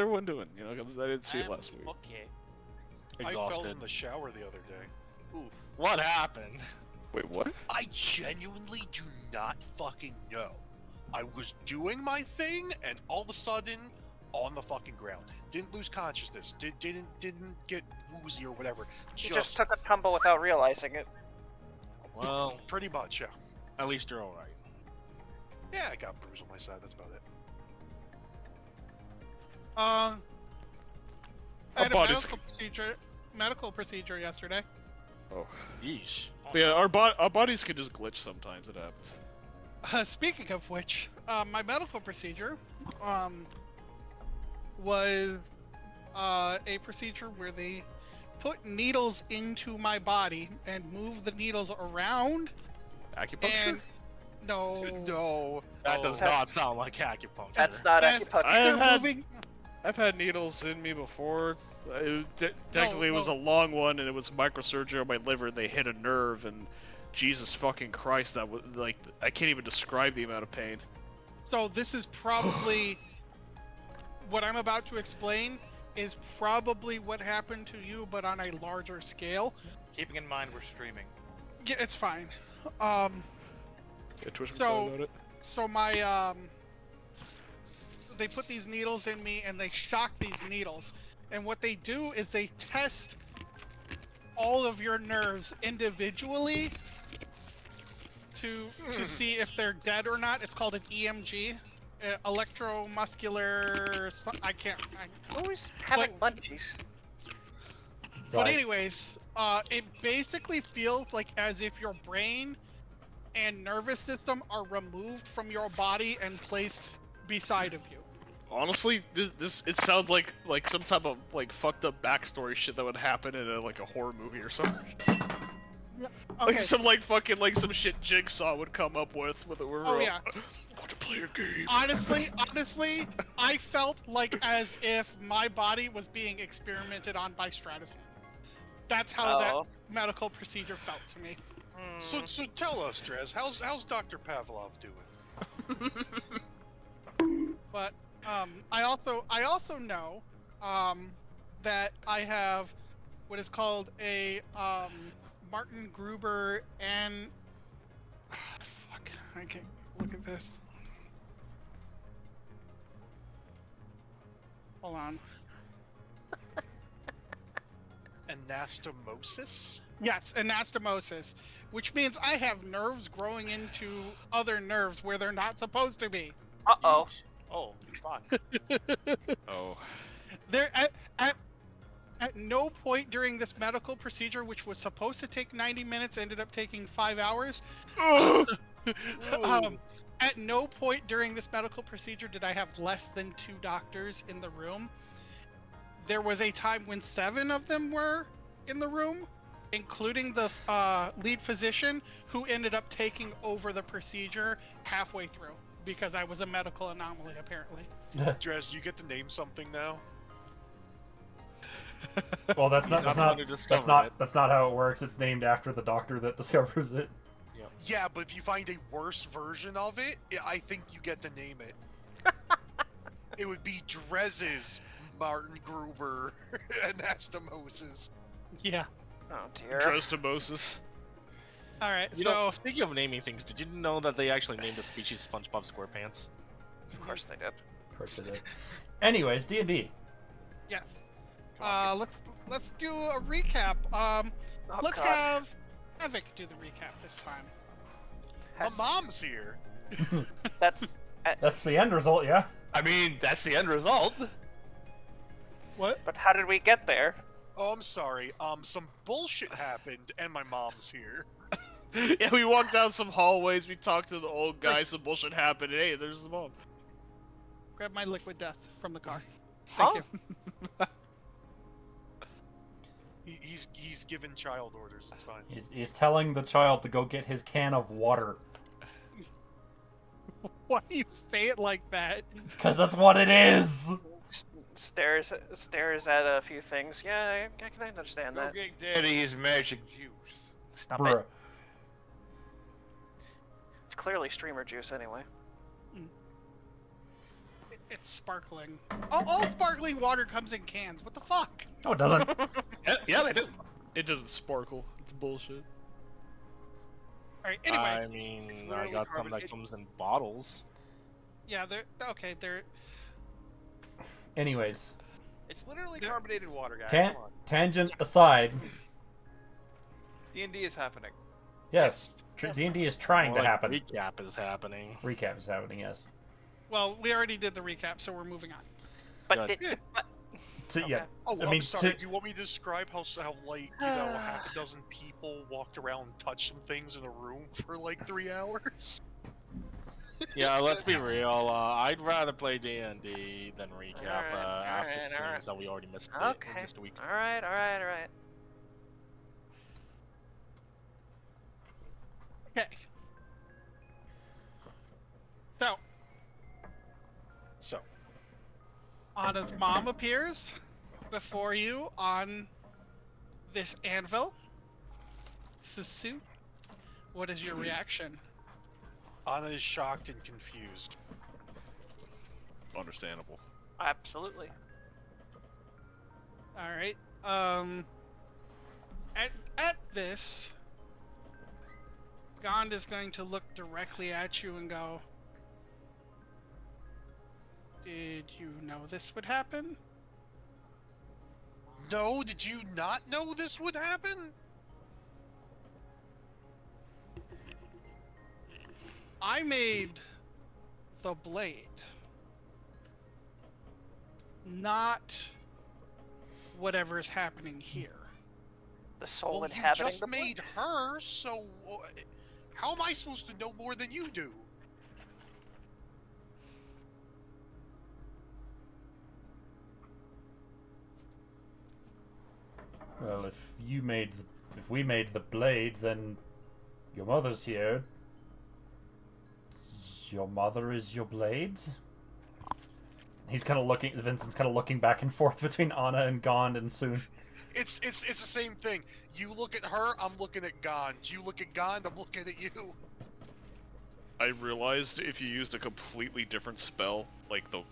everyone doing? You know, because I didn't see it last week. Okay. Exhausted. I fell in the shower the other day. Oof. What happened? Wait, what? I genuinely do not fucking know. I was doing my thing, and all of a sudden, on the fucking ground. Didn't lose consciousness. Didn't get woozy or whatever. You just took a tumble without realizing it. Well, pretty much, yeah. At least you're all right. Yeah, I got a bruise on my side. That's about it. I had a medical procedure yesterday. Oh. Yeesh. But yeah, our bodies can just glitch sometimes. It happens. Speaking of which, my medical procedure was a procedure where they put needles into my body and move the needles around. Acupuncture? And No. That does not sound like acupuncture. That's not acupuncture. I've had needles in me before. Technically, it was a long one, and it was microsurgery on my liver, and they hit a nerve, and Jesus fucking Christ, that was like, I can't even describe the amount of pain. So this is probably what I'm about to explain is probably what happened to you, but on a larger scale. Keeping in mind we're streaming. Yeah, it's fine. Yeah, Twitch about it. So my they put these needles in me and they shock these needles, and what they do is they test all of your nerves individually to see if they're dead or not. It's called an EMG, electromuscular. Always having munchies. But anyways, it basically feels like as if your brain and nervous system are removed from your body and placed beside of you. Honestly, it sounds like some type of like fucked up backstory shit that would happen in a horror movie or something. Okay. Like some fucking some shit Jigsaw would come up with it. Oh yeah. Want to play a game? Honestly, I felt like as if my body was being experimented on by Stratus. That's how that medical procedure felt to me. So tell us, Drez, how's Dr. Pavlov doing? But I also know that I have what is called a Martin Gruber and fuck, I can't look at this. Hold on. Anastomosis? Yes, anastomosis, which means I have nerves growing into other nerves where they're not supposed to be. Uh-oh. Oh, fuck. Oh. There at no point during this medical procedure, which was supposed to take 90 minutes, ended up taking 5 hours. At no point during this medical procedure did I have less than 2 doctors in the room. There was a time when 7 of them were in the room, including the lead physician, who ended up taking over the procedure halfway through because I was a medical anomaly, apparently. Drez, you get to name something now? Well, that's not how it works. It's named after the doctor that discovers it. Yeah, but if you find a worse version of it, I think you get to name it. It would be Drez's Martin Gruber anastomosis. Yeah. Oh dear. Drestomosis. All right. You know, speaking of naming things, did you know that they actually named a species SpongeBob SquarePants? Of course they did. Of course they did. Anyways, D&D. Yes. Let's do a recap. Let's have Havoc do the recap this time. My mom's here. That's the end result, yeah. I mean, that's the end result. What? But how did we get there? Oh, I'm sorry. Some bullshit happened, and my mom's here. Yeah, we walked down some hallways, we talked to the old guy, some bullshit happened, and hey, there's the mom. Grab my liquid death from the car. Huh? Thank you. He's given child orders. It's fine. He's telling the child to go get his can of water. Why do you say it like that? Because that's what it is! Stares at a few things. Yeah, I can understand that. Go get Daddy's magic juice. Stop Bruh. it. It's clearly streamer juice anyway. It's sparkling. All sparkling water comes in cans. What the fuck? No, it doesn't. Yeah, they do. It doesn't sparkle. It's bullshit. All right. Anyway, I mean, I literally got some that carbon- comes in bottles. yeah, they're okay. They're Anyways, It's literally Yeah. carbonated water, guys. tan- Come on. tangent aside, D&D is happening. yes, D&D is trying More to like happen. Recap is happening. Recap is happening, yes. well, we already did the recap, so we're moving on. But Good. did, Yeah. So, yeah, Oh, I I'm mean, sorry. to- Do you want me to describe how like half a dozen people walked around and touched some things in a room for like 3 hours? Yeah, let's be real. I'd rather play D&D than recap Alright, after alright, the scenes alright. that we already missed. Okay. Missed a week. All right, all right, all right. Okay. So, So, Anna's mom appears before you on this anvil. This is Sue. What is your reaction? Anna is shocked and confused. Understandable. Absolutely. All right. At this, Gond is going to look directly at you and go, "Did you know this would happen?" No, did you not know this would happen? I made the blade. Not whatever's happening here. The soul Well, you inhabiting just the made her, so how am I supposed to know more than you do? well, if we made the blade, then your mother's here. Your mother is your blade? He's kind of looking, Vincent's kind of looking back and forth between Anna and Gond and Soon. It's the same thing. You look at her, I'm looking at Gond. You look at Gond, I'm looking at you. I realized if you used a completely different spell, like the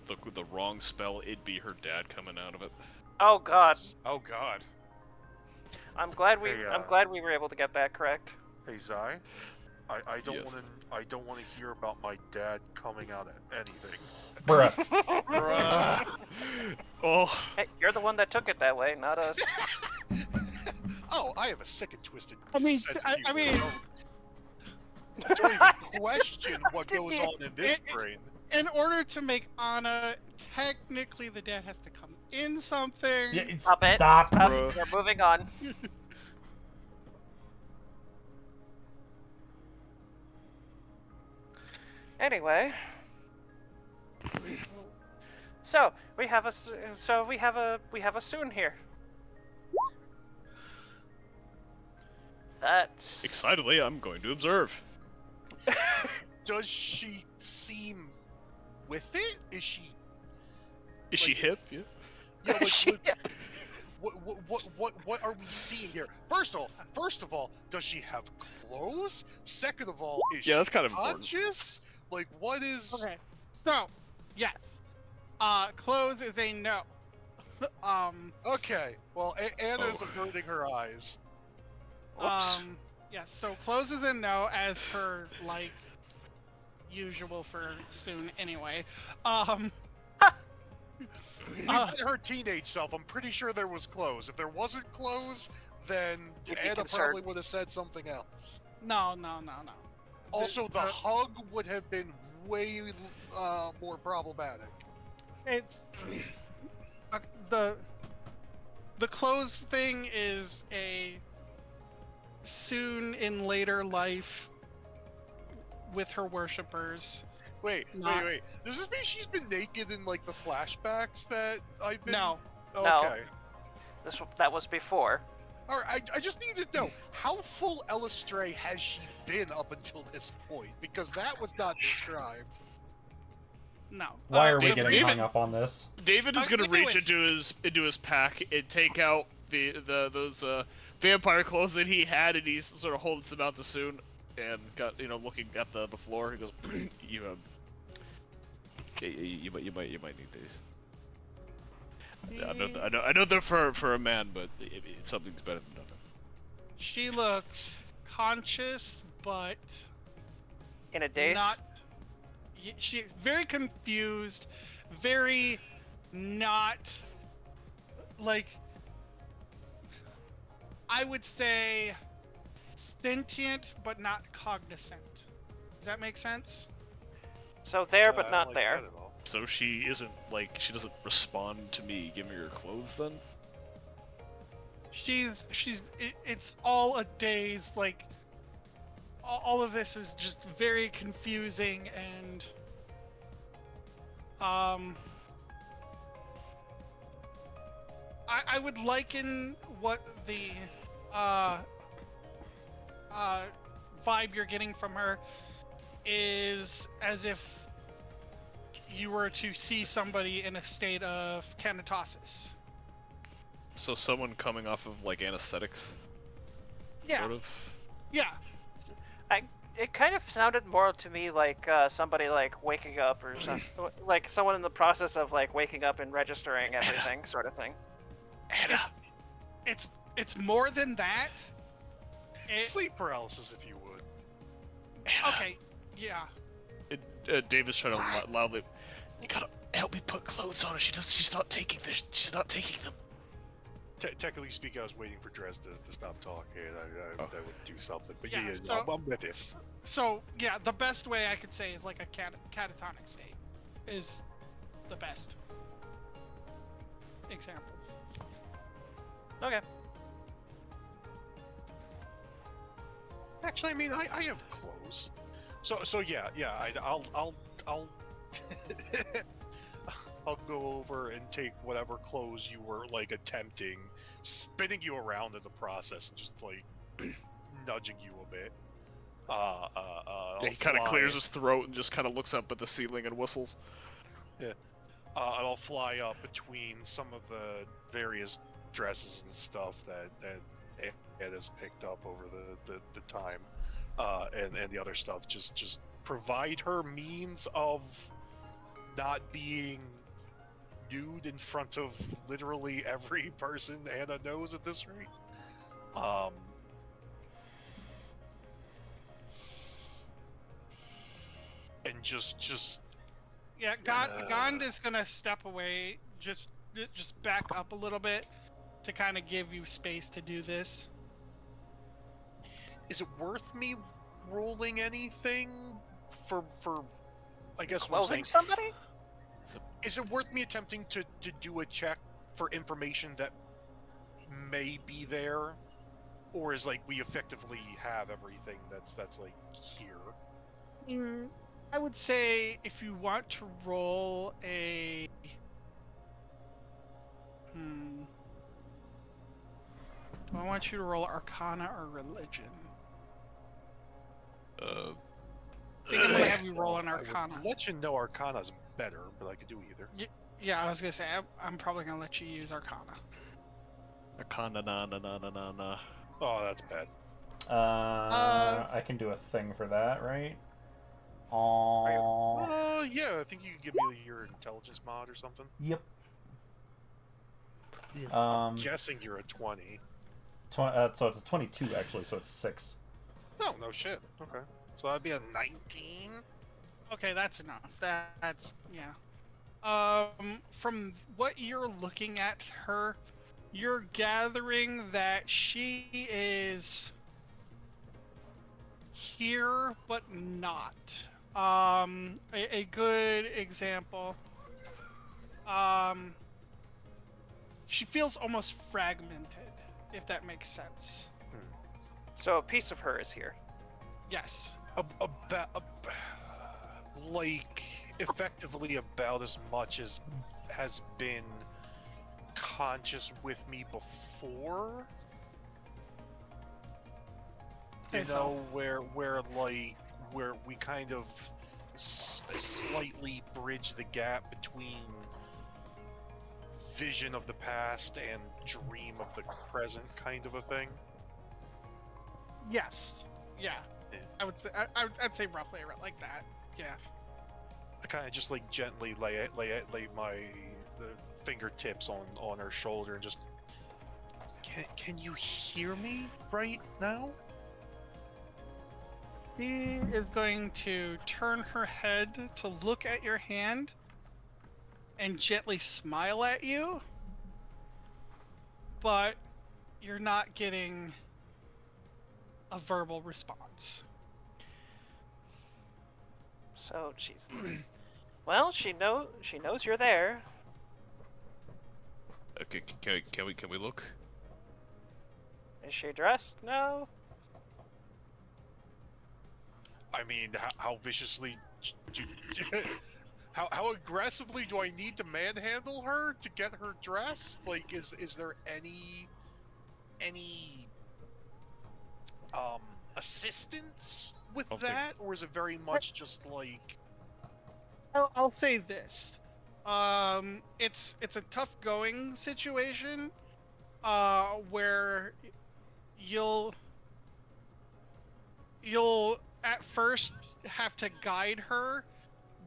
wrong spell, it'd be her dad coming out of it. Oh God, Oh God. I'm glad we Hey, I'm glad we were able to get that correct. Hey Zai, I don't Yes. want to hear about my dad coming out at anything. Bruh. Bruh. Oh, Hey, you're the one that took it that way, not us. Oh, I have a sick and twisted I mean, sense of I humor. mean- Don't even question what goes on in this brain. In order to make Anna, technically the dad has to come in something. Yeah, it's- Stop it. Stop. Bruh. We're moving on. Anyway, so we have a Soon here. That's excitedly, I'm going to observe. Does she seem with it? Is she? Is she Like- hip? Yeah. Yeah, like, She- what are we seeing here? First of all, does she have clothes? Second of all, is Yeah, she that's kind of important. conscious? Like, what is? Okay. So, yes. Clothes is a no. Okay. Well, Anna's Oh. averting her eyes. Whoops. Yes, so clothes is a no as per, like, usual for Soon anyway. We've met her teenage self. I'm pretty sure there was clothes. If there wasn't clothes, then You'd be Anna concerned. probably would have said something else. No. Also, the uh, hug would have been way more problematic. It's the clothes thing is a Soon in later life with her worshippers. Wait. Does this mean she's been naked in like the flashbacks that I've been? No. Okay. that was before. All right. I just need to know how full Elistray has she been up until this point? Because that was not described. No. Why are we David- getting David- hung up on this? David is gonna reach anyways. into his pack and take out those vampire clothes that he had, and he sort of holds them out to Soon, and got looking at the floor. He goes, "You You might need these. I know they're for a man, but something's better than nothing. She looks conscious, but In a daze? not. She's very confused, very not like. I would say sentient, but not cognizant. Does that make sense? So there, but I not don't like there. that at all. So she isn't like she doesn't respond to me. Give me your clothes then. It's all a daze. Like all of this is just very confusing, and I would liken what the vibe you're getting from her is as if you were to see somebody in a state of canatosis. So someone coming off of like anesthetics, Yeah, sort of. yeah. It kind of sounded more to me like somebody like waking up or something, like someone in the process of like waking up and registering everything, sort of thing. Anna. It's more than that. Sleep paralysis, if you would. Okay, yeah. David's trying to loudly. You gotta help me put clothes on her. She's not taking this. She's not taking them. Technically speaking, I was waiting for Dress to stop talking. That would do something. But Yeah, yeah, so- I'm with it. So yeah, the best way I could say is like a catatonic state is the best example. Okay. Actually, I mean, I have clothes. So yeah, I'll I'll go over and take whatever clothes you were like attempting, spinning you around in the process, and just like nudging you a bit. He kind of clears his throat and just kind of looks up at the ceiling and whistles. I'll fly up between some of the various dresses and stuff that Ed has picked up over the time, and the other stuff. Just provide her means of not being nude in front of literally every person Anna knows at this rate. And just Yeah, Gond is gonna step away, just back up a little bit to kind of give you space to do this. is it worth me rolling anything for I guess what I'm saying, Clothing somebody? is it worth me attempting to do a check for information that may be there, or is like we effectively have everything that's like here? I would say if you want to roll a do I want you to roll Arcana or Religion? Uh, I think I'm gonna have you roll an I Arcana. would let you know Arcana's better, but I could do either. Yeah, I was gonna say I'm probably gonna let you use Arcana. Arcana na. Oh, that's bad. I can do a thing for that, right? Yeah, I think you can give me your intelligence mod or something. Yep. I'm guessing you're a 20. So it's a 22 actually, so it's 6. No shit. Okay. So that'd be a 19? Okay, that's enough. That's yeah. From what you're looking at her, you're gathering that she is here but not. A good example. She feels almost fragmented, if that makes sense. So a piece of her is here. Yes. Like, effectively about as much as has been conscious with me before. You Okay, know, where we kind of slightly bridge the gap between vision of the past and dream of the present, kind of a thing. Yes. Yeah. Yeah. I'd say roughly like that. Yeah. I kind of just like gently lay my the fingertips on her shoulder and just. Can you hear me right now? She is going to turn her head to look at your hand and gently smile at you, but you're not getting a verbal response. So she's. Well, she knows you're there. Okay, can we look? Is she dressed? No. I mean, how viciously, how aggressively do I need to manhandle her to get her dressed? Like, is there any assistance with I'll take- that, or is it very much just like? I'll say this. It's a tough going situation, where you'll at first have to guide her,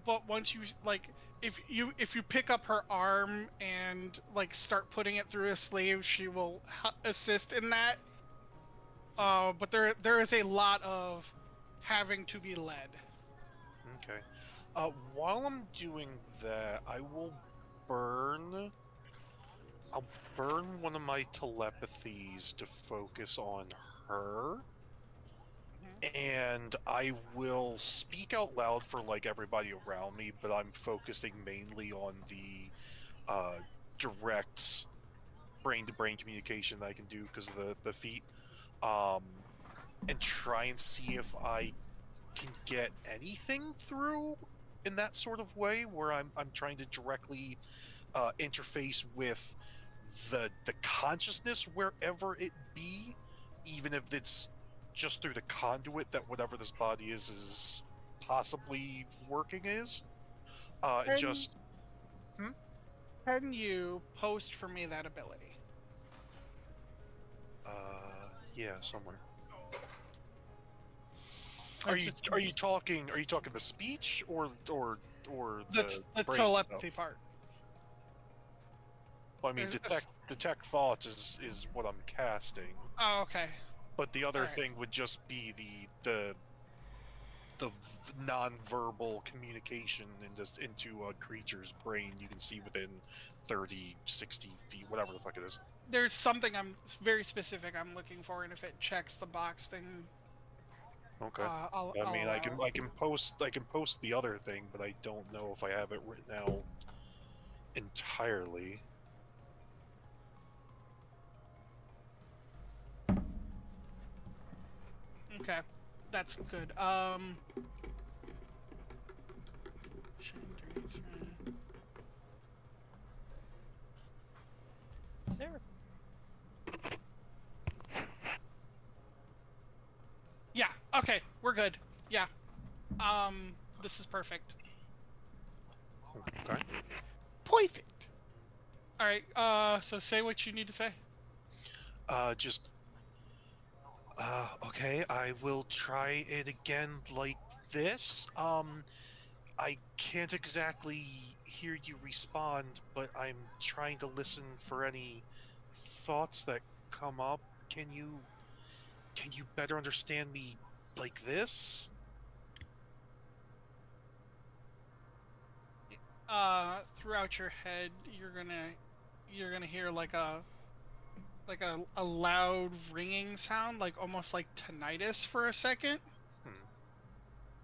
but once you like, if you pick up her arm and like start putting it through a sleeve, she will assist in that. But there is a lot of having to be led. Okay. While I'm doing that, I'll burn one of my telepathies to focus on her. And I will speak out loud for like everybody around me, but I'm focusing mainly on the direct brain-to-brain communication that I can do because of the feat, and try and see if I can get anything through in that sort of way, where I'm trying to directly interface with the consciousness wherever it be, even if it's just through the conduit that whatever this body is possibly working is. And just Can you post for me that ability? yeah, somewhere. Are you talking the speech or the the brain telepathy stuff? part? Well, I mean, There's detect thoughts is what I'm casting. Oh, okay. But the other Alright. thing would just be the non-verbal communication into a creature's brain you can see within 30, 60 feet, whatever the fuck it is. There's something I'm very specific I'm looking for, and if it checks the box, then Okay. I'll I mean, allow I it. can post the other thing, but I don't know if I have it written out entirely. Okay, that's good. Sarah. Yeah. Okay, we're good. Yeah. This is perfect. Okay. Perfect. All right. So say what you need to say. Okay, I will try it again like this. I can't exactly hear you respond, but I'm trying to listen for any thoughts that come up. Can you better understand me like this? Throughout your head, you're gonna hear like a loud ringing sound, like almost like tinnitus for a second.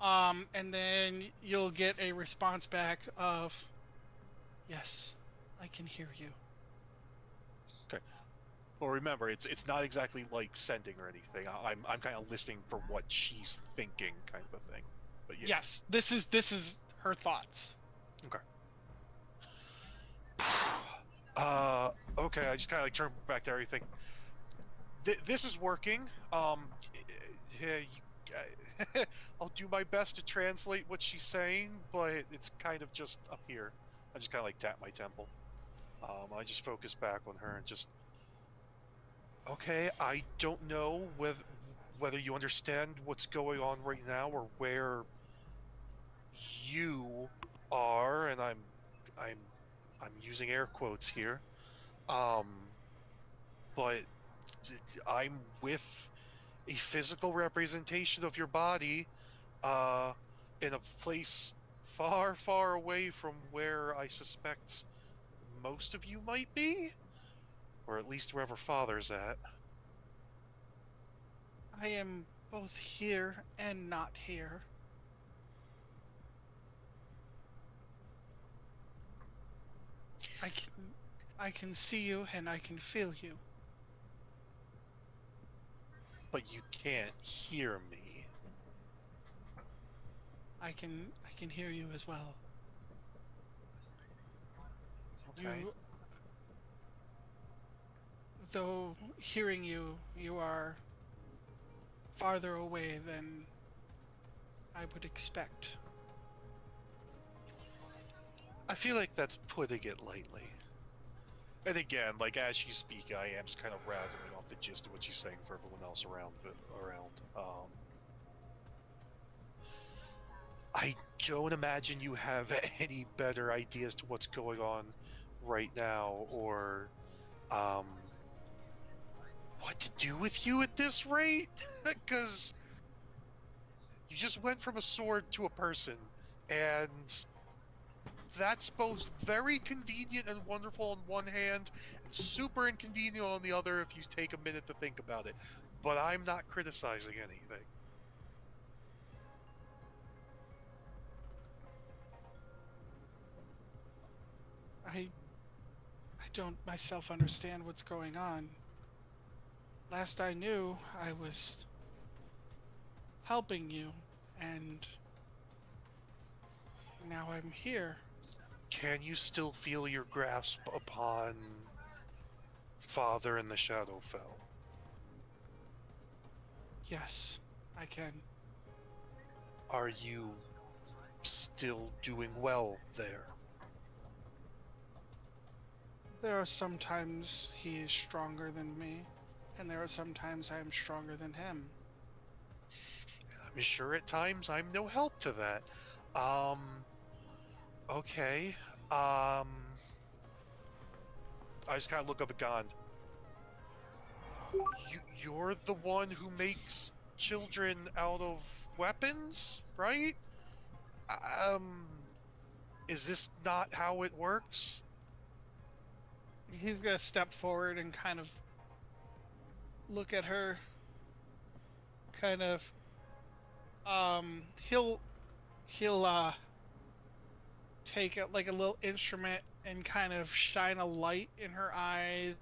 And then you'll get a response back of, "Yes, I can hear you." Okay. Well, remember, it's not exactly like sending or anything. I'm kind of listening for what she's thinking, kind of a thing. But yeah. Yes, this is her thoughts. Okay. Okay, I just kind of like turn back to everything. This is working. Yeah, I'll do my best to translate what she's saying, but it's kind of just up here. I just kind of like tap my temple. I just focus back on her and just. Okay, I don't know whether you understand what's going on right now or where you are, and I'm using air quotes here, but I'm with a physical representation of your body, in a place far, far away from where I suspect most of you might be, or at least wherever Father's at. I am both here and not here. I can see you and I can feel you. But you can't hear me. I can hear you as well. Okay. Though hearing you, you are farther away than I would expect. I feel like that's putting it lightly. And again, like as she's speaking, I am just kind of rattling off the gist of what she's saying for everyone else around. I don't imagine you have any better ideas to what's going on right now, or what to do with you at this rate, because you just went from a sword to a person, and that's both very convenient and wonderful on one hand, and super inconvenient on the other if you take a minute to think about it. But I'm not criticizing anything. I don't myself understand what's going on. Last I knew, I was helping you, and now I'm here. Can you still feel your grasp upon Father in the Shadowfell? Yes, I can. Are you still doing well there? There are some times he is stronger than me, and there are some times I am stronger than him. I'm sure at times I'm no help to that. Okay. I just kind of look up at Gond. You're the one who makes children out of weapons, right? Is this not how it works? He's gonna step forward and kind of look at her. Kind of, he'll take it like a little instrument and kind of shine a light in her eyes.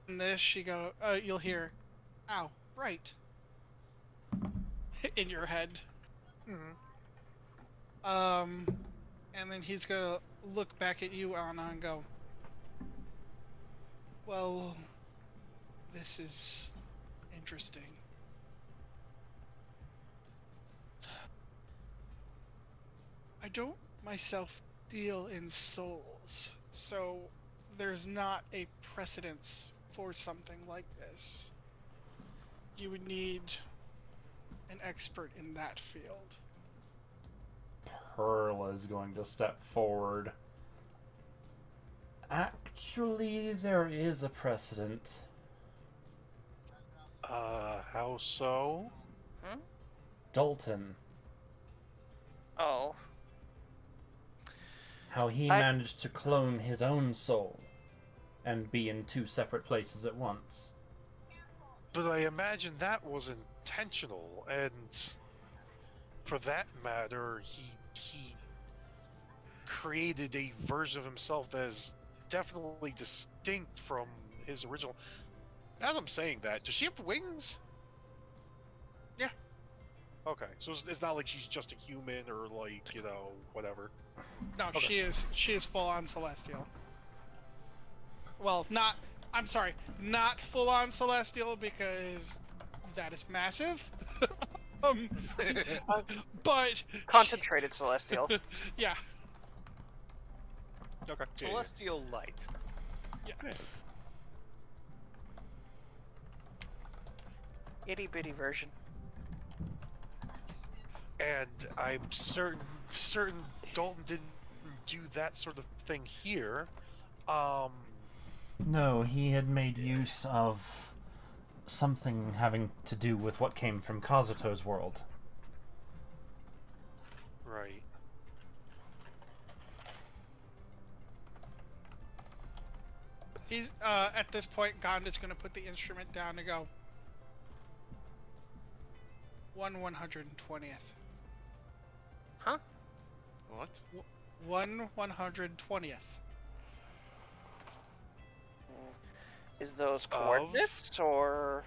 And this, you'll hear, "Ow, right," in your head. Mm-hmm. And then he's gonna look back at you, Anna, and go, "Well, this is interesting. I don't myself deal in souls, so there's not a precedence for something like this. You would need an expert in that field." Perla is going to step forward. Actually, there is a precedent. How so? Dalton. Oh. How he managed to clone his own soul and be in two separate places at once. But I imagine that was intentional, and for that matter, he created a version of himself that is definitely distinct from his original. As I'm saying that, does she have wings? Yeah. Okay, so it's not like she's just a human or like, whatever. No, Okay. she is full on celestial. Well, not full on celestial because that is massive. But Concentrated celestial. yeah. Okay. Celestial light. Yeah. Itty bitty version. And I'm certain Dalton didn't do that sort of thing here. No, he had made use of something having to do with what came from Kazuto's world. Right. He's at this point, Gond is going to put the instrument down and go. 1/120th. Huh? What? 1/120th. Is those coordinates or?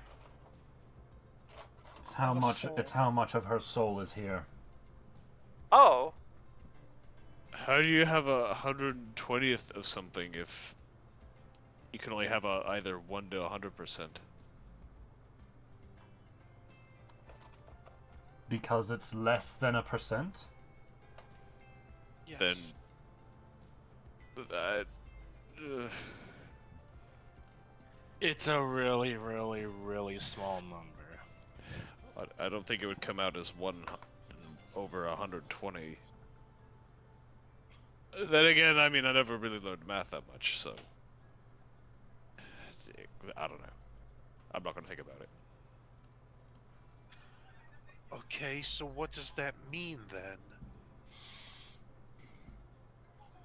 It's how Of a much. soul. It's how much of her soul is here. Oh, How do you have 120th of something if you can only have either 1 to 100%? Because it's less than 1%. Yes. That. It's a really, really, really small number. I don't think it would come out as 1 over 120. Then again, I mean, I never really learned math that much, so I don't know. I'm not gonna think about it. Okay, so what does that mean then?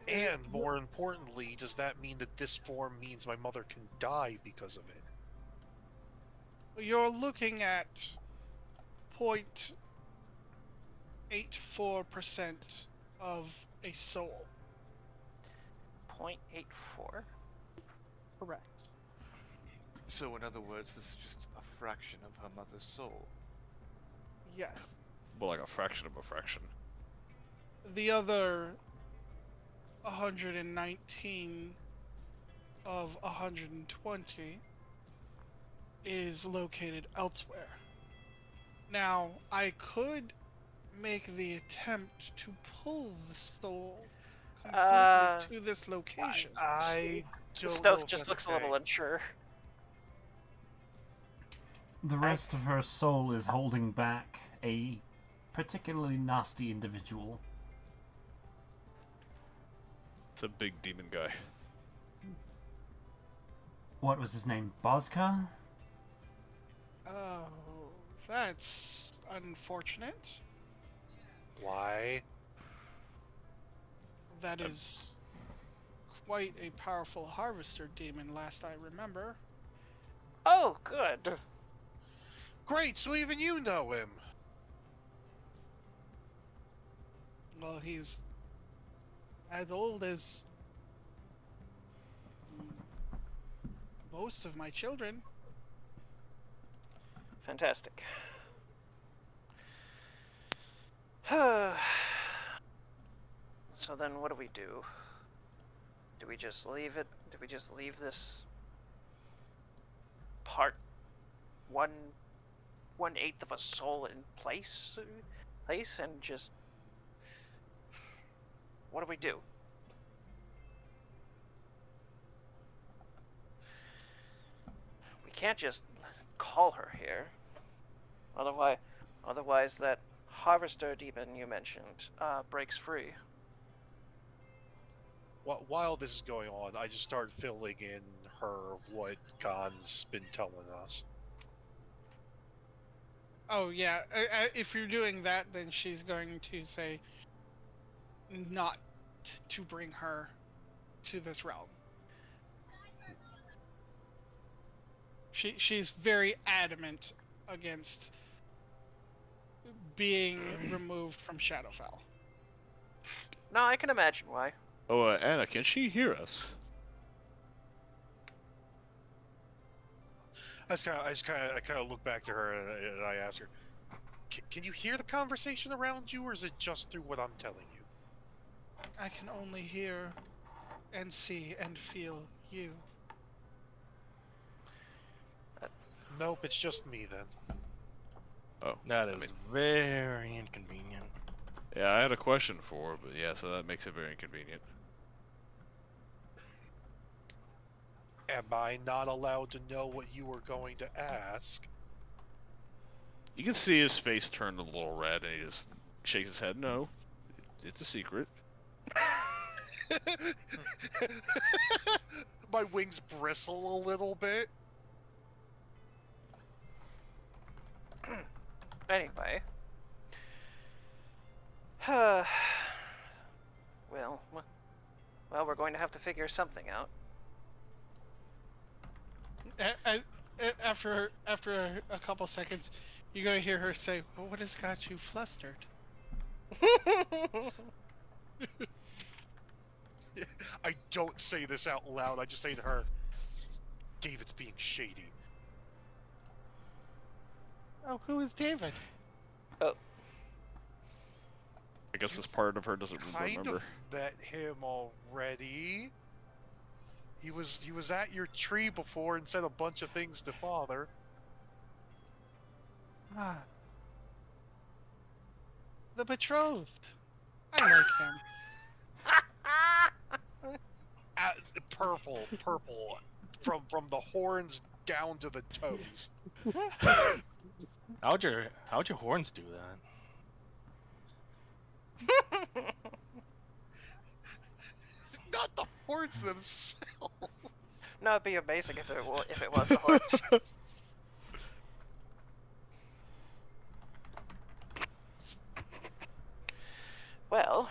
And more importantly, does that mean that this form means my mother can die because of it? You're looking at 0.84% of a soul. 0.84. Correct. So in other words, this is just a fraction of her mother's soul. Yes. Well, like a fraction of a fraction. The other 119 of 120 is located elsewhere. Now, I could make the attempt to pull the soul completely to this location. I don't know Stealth if just that's looks okay. a little unsure. The rest of her soul is holding back a particularly nasty individual. It's a big demon guy. What was his name? Bozka? Oh, that's unfortunate. Why? That is quite a powerful harvester demon, last I remember. Oh, good. Great, so even you know him. Well, he's as old as most of my children. Fantastic. So then what do we do? Do we just leave it? Do we just leave this part 1/8 of a soul in place and just what do we do? We can't just call her here. Otherwise that harvester demon you mentioned breaks free. While this is going on, I just started filling in her of what Gon's been telling us. Oh yeah, if you're doing that, then she's going to say not to bring her to this realm. She's very adamant against being removed from Shadowfell. No, I can imagine why. Oh, Anna, can she hear us? I kind of look back to her and I ask her, "Can you hear the conversation around you, or is it just through what I'm telling you?" I can only hear and see and feel you. Nope, it's just me then. Oh, That I is mean, very inconvenient. yeah, I had a question for her, but yeah, so that makes it very inconvenient. Am I not allowed to know what you were going to ask? You can see his face turn a little red, and he just shakes his head. No, it's a secret. My wings bristle a little bit. Anyway. Well, we're going to have to figure something out. After a couple seconds, you're gonna hear her say, "Well, what has got you flustered?" I don't say this out loud. I just say to her, "David's being shady." Oh, who is David? I guess this part of her doesn't Kind remember. of met him already. He was at your tree before and said a bunch of things to Father. Ah. The betrothed. I like him. Purple, from the horns down to the toes. How'd your horns do that? Not the horns themselves. No, it'd be amazing if it was the horns. Well,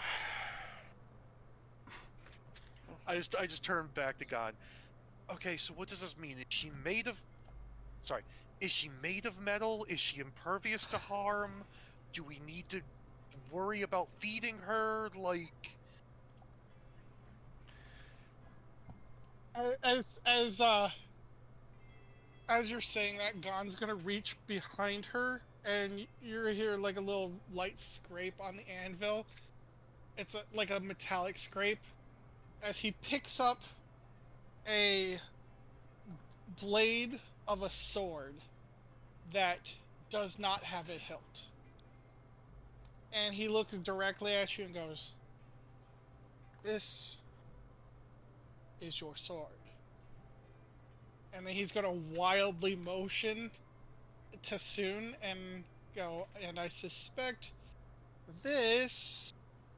I just turned back to God. Okay, so what does this mean? Is she made of metal? Is she impervious to harm? Do we need to worry about feeding her? Like, As you're saying that, Gon's gonna reach behind her, and you're hear like a little light scrape on the anvil. It's like a metallic scrape, as he picks up a blade of a sword that does not have a hilt. And he looks directly at you and goes, "This is your sword." And then he's gonna wildly motion to Soon and go, "And I suspect this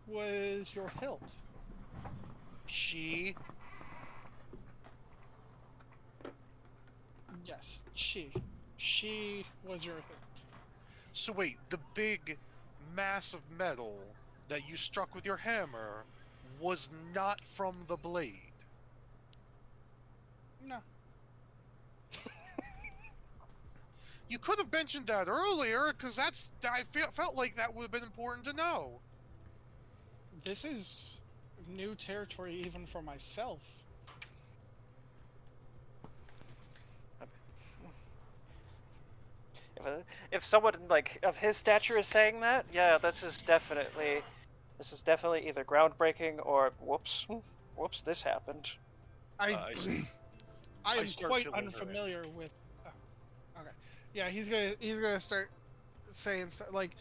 was your hilt." she? Yes, she was your hilt. So wait, the big mass of metal that you struck with your hammer was not from the blade. No. You could have mentioned that earlier, because I felt like that would have been important to know. This is new territory even for myself. if someone like of his stature is saying that, yeah, this is definitely either groundbreaking or whoops, this happened. I I am start quite filling her in. unfamiliar with. Okay, yeah, he's gonna start saying stuff like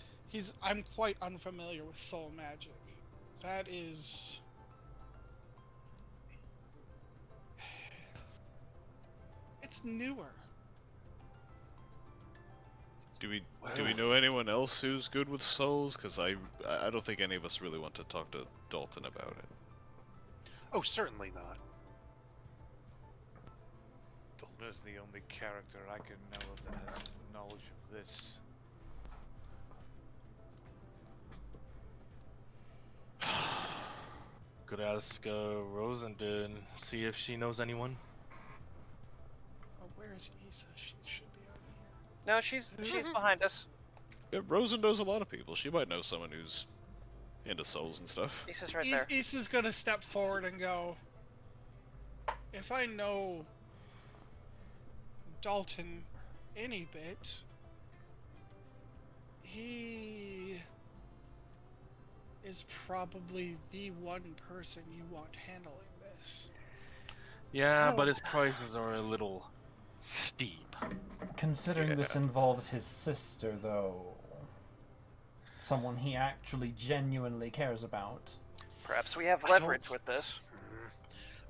I'm quite unfamiliar with soul magic. That is. It's newer. Do we know anyone else who's good with souls? Because I don't think any of us really want to talk to Dalton about it. Oh, certainly not. Dalton is the only character I can know of that has knowledge of this. Could ask Rosenden, see if she knows anyone. Oh, where is Issa? She should be on here. No, she's behind us. Yeah, Rosen knows a lot of people. She might know someone who's into souls and stuff. Issa's right there. Issa's gonna step forward and go, "If I know Dalton any bit, he is probably the one person you want handling this." Yeah, Oh. but his prices are a little steep. Considering this involves his sister, though. Someone he actually genuinely cares about. Perhaps we have I don't- leverage with this.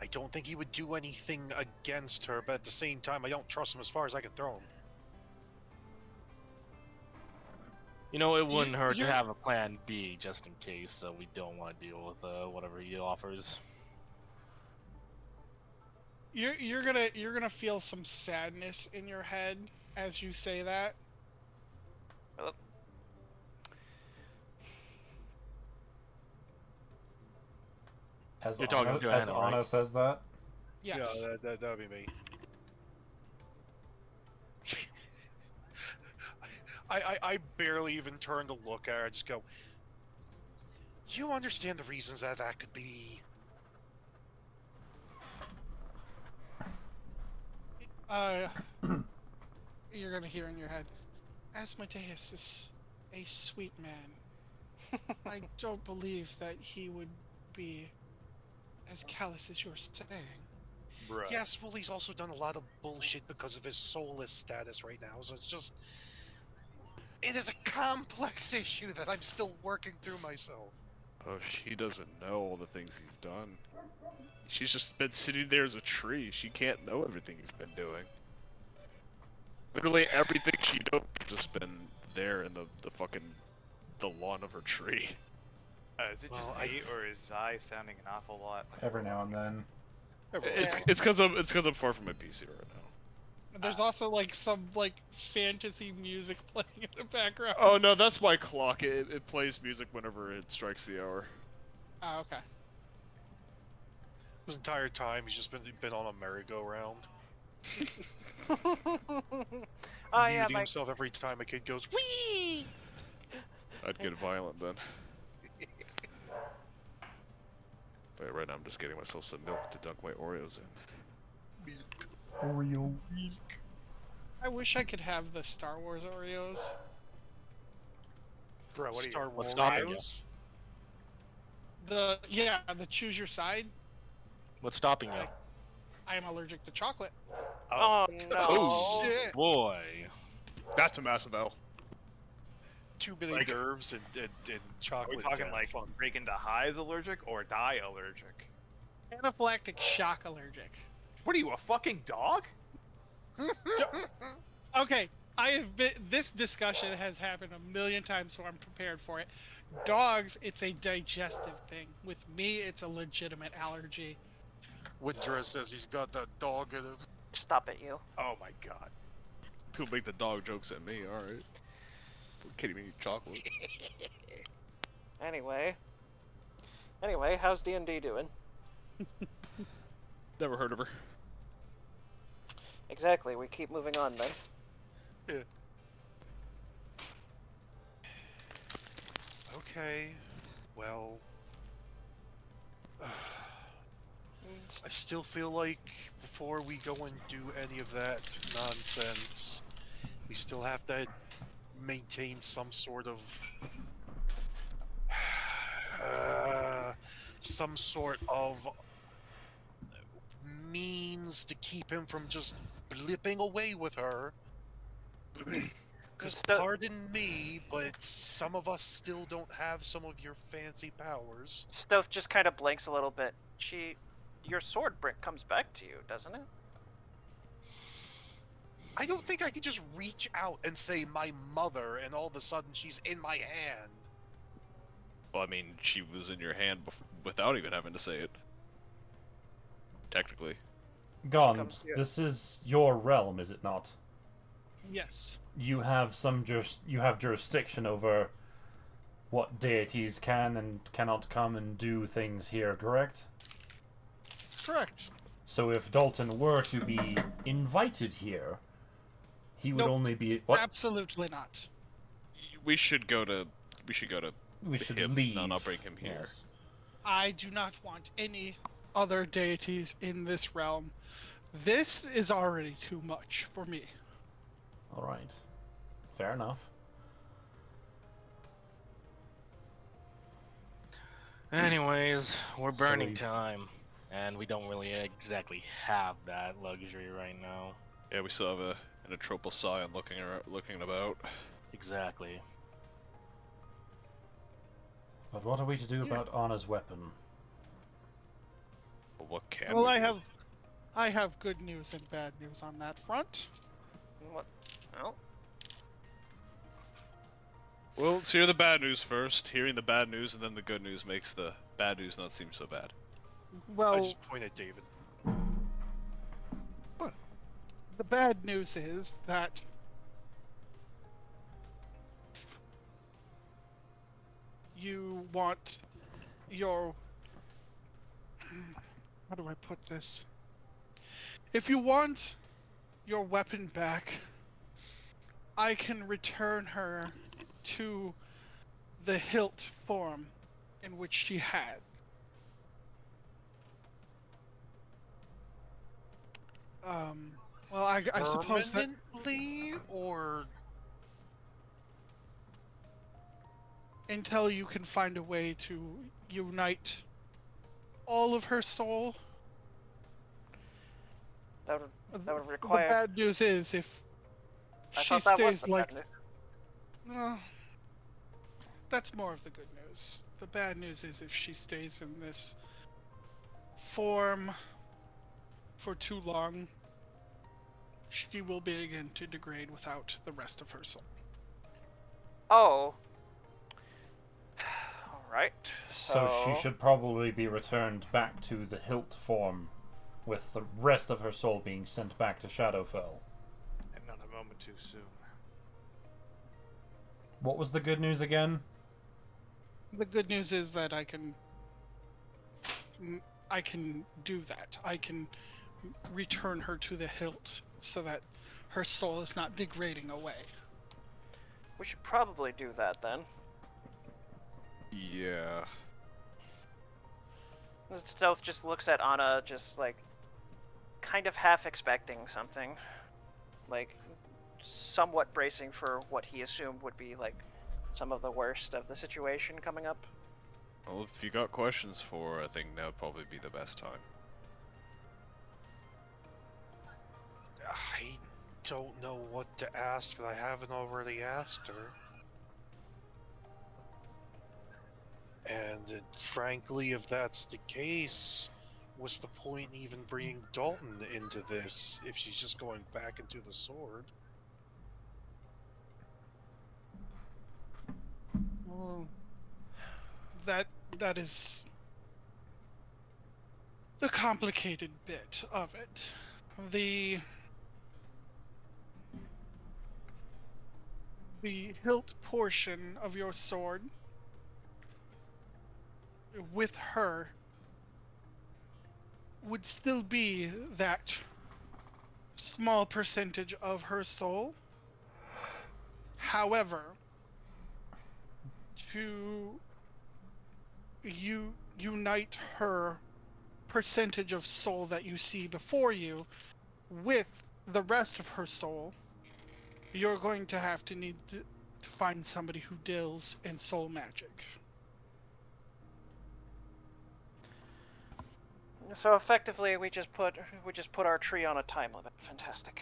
I don't think he would do anything against her, but at the same time, I don't trust him as far as I can throw him. You know, it wouldn't hurt to you're- have a plan B just in case we don't want to deal with whatever he offers. You're gonna feel some sadness in your head as you say that. Oh, As You're talking to as Anna, Anna right? says that. Yes. Yeah, that'd be me. I barely even turn to look at her. I just go, you understand the reasons that could be. You're gonna hear in your head, Asmodeus is a sweet man. I don't believe that he would be as callous as you're saying. Bruh. Yes, well, he's also done a lot of bullshit because of his soulless status right now, so it's just. It is a complex issue that I'm still working through myself. Oh, she doesn't know all the things he's done. She's just been sitting there as a tree. She can't know everything he's been doing. Literally everything she knows has just been there in the lawn of her tree. Is it just Well, me, or is Zai sounding an awful lot like Every now and then. It's because I'm far from my PC right now. There's also like some like fantasy music playing in the background. Oh no, that's my clock. It plays music whenever it strikes the hour. Oh, okay. This entire time, he's just been on a merry-go-round. oh yeah, Muting my himself every time a kid goes, wee! I'd get violent then. But right now I'm just getting myself some milk to dunk my Oreos in. Oreo. I wish I could have the Star Wars Oreos. Bro, what are Star you? Wars. stopping you? The choose your side. What's stopping you? I am allergic to chocolate. oh no. Oh, shit! Boy. That's a massive L. Too many Like- nerves and Are chocolate. we talking death. like break into highs allergic or die allergic? Anaphylactic shock allergic. What are you, a fucking dog? Okay, I have been. This discussion has happened a million times, so I'm prepared for it. Dogs, it's a digestive thing. With me, it's a legitimate allergy. Windra says he's got that dog in him. Stop it, you. Oh my god. People make the dog jokes at me. All right. Can't even eat chocolate. Anyway, how's D&D doing? Never heard of her. Exactly. We keep moving on then. Okay, well, I still feel like before we go and do any of that nonsense, we still have to maintain some sort of means to keep him from just blipping away with her. Because So- pardon me, but some of us still don't have some of your fancy powers. Stove just kind of blinks a little bit. Your sword brick comes back to you, doesn't it? I don't think I could just reach out and say my mother and all of a sudden she's in my hand. Well, I mean, she was in your hand without even having to say it. Technically. Gond, comes- yeah. this is your realm, is it not? Yes. You have you have jurisdiction over what deities can and cannot come and do things here, correct? Correct. So if Dalton were to be invited here, he would Nope. only be what? Absolutely not. We should go to. We should him, leave. not bring him here. Yes. I do not want any other deities in this realm. This is already too much for me. All right. Fair enough. Anyways, we're burning we- time, and we don't really exactly have that luxury right now. Yeah, we still have an Atropal Scion looking about. Exactly. But what are we to do about Anna's weapon? But what can Well, we I do? have good news and bad news on that front. What? Oh, Well, let's hear the bad news first. Hearing the bad news and then the good news makes the bad news not seem so bad. I Well, just point at David. bad news is that you want your... How do I put this? If you want your weapon back, I can return her to the hilt form in which she had. Well, I suppose that... Permanently, or Until you can find a way to unite all of her soul. That would The require. bad news is if I she thought that was stays the like... bad news. Well, that's more of the good news. The bad news is if she stays in this form for too long, she will begin to degrade without the rest of her soul. Oh. Alright. So she should probably be returned back to the hilt form, with the rest of her soul being sent back to Shadowfell. And not a moment too soon. What was the good news again? The good news is that I can do that. I can return her to the hilt so that her soul is not degrading away. We should probably do that then. Yeah. Stealth just looks at Anna, just like, kind of half expecting something. Like, somewhat bracing for what he assumed would be, like, some of the worst of the situation coming up. Well, if you got questions for her, I think that would probably be the best time. I don't know what to ask that I haven't already asked her. And frankly, if that's the case, what's the point in even bringing Dalton into this if she's just going back into the sword? Well, that is the complicated bit of it. The hilt portion of your sword with her would still be that small percentage of her soul. However, to unite her percentage of soul that you see before you with the rest of her soul, you're going to have to need to find somebody who deals in soul magic. So effectively, we just put our tree on a time limit. Fantastic.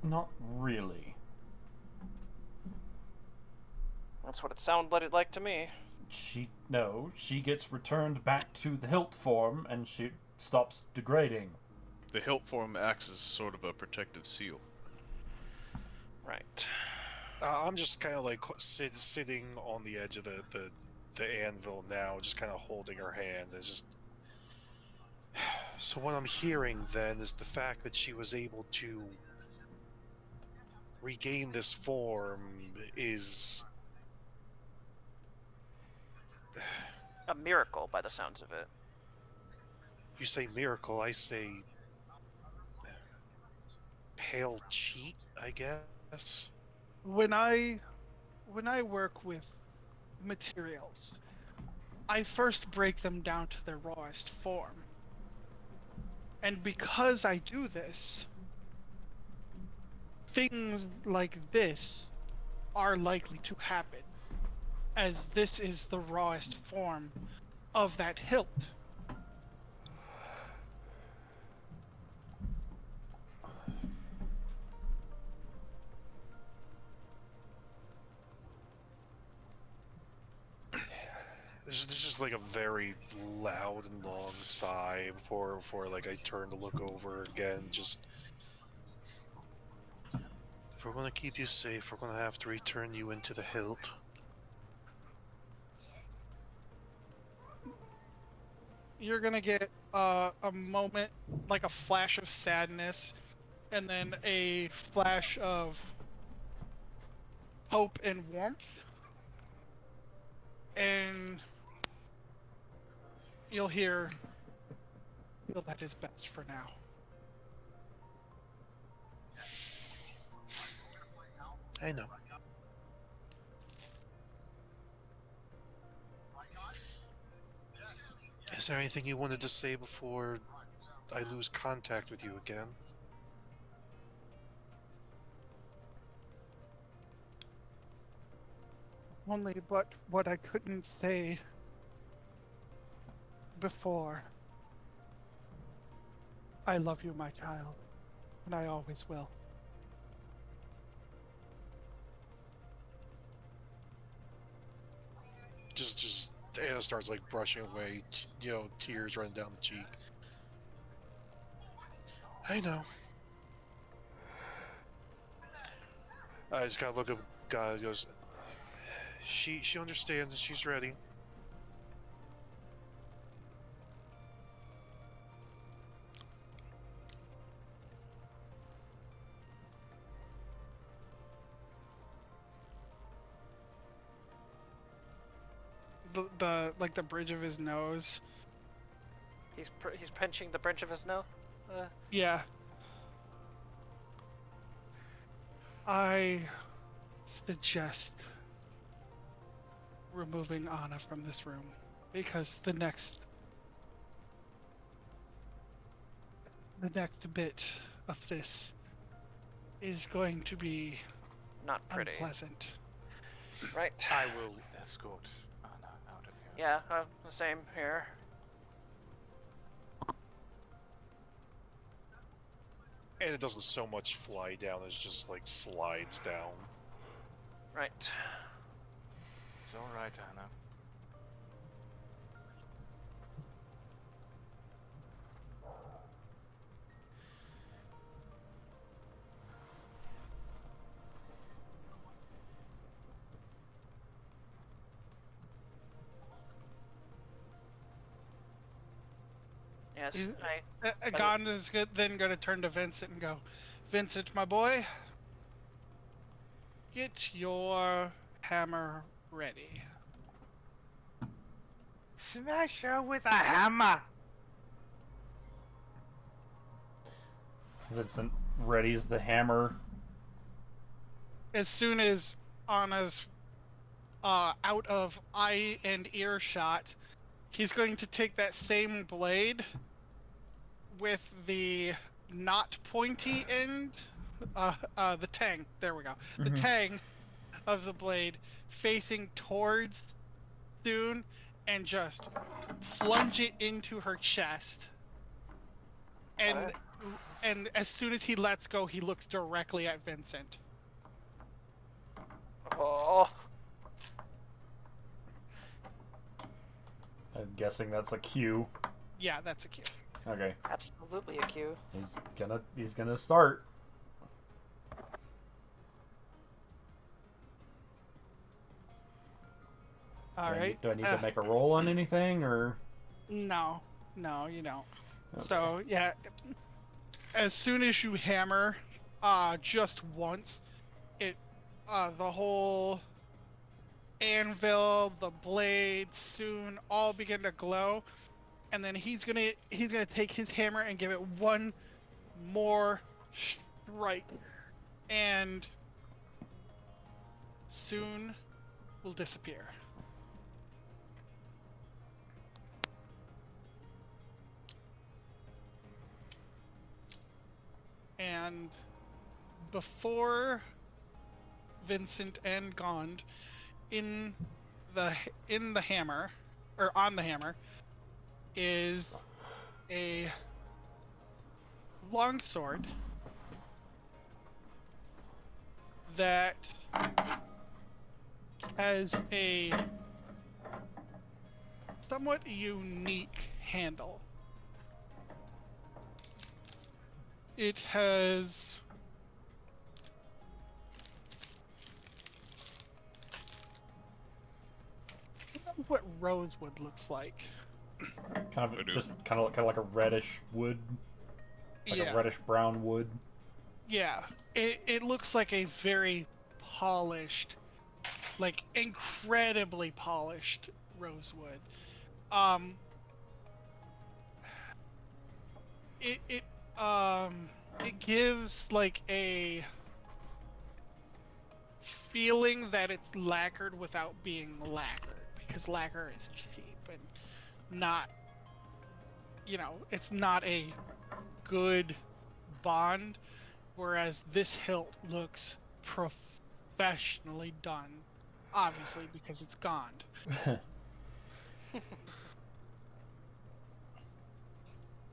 Not really. That's what it sounded like to me. She gets returned back to the hilt form and she stops degrading. The hilt form acts as sort of a protective seal. Right. I'm just kind of like sitting on the edge of the anvil now, just kind of holding her hand. It's just... So what I'm hearing then is the fact that she was able to regain this form is... A miracle, by the sounds of it. You say miracle, I say pale cheat, I guess. When I work with materials, I first break them down to their rawest form. And because I do this, things like this are likely to happen, as this is the rawest form of that hilt. There's just like a very loud and long sigh before like I turn to look over again. Just, if we're gonna keep you safe, we're gonna have to return you into the hilt. you're gonna get a moment, like a flash of sadness, and then a flash of hope and warmth, and you'll hear, "Feel that is best for now." I know. Is there anything you wanted to say before I lose contact with you again? Only but what I couldn't say before. I love you, my child, and I always will. Just Anna starts like brushing away, tears running down the cheek. I know. I just gotta look at God and goes, she understands and she's ready. The bridge of his nose. He's pinching the bridge of his nose. Yeah. I suggest removing Anna from this room, because the next bit of this is going to be Not pretty. unpleasant. Right. I will escort Anna out of here. Yeah, the same here. And it doesn't so much fly down as just like slides down. Right. It's alright, Anna. Yes, I. Gond is then going to turn to Vincent and go, "Vincent, my boy, get your hammer ready." Smash her with a hammer! Vincent readies the hammer. As soon as Anna's out of eye and earshot, he's going to take that same blade with the not pointy end, the tang, there we go, the tang of the blade facing towards Dune, and just plunge it into her chest. And as soon as he lets go, he looks directly at Vincent. Oh. I'm guessing that's a cue. Yeah, that's a cue. Okay. Absolutely a cue. He's gonna start. All right. Do I need to make a roll on anything, or? No, you don't. Okay. So yeah, as soon as you hammer, just once, it, the whole anvil, the blade, soon all begin to glow, and then he's gonna take his hammer and give it one more strike, and soon will disappear. And before Vincent and Gond, in the hammer, or on the hammer, is a longsword that has a somewhat unique handle. It has what rosewood looks like. Kind I of do. just kind of like a reddish wood, like yeah. a reddish brown wood. Yeah. It looks like a very polished, like incredibly polished rosewood. It it it gives like a feeling that it's lacquered without being lacquered, because lacquer is cheap and not, it's not a good bond, whereas this hilt looks professionally done, obviously because it's Gond.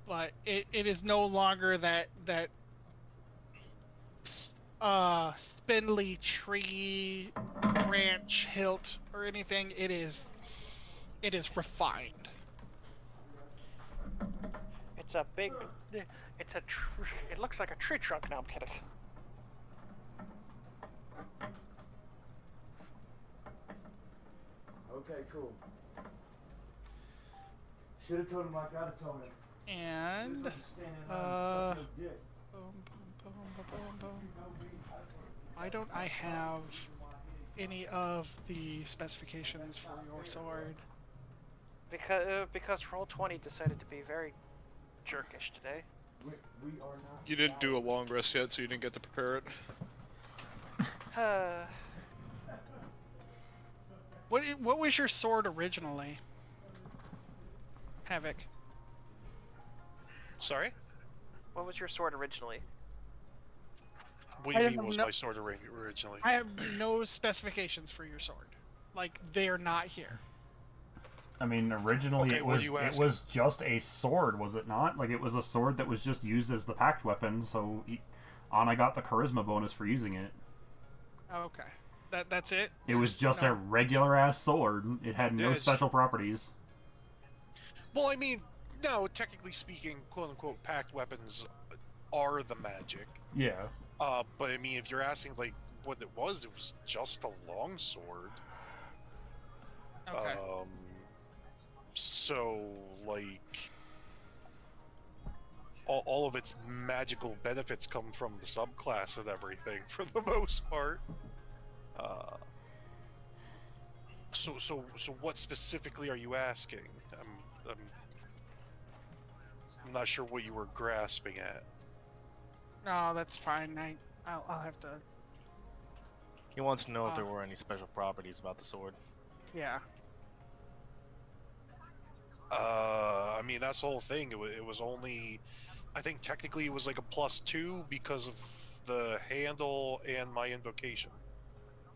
But it is no longer that spindly tree branch hilt or anything. It is refined. It's a big. It's a. It looks like a tree trunk. No, I'm kidding. Okay, cool. Should have told him like I'd have told him. And Should've standing around and suck your dick. why don't I have any of the specifications for your sword? Because Roll20 decided to be very jerkish today. We are not. You didn't do a long rest yet, so you didn't get to prepare it. What was your sword originally? Havoc. Sorry? What was your sword originally? What do I you have mean was no- my sword originally? I have no specifications for your sword. Like, they are not here. I mean, originally Okay, it what are was you it asking? was just a sword, was it not? Like it was a sword that was just used as the pact weapon. So Anna got the charisma bonus for using it. Okay. That's it? It was just No. a regular ass sword. It had no Yeah, it's- special properties. Well, I mean, no, technically speaking, quote unquote, packed weapons are the magic. Yeah. But I mean, if you're asking, like, what it was just a longsword. Okay. So, like, all of its magical benefits come from the subclass and everything, for the most part. So what specifically are you asking? I'm not sure what you were grasping at. No, that's fine. I'll have to. He wants to know if there were any special properties about the sword. Yeah. I mean, that's the whole thing. It was only, I think technically it was like a +2 because of the handle and my invocation.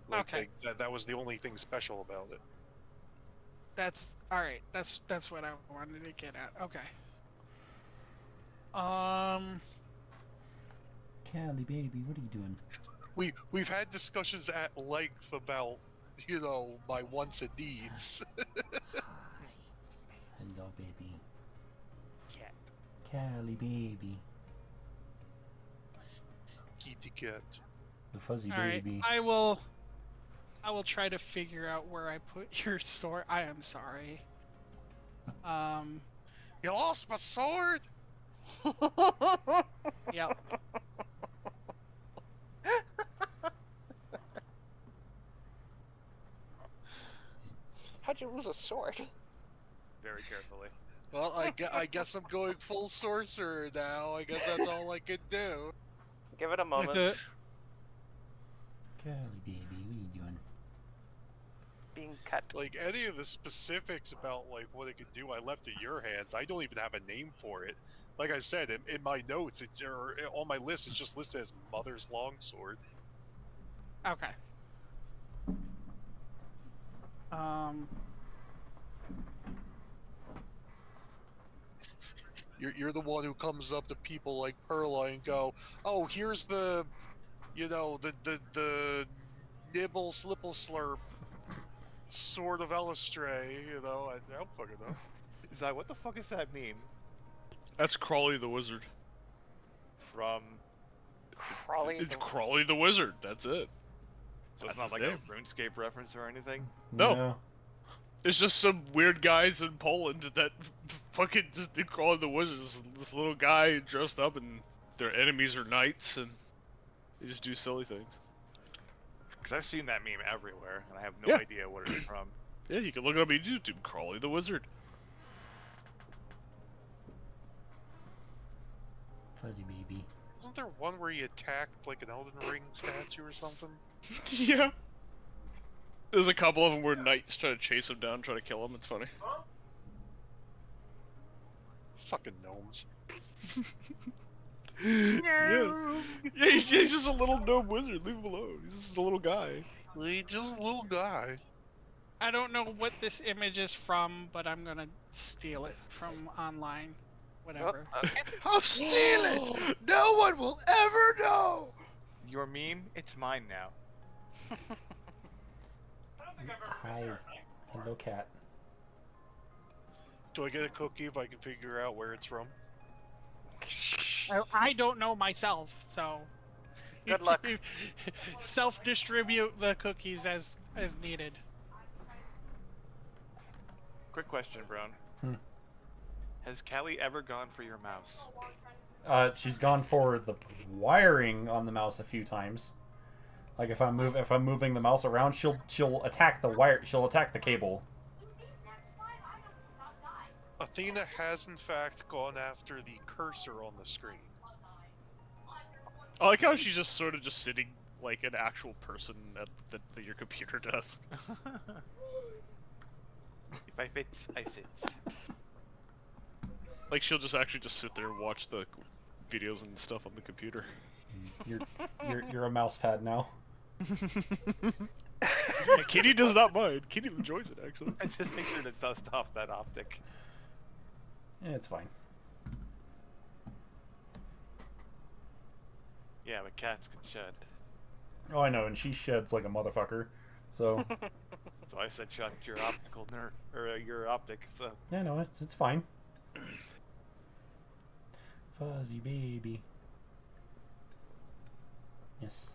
Like, Okay. that was the only thing special about it. That's all right. That's what I wanted to get at. Okay. Callie, baby, what are you doing? We've had discussions at length about, my wants and needs. Hello, baby. Cat. Callie, baby. Kitty cat. The fuzzy All right. baby. I will try to figure out where I put your sword. I am sorry. You lost my sword. Yep. How'd you lose a sword? Very carefully. Well, I guess I'm going full sorcerer now. I guess that's all I could do. Give it a moment. Callie, baby, what are you doing? Being cut. Like, any of the specifics about, like, what it could do, I left in your hands. I don't even have a name for it. Like I said, in my notes, or on my list, it's just listed as Mother's Longsword. Okay. You're the one who comes up to people like Perla and go, "Oh, here's the nibble slipple slurp sword of Elistray." I don't fucking know. Zai, what the fuck is that meme? That's Crawley the Wizard. From... Crawley. It's Crawley the Wizard. That's it. So it's That's not like his a name. RuneScape reference or anything? No. There's just some weird guys in Poland that fucking just do crawl in the woods. This little guy dressed up, and their enemies are knights, and they just do silly things. Because I've seen that meme everywhere, and I have no Yeah. idea what it's from. Yeah, you can look it up on YouTube. Crawley the Wizard. Fuzzy baby. Isn't there one where he attacked like an Elden Ring statue or something? Yeah. There's a couple of them where knights try to chase him down, try to kill him. It's funny. Fucking gnomes. Yeah. Yeah, he's just a little gnome wizard. Leave him alone. He's just a little guy. He's just a little guy. I don't know what this image is from, but I'm gonna steal it from online. Whatever. Oh, okay. I'll steal it! No one will ever know! Your meme? It's mine now. Hi. Hello, cat. Do I get a cookie if I can figure out where it's from? I don't know myself, so. Good luck. Self-distribute the cookies as needed. Quick question, Brown. Has Callie ever gone for your mouse? She's gone for the wiring on the mouse a few times. Like if I'm moving the mouse around, she'll attack the wire. She'll attack the cable. Athena has in fact gone after the cursor on the screen. I like how she's just sort of just sitting like an actual person at your computer desk. If I fits, I fits. Like she'll just actually just sit there and watch the videos and stuff on the computer. You're a mouse pad now. Kitty does not mind. Kitty enjoys it actually. And just make sure to dust off that optic. Yeah, it's fine. Yeah, but cats can shed. Oh, I know, and she sheds like a motherfucker. So So I said shut your optical nerve, or your optic, so... yeah, no, it's fine. Fuzzy baby. Yes.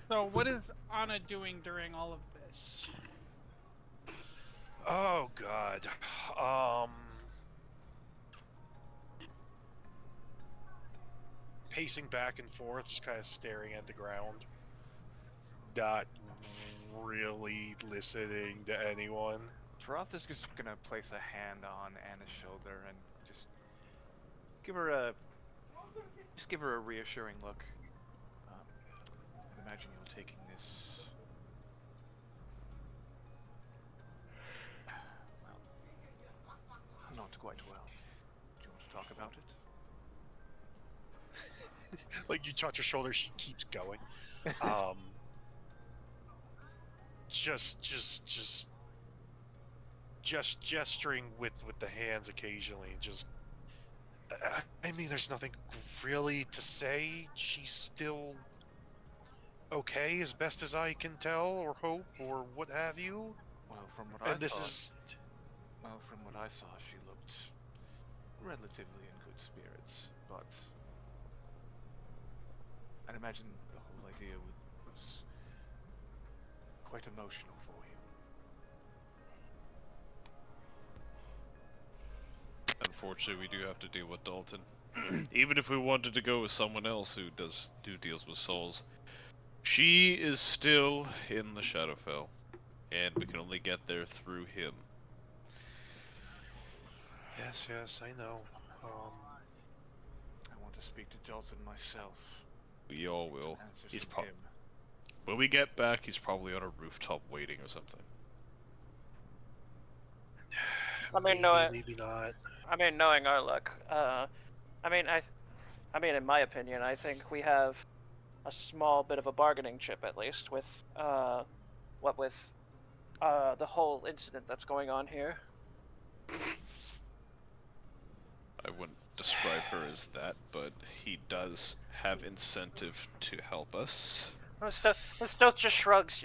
So what is Anna doing during all of this? Oh god. Pacing back and forth, just kind of staring at the ground. Not really listening to anyone. Taroth is just gonna place a hand on Anna's shoulder and just give her a reassuring look. I imagine you're taking this well, not quite well. Do you want to talk about it? Like you touch her shoulder, she keeps going. Just gesturing with the hands occasionally. Just, I mean, there's nothing really to say. She's still okay, as best as I can tell, or hope, or what have you. Well, from what And this is from what I saw, she looked relatively in good spirits, but I'd imagine the whole idea was quite emotional for you. Unfortunately, we do have to deal with Dalton. Even if we wanted to go with someone else who deals with souls, she is still in the Shadowfell, and we can only get there through him. yes, I know. I want to speak to Dalton myself. We all will. Answers He's from him. When we get back, he's probably on a rooftop waiting or something. I mean, maybe not. I mean, knowing our luck, I mean, in my opinion, I think we have a small bit of a bargaining chip, at least, with, the whole incident that's going on here. I wouldn't describe her as that, but he does have incentive to help us. Stoth just shrugs.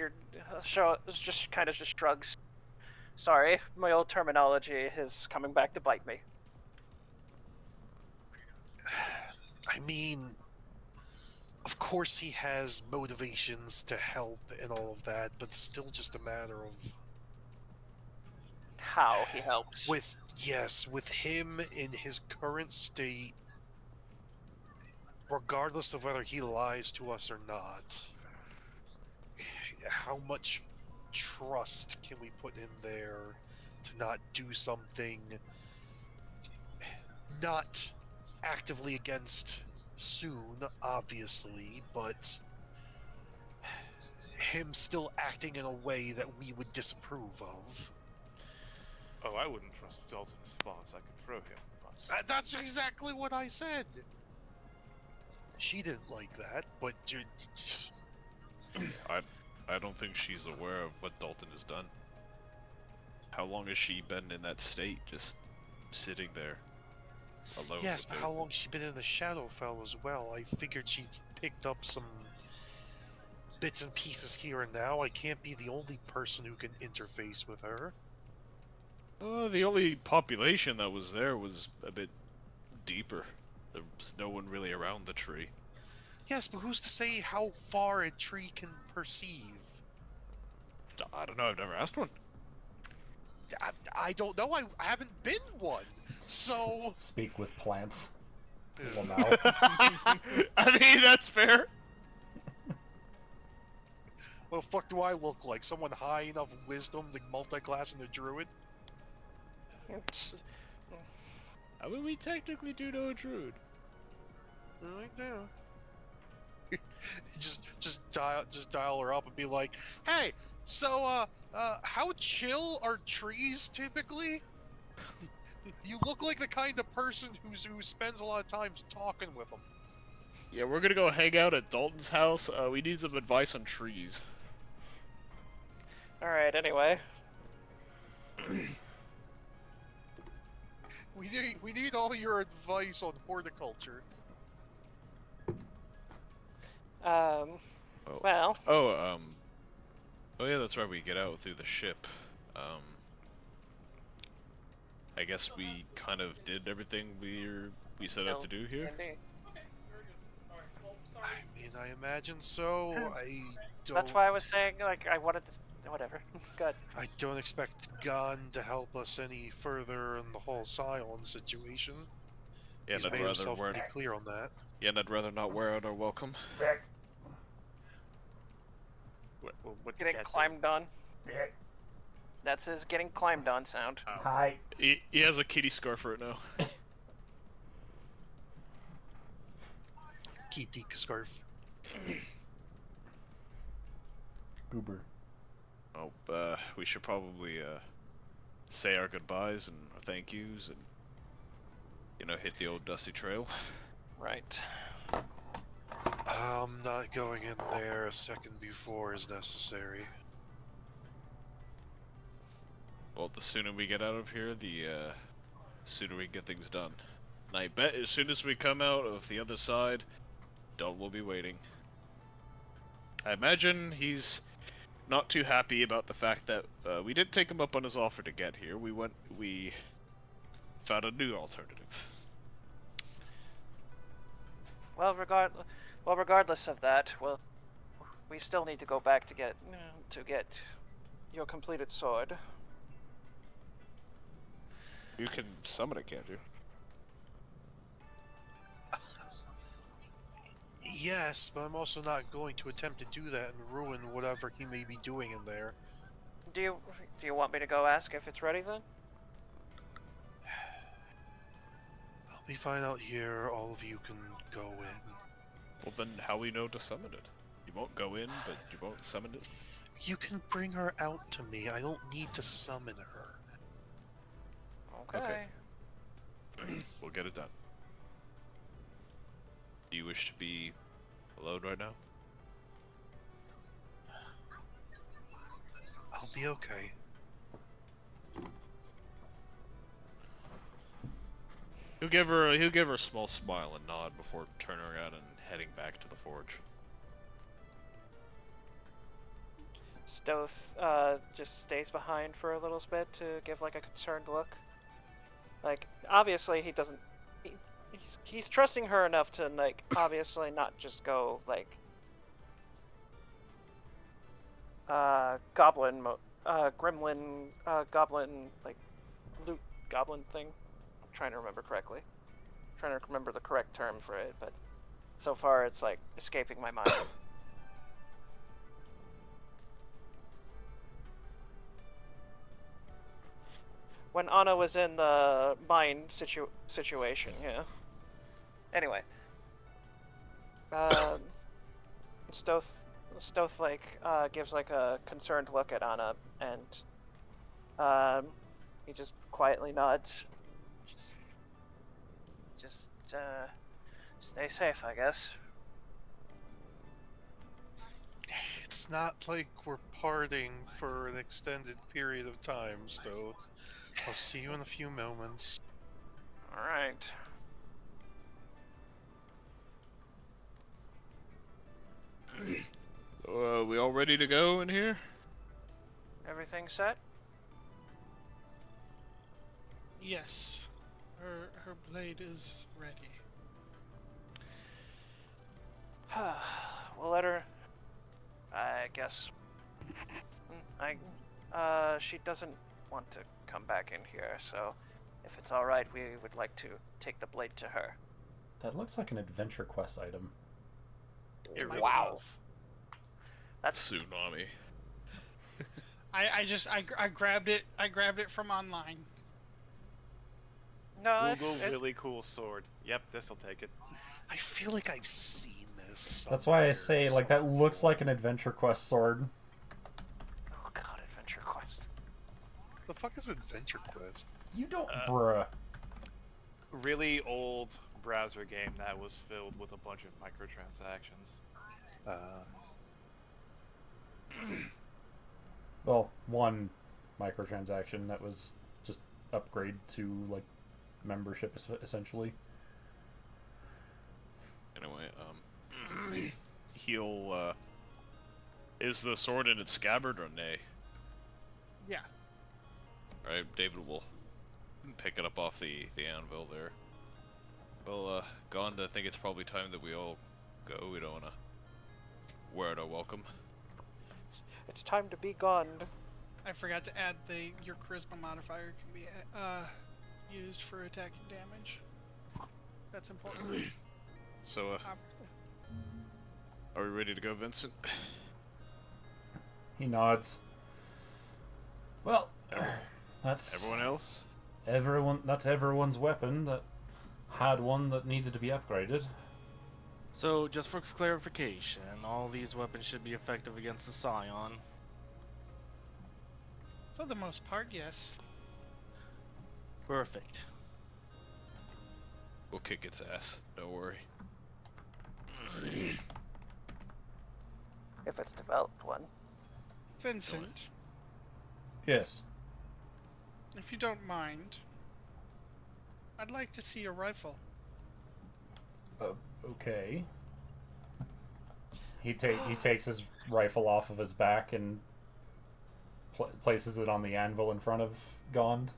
Just kind of just shrugs. Sorry, my old terminology is coming back to bite me. I mean, Of course, he has motivations to help and all of that, but it's still just a matter of How he helps. with him in his current state, regardless of whether he lies to us or not. How much trust can we put in there to not do something not actively against soon, obviously, but him still acting in a way that we would disapprove of? Oh, I wouldn't trust Dalton as far as I could throw him, but... That's exactly what I said. She didn't like that, but I don't think she's aware of what Dalton has done. How long has she been in that state, just sitting there alone? yes, with but it? how long she been in the Shadowfell as well? I figured she'd picked up some bits and pieces here and now. I can't be the only person who can interface with her. The only population that was there was a bit deeper. There was no one really around the tree. Yes, but who's to say how far a tree can perceive? I don't know, I've never asked one. I don't know. I haven't been one. So. Speak with plants. Ugh. Well, now. I mean, that's fair. What the fuck do I look like? Someone high enough wisdom to multi-class into druid? It's, I mean, we technically do know a druid. Right now. just dial her up and be like, hey, so how chill are trees typically? You look like the kind of person who spends a lot of time talking with them. Yeah, we're gonna go hang out at Dalton's house. We need some advice on trees. alright, anyway. We need all your advice on horticulture. Well, Oh yeah, that's right, we get out through the ship. I guess we kind of did everything we set out to do here. Indeed. I mean, I imagine so. I don't. That's why I was saying, like, I wanted to... Whatever. Good. I don't expect Gon to help us any further in the whole Scion situation. Yeah, He's and made I'd rather himself wear. pretty clear on that. Yeah, and I'd rather not wear out our welcome. What Getting cat climbed on. That's his getting climbed on sound. Hi. He has a kitty scarf right now. Kitty scarf. Goober. Oh, we should probably say our goodbyes and our thank yous and, you know, hit the old dusty trail. Right. I'm not going in there a second before is necessary. Well, the sooner we get out of here, the sooner we can get things done. And I bet as soon as we come out of the other side, Dalton will be waiting. I imagine he's not too happy about the fact that we didn't take him up on his offer to get here. We found a new alternative. Well, regardless of that, we still need to go back to get your completed sword. You can summon it, can't you? Yes, but I'm also not going to attempt to do that and ruin whatever he may be doing in there. Do you want me to go ask if it's ready then? I'll be fine out here. All of you can go in. Well, then how we know to summon it? You won't go in, but you won't summon it? You can bring her out to me. I don't need to summon her. Okay. We'll get it done. Do you wish to be alone right now? I'll be okay. He'll give her a small smile and nod before turning around and heading back to the forge. Stoth just stays behind for a little bit to give like a concerned look. Like, obviously he doesn't... he's trusting her enough to like obviously not just go like gremlin goblin like loot goblin thing. I'm trying to remember correctly. I'm trying to remember the correct term for it, but so far it's like escaping my mind. When Anna was in the mine situation, yeah. Anyway, Stoth like gives like a concerned look at Anna, and he just quietly nods. Just stay safe, I guess. It's not like we're parting for an extended period of time, Stoth. I'll see you in a few moments. All right. We all ready to go in here? Everything set? Yes. Her blade is ready. We'll let her. I guess. She doesn't want to come back in here, so if it's all right, we would like to take the blade to her. That looks like an adventure quest item. Wow. That's Tsunami. I grabbed it. I grabbed it from online. no. Google really cool sword. Yep, this'll take it. I feel like I've seen this. That's why I somewhere say, like, that looks like an adventure quest sword. Oh god, Adventure Quest. The fuck is Adventure Quest? You don't, bruh. Really old browser game that was filled with a bunch of microtransactions. Well, one microtransaction that was just upgrade to, like, membership, essentially. Anyway, he'll, is the sword in its scabbard or nay? Yeah. Right, David will pick it up off the anvil there. Well, Gonda, I think it's probably time that we all go. We don't wanna wear out our welcome. It's time to be gone. I forgot to add your charisma modifier can be used for attacking damage. That's important. So, Obviously. are we ready to go, Vincent? He nods. Well, that's Everyone else? that's everyone's weapon that had one that needed to be upgraded. So, just for clarification, all these weapons should be effective against the Scion. For the most part, yes. Perfect. We'll kick its ass. Don't worry. If it's developed one. Vincent, Yes. if you don't mind, I'd like to see your rifle. Okay. He takes his rifle off of his back and places it on the anvil in front of Gond.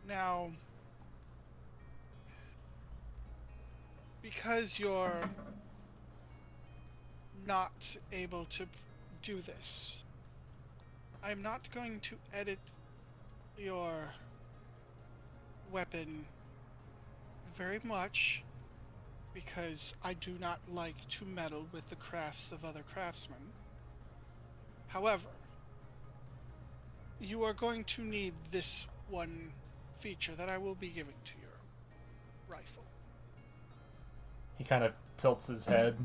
Now, because you're not able to do this, I'm not going to edit your weapon very much, because I do not like to meddle with the crafts of other craftsmen. However, you are going to need this one feature that I will be giving to your rifle. He kind of tilts his head.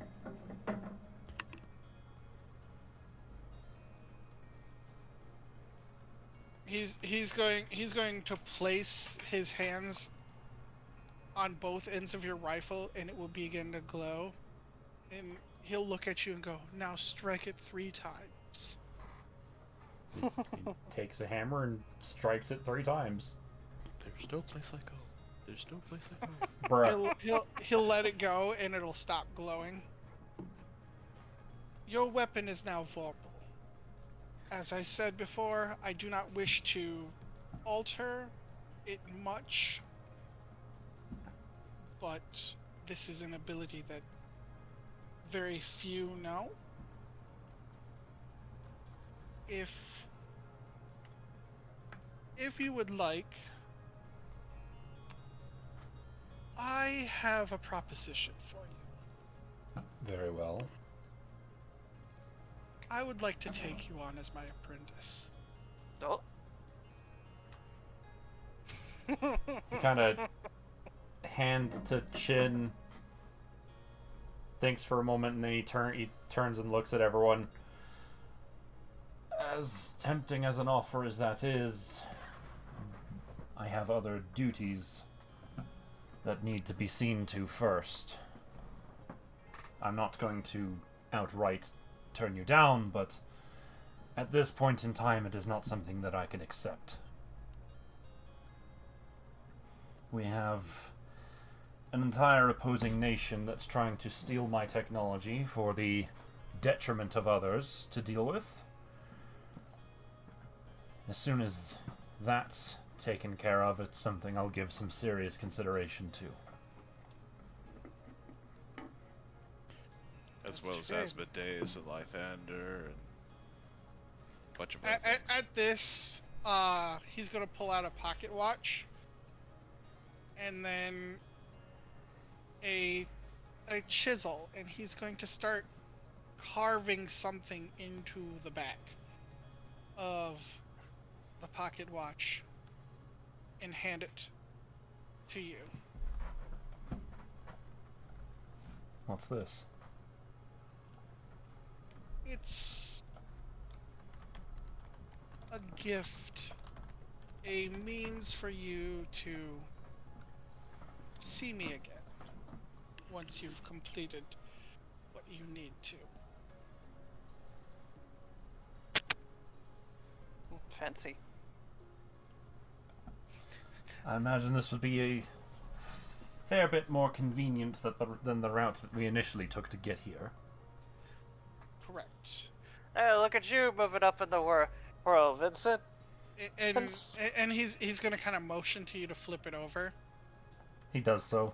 He's going to place his hands on both ends of your rifle, and it will begin to glow. And he'll look at you and go, "Now strike it 3 times." He takes a hammer and strikes it 3 times. There's no place like home. There's no place like home. Bruh. He'll let it go, and it'll stop glowing. Your weapon is now vulnerable. As I said before, I do not wish to alter it much, but this is an ability that very few know. If you would like, I have a proposition for you. Very well. I would like to take you on as my apprentice. Oh. He kind of hand to chin, thinks for a moment, and then he turns and looks at everyone. As tempting as an offer as that is, I have other duties that need to be seen to first. I'm not going to outright turn you down, but at this point in time it is not something that I can accept. We have an entire opposing nation that's trying to steal my technology for the detriment of others to deal with. As soon as that's taken care of, it's something I'll give some serious consideration to. As well as Asmodeus and Lythander and a bunch of other At, things. at this, he's gonna pull out a pocket watch, and then a chisel, and he's going to start carving something into the back of the pocket watch and hand it to you. What's this? It's a gift, a means for you to see me again once you've completed what you need to. Fancy. I imagine this would be a fair bit more convenient than the route that we initially took to get here. Correct. Hey, look at you moving up in the world, Vincent. And he's gonna kind of motion to you to flip it over, He does so.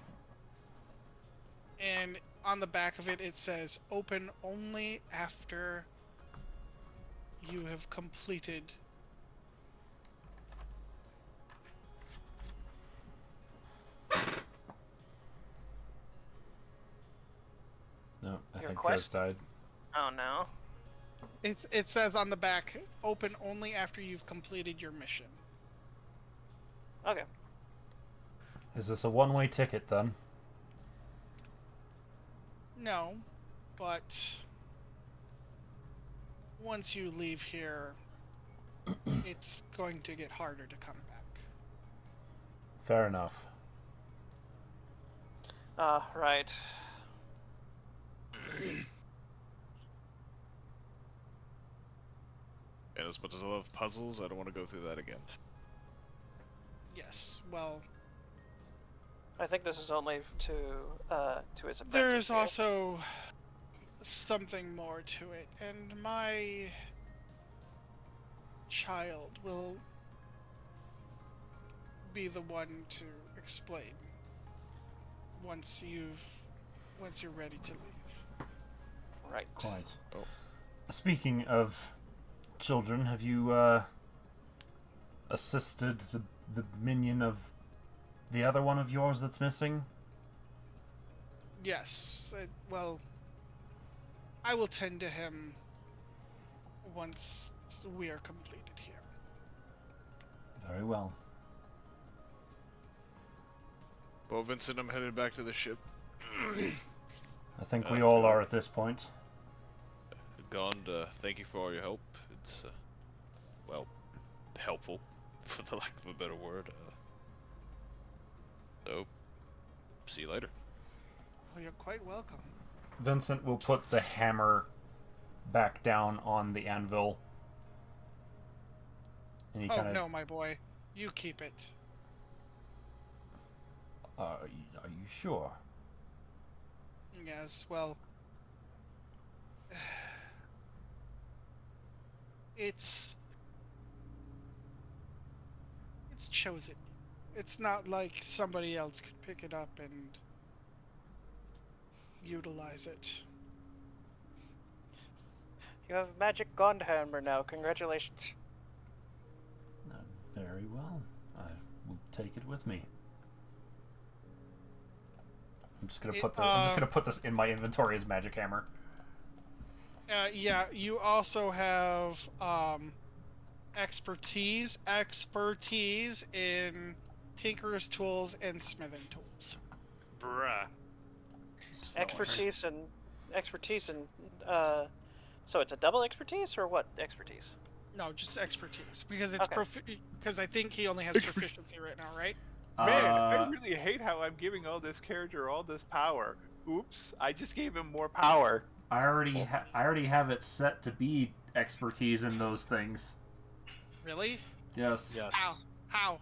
and on the back of it it says open only after you have completed. No, I Your think quest? Joe's died. Oh no. It says on the back open only after you've completed your mission. Okay. Is this a one-way ticket then? No, but once you leave here, it's going to get harder to come back. Fair enough. Right. And as much as I love puzzles, I don't want to go through that again. Yes, well, I think this is only to his apprentice. there is here. also something more to it, and my child will be the one to explain once you're ready to leave. Right. Quite. Oh. Speaking of children, have you assisted the minion of the other one of yours that's missing? Yes, well, I will tend to him once we are completed here. Very well. Well, Vincent, I'm headed back to the ship. I think we all are at this point. Gond, thank you for all your help. It's, well, helpful, for the lack of a better word. So, see you later. Oh, you're quite welcome. Vincent will put the hammer back down on the anvil. And he Oh kind of... no, my boy, you keep it. Are you sure? Yes, well, it's chosen. It's not like somebody else could pick it up and utilize it. You have a magic gond hammer now. Congratulations. Very well. I will take it with me. I'm just gonna put this in my inventory as magic hammer. Yeah, you also have expertise in tinkerer's tools and smithing tools. Bruh. Expertise and so it's a double expertise or what expertise? No, just expertise because it's Okay. because I think he only has proficiency right now, right? Man, I really hate how I'm giving all this character all this power. Oops, I just gave him more power. I already have it set to be expertise in those things. Really? Yes. Yes. How?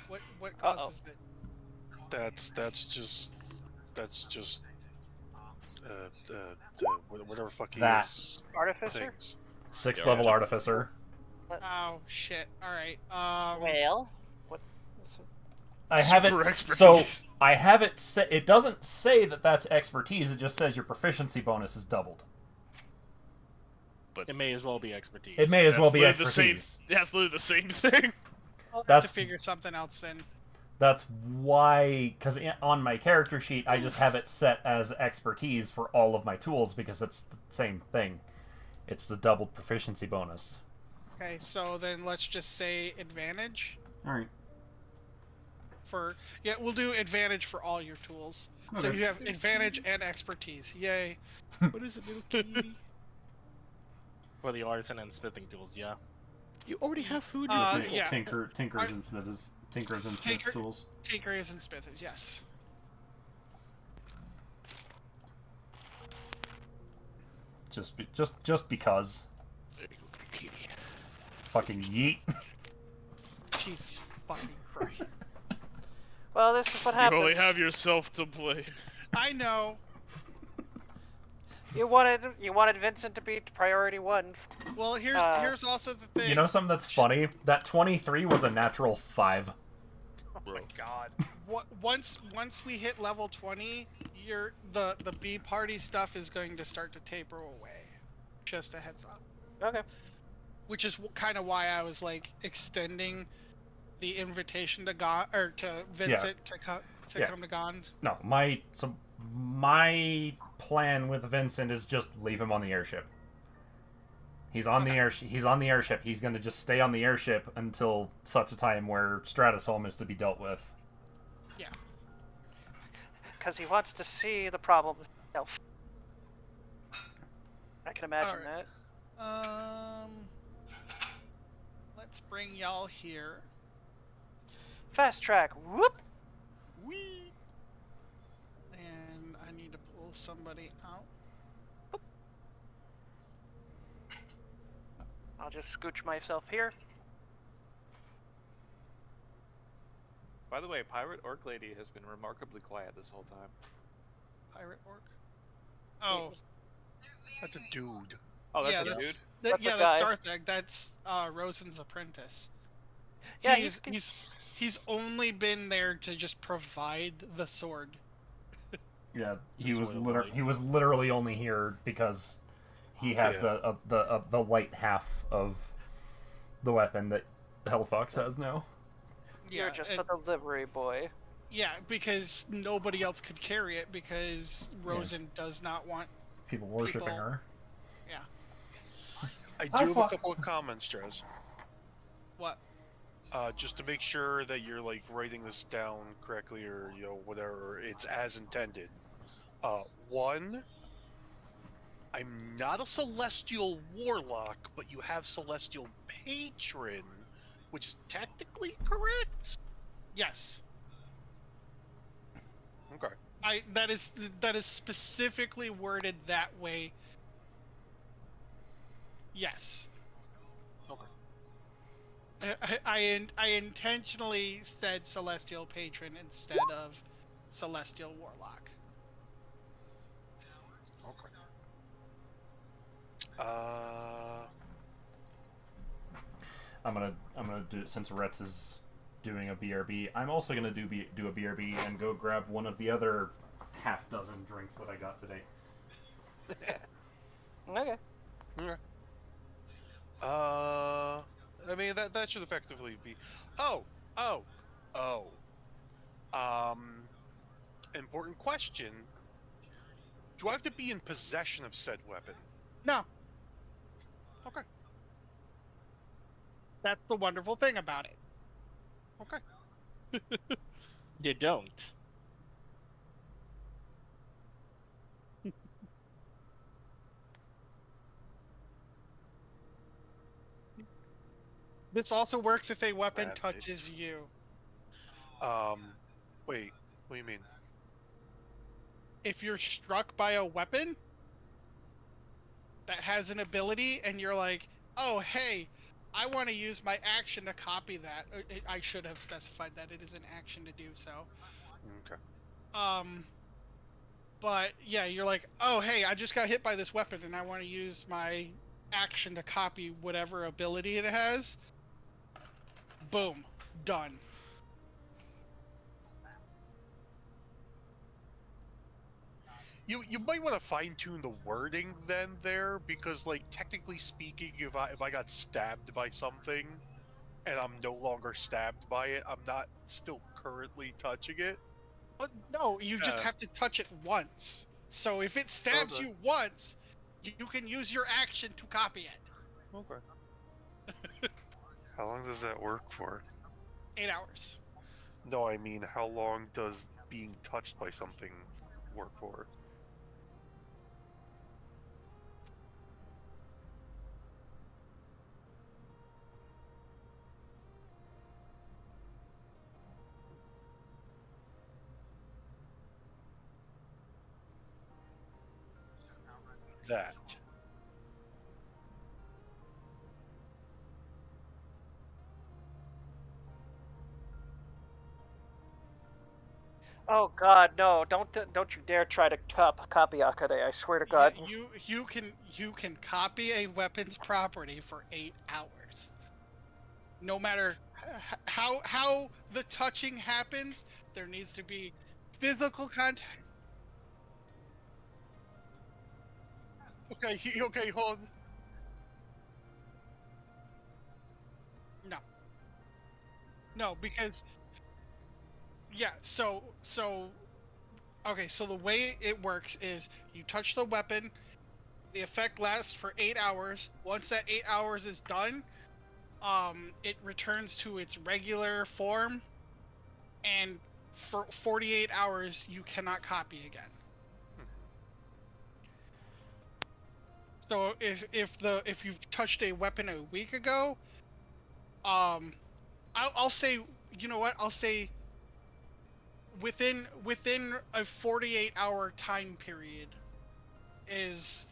What causes it? That's just whatever fuck he That. is. Artificer? Things. 6th level artificer. Oh shit! All right. Well, what? I have Super it. expertise. So I have it set. It doesn't say that that's expertise. It just says your proficiency bonus is doubled. It may as well be expertise. It may as well be literally the expertise. same. Yeah, it's literally the same thing. I'll have That's- to figure something else in. That's why, because on my character sheet, I just have it set as expertise for all of my tools because it's the same thing. It's the doubled proficiency bonus. Okay, so then let's just say advantage All right. for we'll do advantage for all your tools. So Okay. you have advantage and expertise. Yay! What is it, little kitty? For the artisan and smithing tools, yeah. You already have food in Uh, your table. yeah. Tinkers and smiths. Tinkers and smiths tools. Tinkers and smithers, yes. Just because. There you go, little kitty. Fucking yeet. Jesus fucking Christ. Well, this is what You happens. only have yourself to blame. I know. You wanted Vincent to be priority one. Well, here's also the thing. You know something that's funny? That 23 was a natural 5. Oh my god. Once we hit level 20, the B party stuff is going to start to taper away. Just a heads up. Okay. Which is kind of why I was like extending the invitation to Vincent to come to Gond. No, my plan with Vincent is just leave him on the airship. He's on the airship. He's going to just stay on the airship until such a time where Stratusholm is to be dealt with. Yeah. Because he wants to see the problem himself. I can imagine Alright. that. Let's bring y'all here. Fast track. Whoop. Whee! And I need to pull somebody out. I'll just scooch myself here. By the way, Pirate Orc Lady has been remarkably quiet this whole time. Pirate orc. Oh, That's a dude. Oh, that's yeah, a dude? that's That's a that's guy. Dartheg. That's Rosen's apprentice. Yeah, he's only been there to just provide the sword. Yeah, he Sort was of literally only here because he had Yeah. the light half of the weapon that Hellfox has now. you're just a delivery boy. Yeah, because nobody else could carry it because Rosen does not want. People worshiping People- her. I do I have a fuck- couple of comments, Strez. What? Just to make sure that you're like writing this down correctly, or whatever, it's as intended. One, I'm not a celestial warlock, but you have celestial patron, which is technically correct. Yes. Okay. That is specifically worded that way. Yes. Okay. I intentionally said celestial patron instead of celestial warlock. Okay. I'm gonna do it since Retz is doing a BRB. I'm also gonna do a BRB and go grab one of the other half dozen drinks that I got today. Okay. I mean that should effectively be. Oh. Important question. Do I have to be in possession of said weapon? No, Okay. that's the wonderful thing about it. Okay. You don't. This also works if a weapon Rabbit. touches you. Wait. What do you mean? If you're struck by a weapon that has an ability and you're like, oh, hey, I want to use my action to copy that. I should have specified that it is an action to do so. Okay. But yeah, you're like, oh, hey, I just got hit by this weapon and I want to use my action to copy whatever ability it has. Boom. Done. You might want to fine tune the wording then there, because like technically speaking, if I got stabbed by something and I'm no longer stabbed by it, I'm not still currently touching it. But no, you just have to touch it once. So if it stabs Okay. you once, you can use your action to copy it. Okay. How long does that work for? 8 hours. No, I mean, how long does being touched by something work for? That. Oh God, no! Don't you dare try to copy Akade. I swear to God. Yeah, you can copy a weapon's property for 8 hours. No matter how the touching happens, there needs to be physical contact. Okay, hold. No, because yeah, so okay, so the way it works is you touch the weapon, the effect lasts for 8 hours. Once that 8 hours is done, it returns to its regular form, and for 48 hours you cannot copy again. So if you've touched a weapon a week ago, I'll say, you know what? I'll say within a 48-hour time period is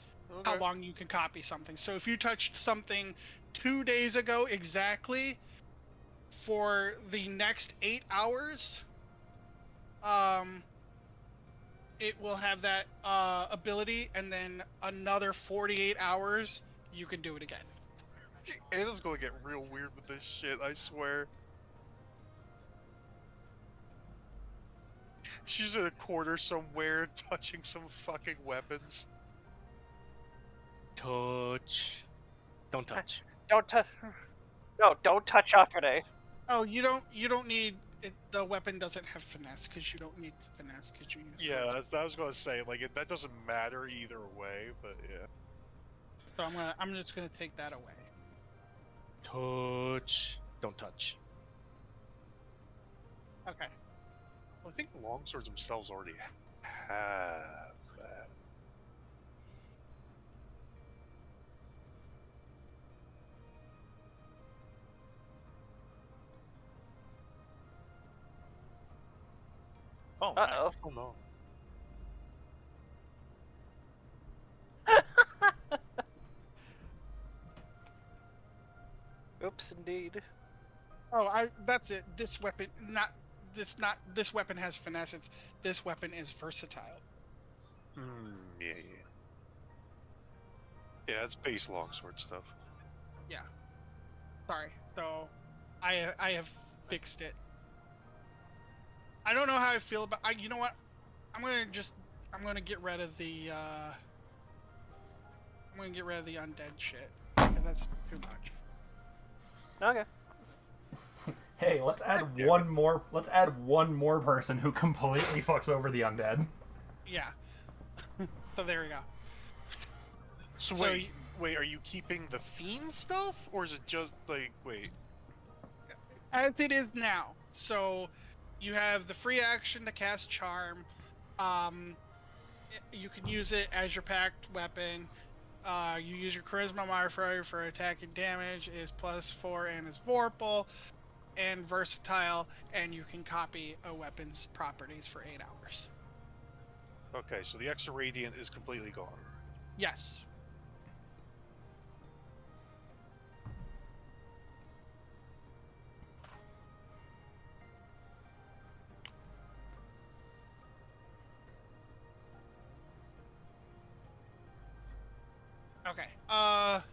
how long you can copy something. So if you touched something 2 days ago exactly, for the next 8 hours, it will have that ability, and then another 48 hours you can do it again. Anna's gonna get real weird with this shit, I swear. She's in a corner somewhere touching some fucking weapons. Touch. Don't touch. Don't touch. No, don't touch Akade. Oh, you don't need it. The weapon doesn't have finesse because you don't need finesse because you use. Yeah, I was gonna say, like, that doesn't matter either way, but yeah. So I'm just gonna take that away. Touch. Don't touch. Okay. I think the longswords themselves already have that. Oh, Uh-oh. nice. Oh no. Oops, indeed. Oh, that's it. This weapon this weapon has finesse. This weapon is versatile. Yeah. Yeah, it's base longsword stuff. Yeah. Sorry. So I have fixed it. I don't know how I feel about. You know what? I'm gonna get rid of the. I'm gonna get rid of the undead shit, because that's too much. Okay. Hey, let's add one more. Let's add one more person who completely fucks over the undead. Yeah. So there we go. So, So wait, are you keeping the fiend stuff, or is it just like wait? As it is now. So you have the free action to cast Charm. You can use it as your packed weapon. You use your Charisma modifier for attack and damage. It is +4 and is Vorpal and versatile, and you can copy a weapon's properties for 8 hours. Okay, so the extra radiant is completely gone. Yes. Okay.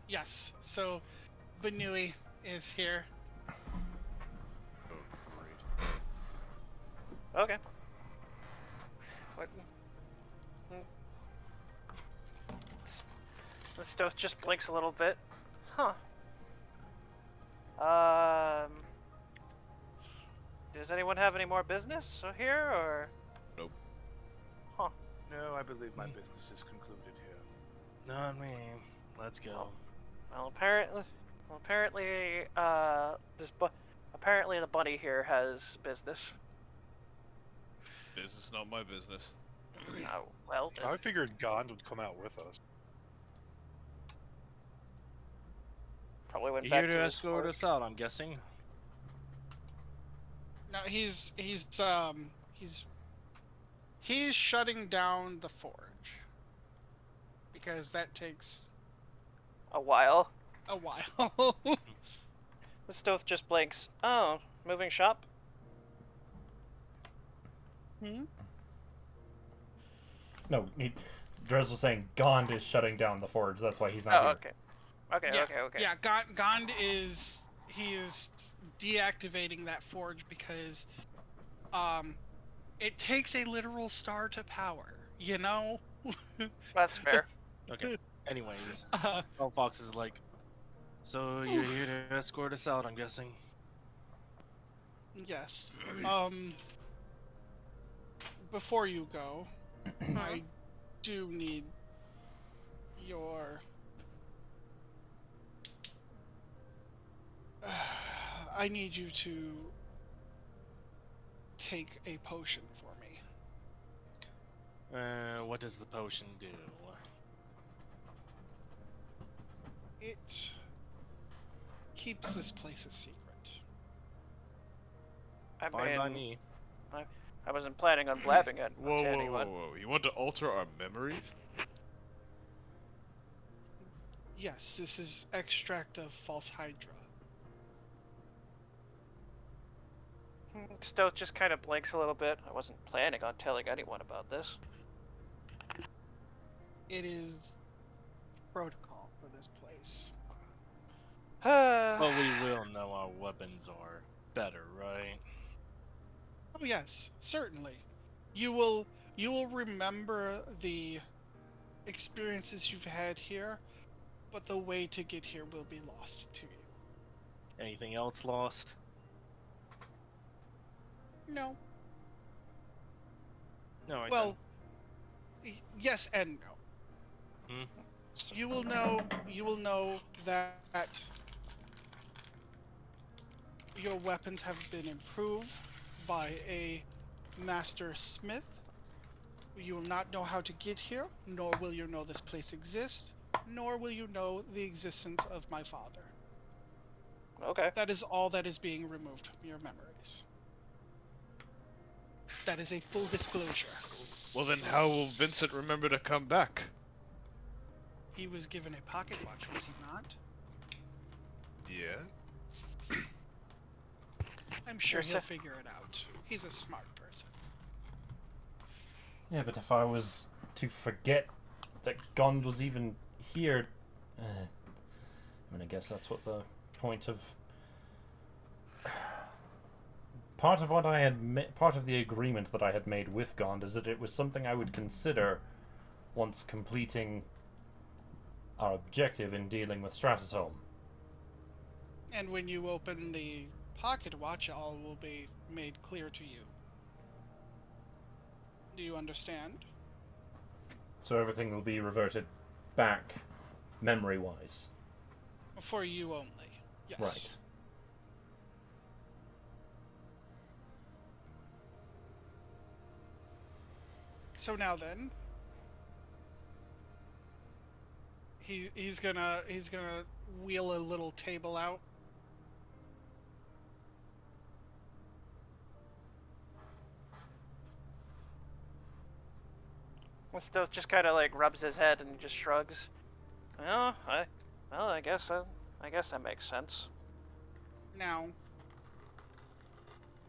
Yes. So, Banui is here. Okay. What? The stuff just blinks a little bit. Huh. Does anyone have any more business here, or? Nope. Huh. No, I believe my business is concluded here. Not me. Let's go. Well, apparently, apparently the bunny here has business. Business, not my business. Oh, well. I figured Gond would come out with us. Probably went You're back here to to his escort forge. us out, I'm guessing. No, he's shutting down the forge because that takes A while. a while. The Stoth just blinks. Oh, moving shop? No, Drez was saying Gond is shutting down the forge. That's why he's not Oh, here. okay. Okay, Yeah, okay. Yeah, Gond is deactivating that forge because it takes a literal star to power, you know? That's fair. Okay. Anyways, Bell Fox is like, so you're here to escort us out, I'm guessing. Yes. Before you go, I do need your I need you to take a potion for me. What does the potion do? It keeps this place a secret. I Fine by mean, me. I wasn't planning on blabbing it Whoa, to whoa, anyone. whoa, whoa! You want to alter our memories? Yes, this is extract of false hydra. Stoth just kind of blinks a little bit. I wasn't planning on telling anyone about this. It is protocol for this place. Well, we will know our weapons are better, right? Oh yes, certainly. You will remember the experiences you've had here, but the way to get here will be lost to you. Anything else lost? No. No, I Well, yes and no. Hmm? You will know that your weapons have been improved by a master smith. You will not know how to get here, nor will you know this place exists, nor will you know the existence of my father. Okay. That is all that is being removed from your memories. That is a full disclosure. Well, then how will Vincent remember to come back? He was given a pocket watch, was he not? Yeah. I'm sure Yes, he'll sir. figure it out. He's a smart person. Yeah, but if I was to forget that Gond was even here, I mean, I guess that's what the point of part of what I had part of the agreement that I had made with Gond is that it was something I would consider once completing our objective in dealing with Stratosome. And when you open the pocket watch, all will be made clear to you. Do you understand? So everything will be reverted back, memory-wise. For you only, yes. Right. So now then, he's gonna wheel a little table out. Stoth just kind of like rubs his head and just shrugs. Well, I guess that makes sense. Now,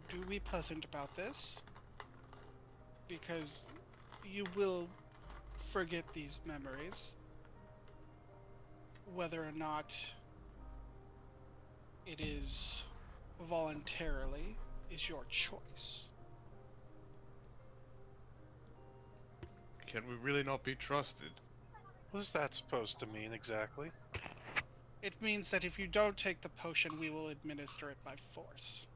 do be pleasant about this, because you will forget these memories, whether or not it is voluntarily is your choice. Can we really not be trusted? What is that supposed to mean exactly? It means that if you don't take the potion, we will administer it by force.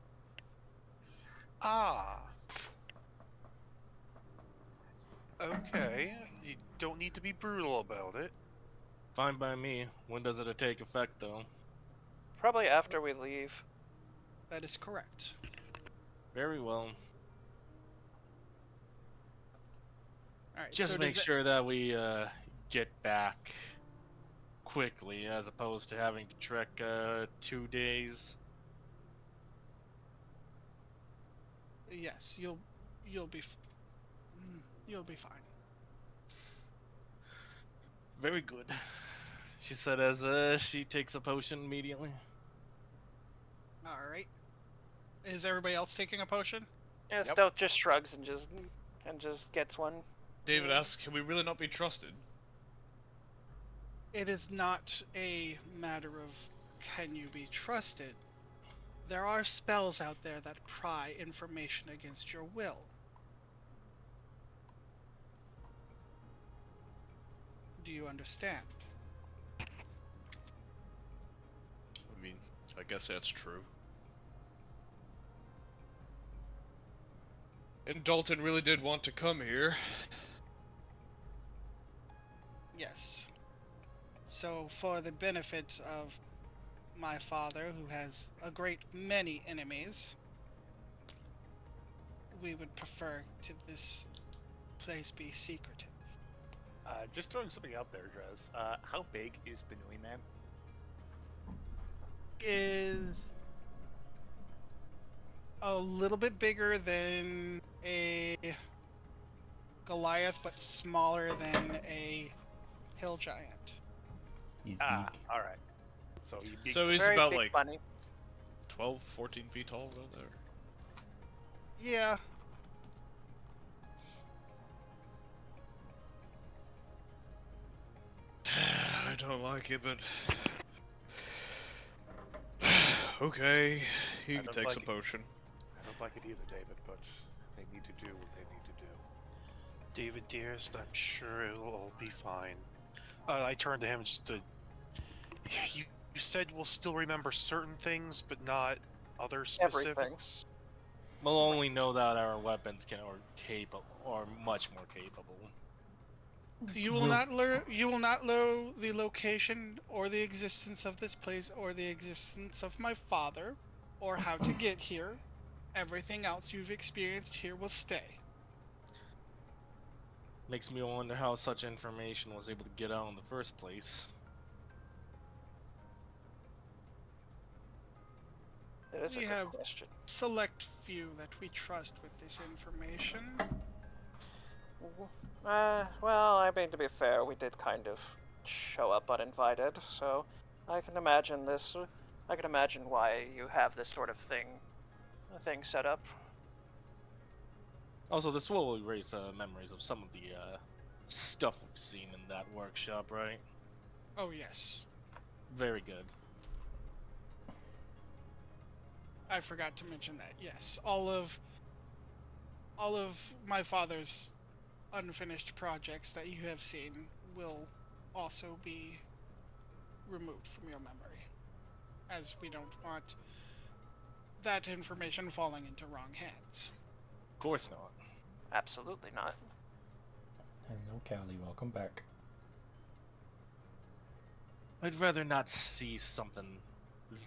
Ah. Okay. You don't need to be brutal about it. Fine by me. When does it take effect, though? Probably after we leave. That is correct. Very well. All right. Just so make does it- sure that we get back quickly, as opposed to having to trek 2 days. Yes, you'll be fine. Very good. She said as she takes a potion immediately. All right. Is everybody else taking a potion? Yeah, Yep. Stealth just shrugs and just gets one. David asks, can we really not be trusted? It is not a matter of can you be trusted. There are spells out there that pry information against your will. Do you understand? I mean, I guess that's true. And Dalton really did want to come here. Yes. So, for the benefit of my father, who has a great many enemies, we would prefer to this place be secretive. Just throwing something out there, Drez. How big is Benui Man? Is a little bit bigger than a Goliath, but smaller than a hill giant. He's Ah, big. all right. So you big. So he's Very about big like bunny. 12, 14 feet tall around there. Yeah. I don't like it, but okay, you I can don't take like some it. potion. I don't like it either, David, but they need to do what they need to do. David, dearest, I'm sure it'll all be fine. I turned to him just to... You said we'll still remember certain things, but not other specifics? We'll only know that our weapons are much more capable. You will not learn. You will not know the location or the existence of this place or the existence of my father, or how to get here. Everything else you've experienced here will stay. Makes me wonder how such information was able to get out in the first place. That is a We good have question. select few that we trust with this information. Well, I mean, to be fair, we did kind of show up uninvited, so I can imagine this. I can imagine why you have this sort of thing set up. Also, this will erase memories of some of the stuff we've seen in that workshop, right? Oh yes. Very good. I forgot to mention that. Yes, all of my father's unfinished projects that you have seen will also be removed from your memory, as we don't want that information falling into wrong hands. Of course not. Absolutely not. Hello, Callie. Welcome back. I'd rather not see something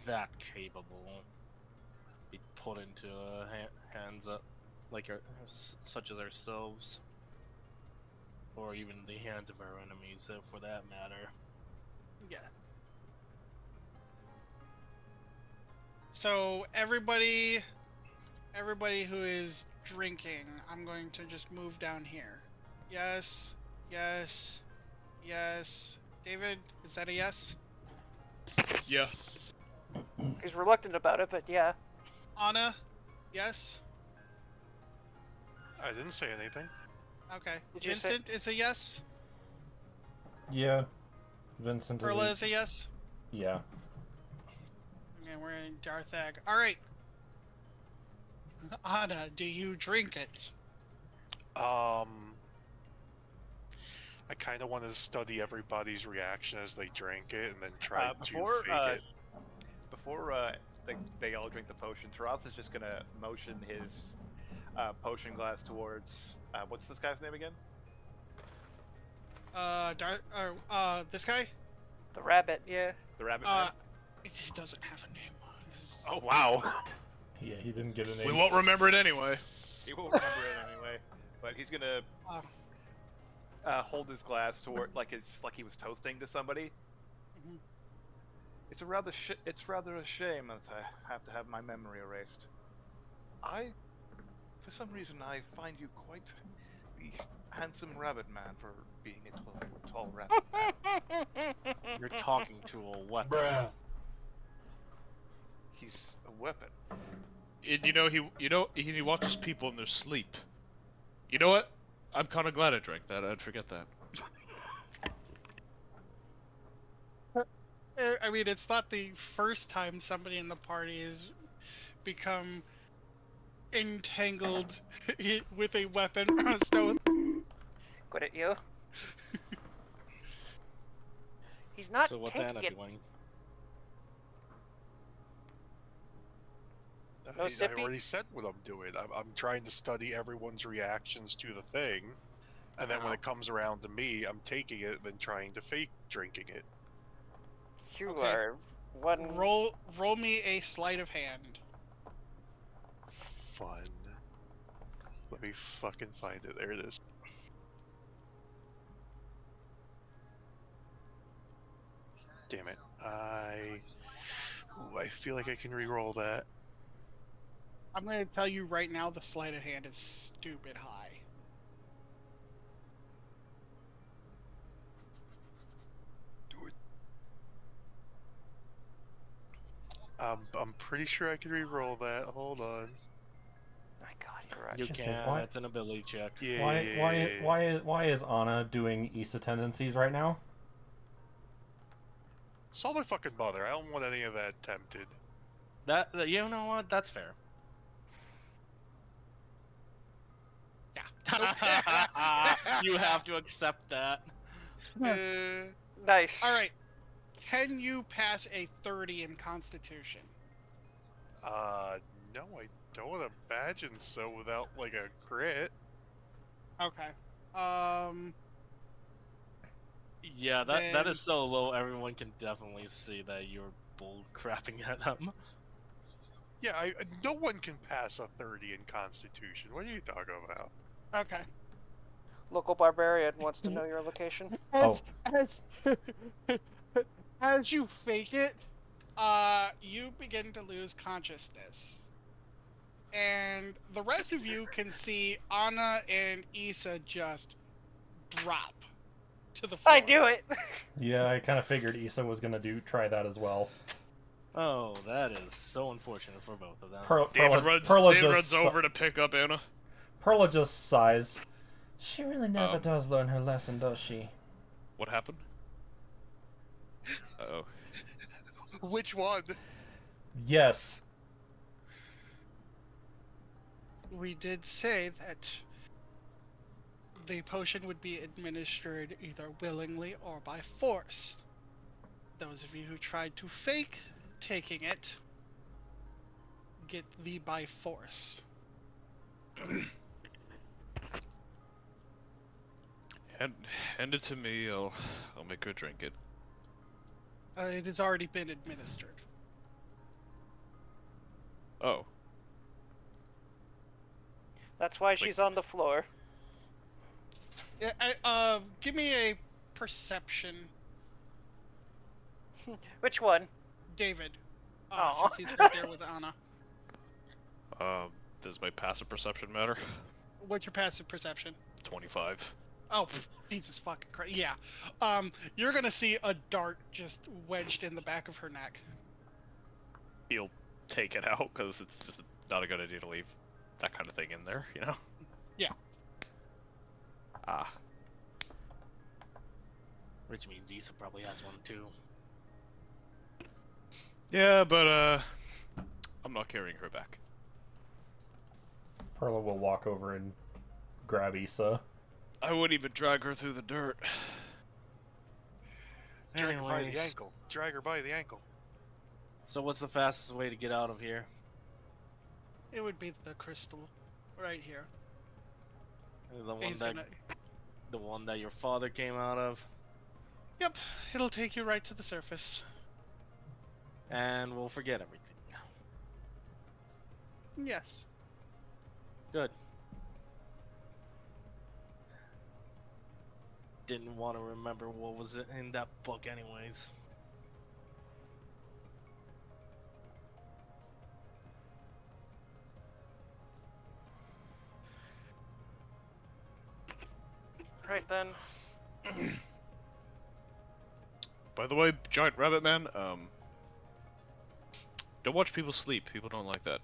that capable be put into hands up like such as ourselves, or even the hands of our enemies, for that matter. Yeah. So everybody who is drinking, I'm going to just move down here. Yes, yes, yes. David, is that a yes? Yeah. He's reluctant about it, but yeah. Anna, yes? I didn't say anything. Okay. Did you Vincent is a yes? Yeah. Vincent is Perla is a yes? Yeah. And we're in Darthag. Alright. Anna, do you drink it? I kind of want to study everybody's reaction as they drink it and then try to Before fake it. they all drink the potion, Taras is just gonna motion his potion glass towards what's this guy's name again? This guy? The rabbit, yeah. The rabbit man. He doesn't have a name. Oh wow. Yeah, he didn't get a name. We won't remember it anyway. He won't remember it anyway. But he's gonna hold his glass toward it's like he was toasting to somebody. Mhm. It's rather a shame that I have to have my memory erased. For some reason, I find you quite the handsome rabbit man for being a 12-foot tall rabbit man. You're talking to a weapon. Bruh. He's a weapon. And he watches people in their sleep. You know what? I'm kind of glad I drank that. I'd forget that. I mean, it's not the first time somebody in the party has become entangled with a weapon on a stone. Good at you. He's not So what's taking Anna it. doing? No I sippy? already said what I'm doing. I'm trying to study everyone's reactions to the thing, and then when it comes around to me, I'm taking it and then trying to fake drinking it. You Okay. are one. Roll me a sleight of hand. Fun. Let me fucking find it. There it is. Damn it. I feel like I can re-roll that. I'm going to tell you right now, the sleight of hand is stupid high. Do it. I'm pretty sure I can re-roll that. Hold on. My God, you're right. You Just say can. what? That's an ability check. Yeah. Why is Anna doing Issa tendencies right now? It's all my fucking bother. I don't want any of that tempted. That you know what? That's fair. You have to accept that. Nice. Alright. Can you pass a 30 in Constitution? No, I don't imagine so without, like, a crit. Okay. Yeah, that Then- is so low. Everyone can definitely see that you're bull crapping at them. Yeah, no one can pass a 30 in Constitution. What are you talking about? Okay. Local barbarian wants to know your location. Oh. As you fake it, you begin to lose consciousness. And the rest of you can see Anna and Issa just drop to the floor. I knew it. Yeah, I kind of figured Issa was gonna try that as well. Oh, that is so unfortunate for both of them. David runs over to pick up Anna. Perla just sighs. She really never does learn her lesson, does she? What happened? Uh-oh. Which one? Yes. we did say that the potion would be administered either willingly or by force. Those of you who tried to fake taking it get the by force. Hand it to me. I'll make her drink it. It has already been administered. Oh. That's why she's on the floor. Yeah, give me a perception, Which one? David. Oh. Since he's right there with Anna. Does my passive perception matter? What's your passive perception? 25. Oh, Jesus fucking Christ. Yeah. You're gonna see a dart just wedged in the back of her neck. He'll take it out because it's just not a good idea to leave that kind of thing in there, you know? Yeah. Ah. Which means Issa probably has one too. Yeah, but I'm not carrying her back. Perla will walk over and grab Issa. I wouldn't even drag her through the dirt. Drag her by Anyways, the ankle. Drag her by the ankle. so what's the fastest way to get out of here? It would be the crystal, right here. The one that your father came out of, Yep, it'll take you right to the surface. and we'll forget everything. Yes. Good. Didn't want to remember what was in that book anyways. Right then. By the way, Giant Rabbit Man, don't watch people sleep. People don't like that.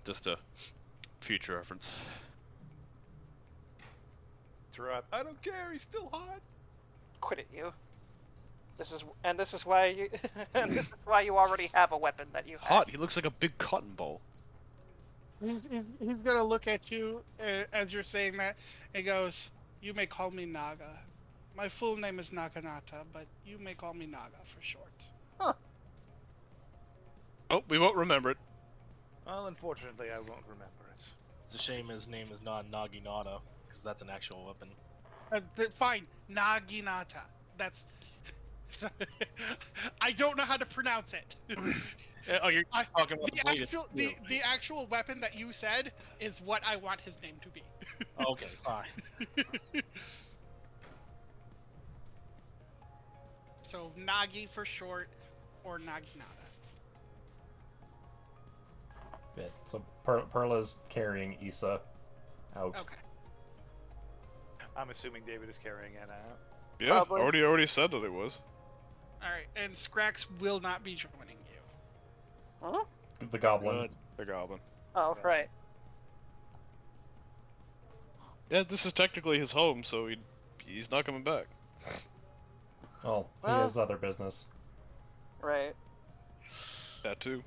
Just a future reference. Drop. I don't care. He's still hot. Quit it, you. This is why you and this is why you already have a weapon that you have. Hot. He looks like a big cotton ball. He's gonna look at you as you're saying that. He goes, "You may call me Naga. My full name is Naganata, but you may call me Naga for short." Oh, we won't remember it. Well, unfortunately, I won't remember it. It's a shame his name is not Naginata, because that's an actual weapon. Fine, Naginata. That's. I don't know how to pronounce it. Oh, you're talking about the latest skill, right? the actual weapon that you said is what I want his name to be. Okay, fine. So Nagi for short, or Naginata. Yeah, so Perla's carrying Issa out. Okay. I'm assuming David is carrying Anna out. Yeah, Probably. already said that it was. All right, and Scrax will not be joining you. Huh? The goblin. Good. The goblin. Oh, right. Yeah, this is technically his home, so he's not coming back. Oh, he Well- has other business. Right. That too.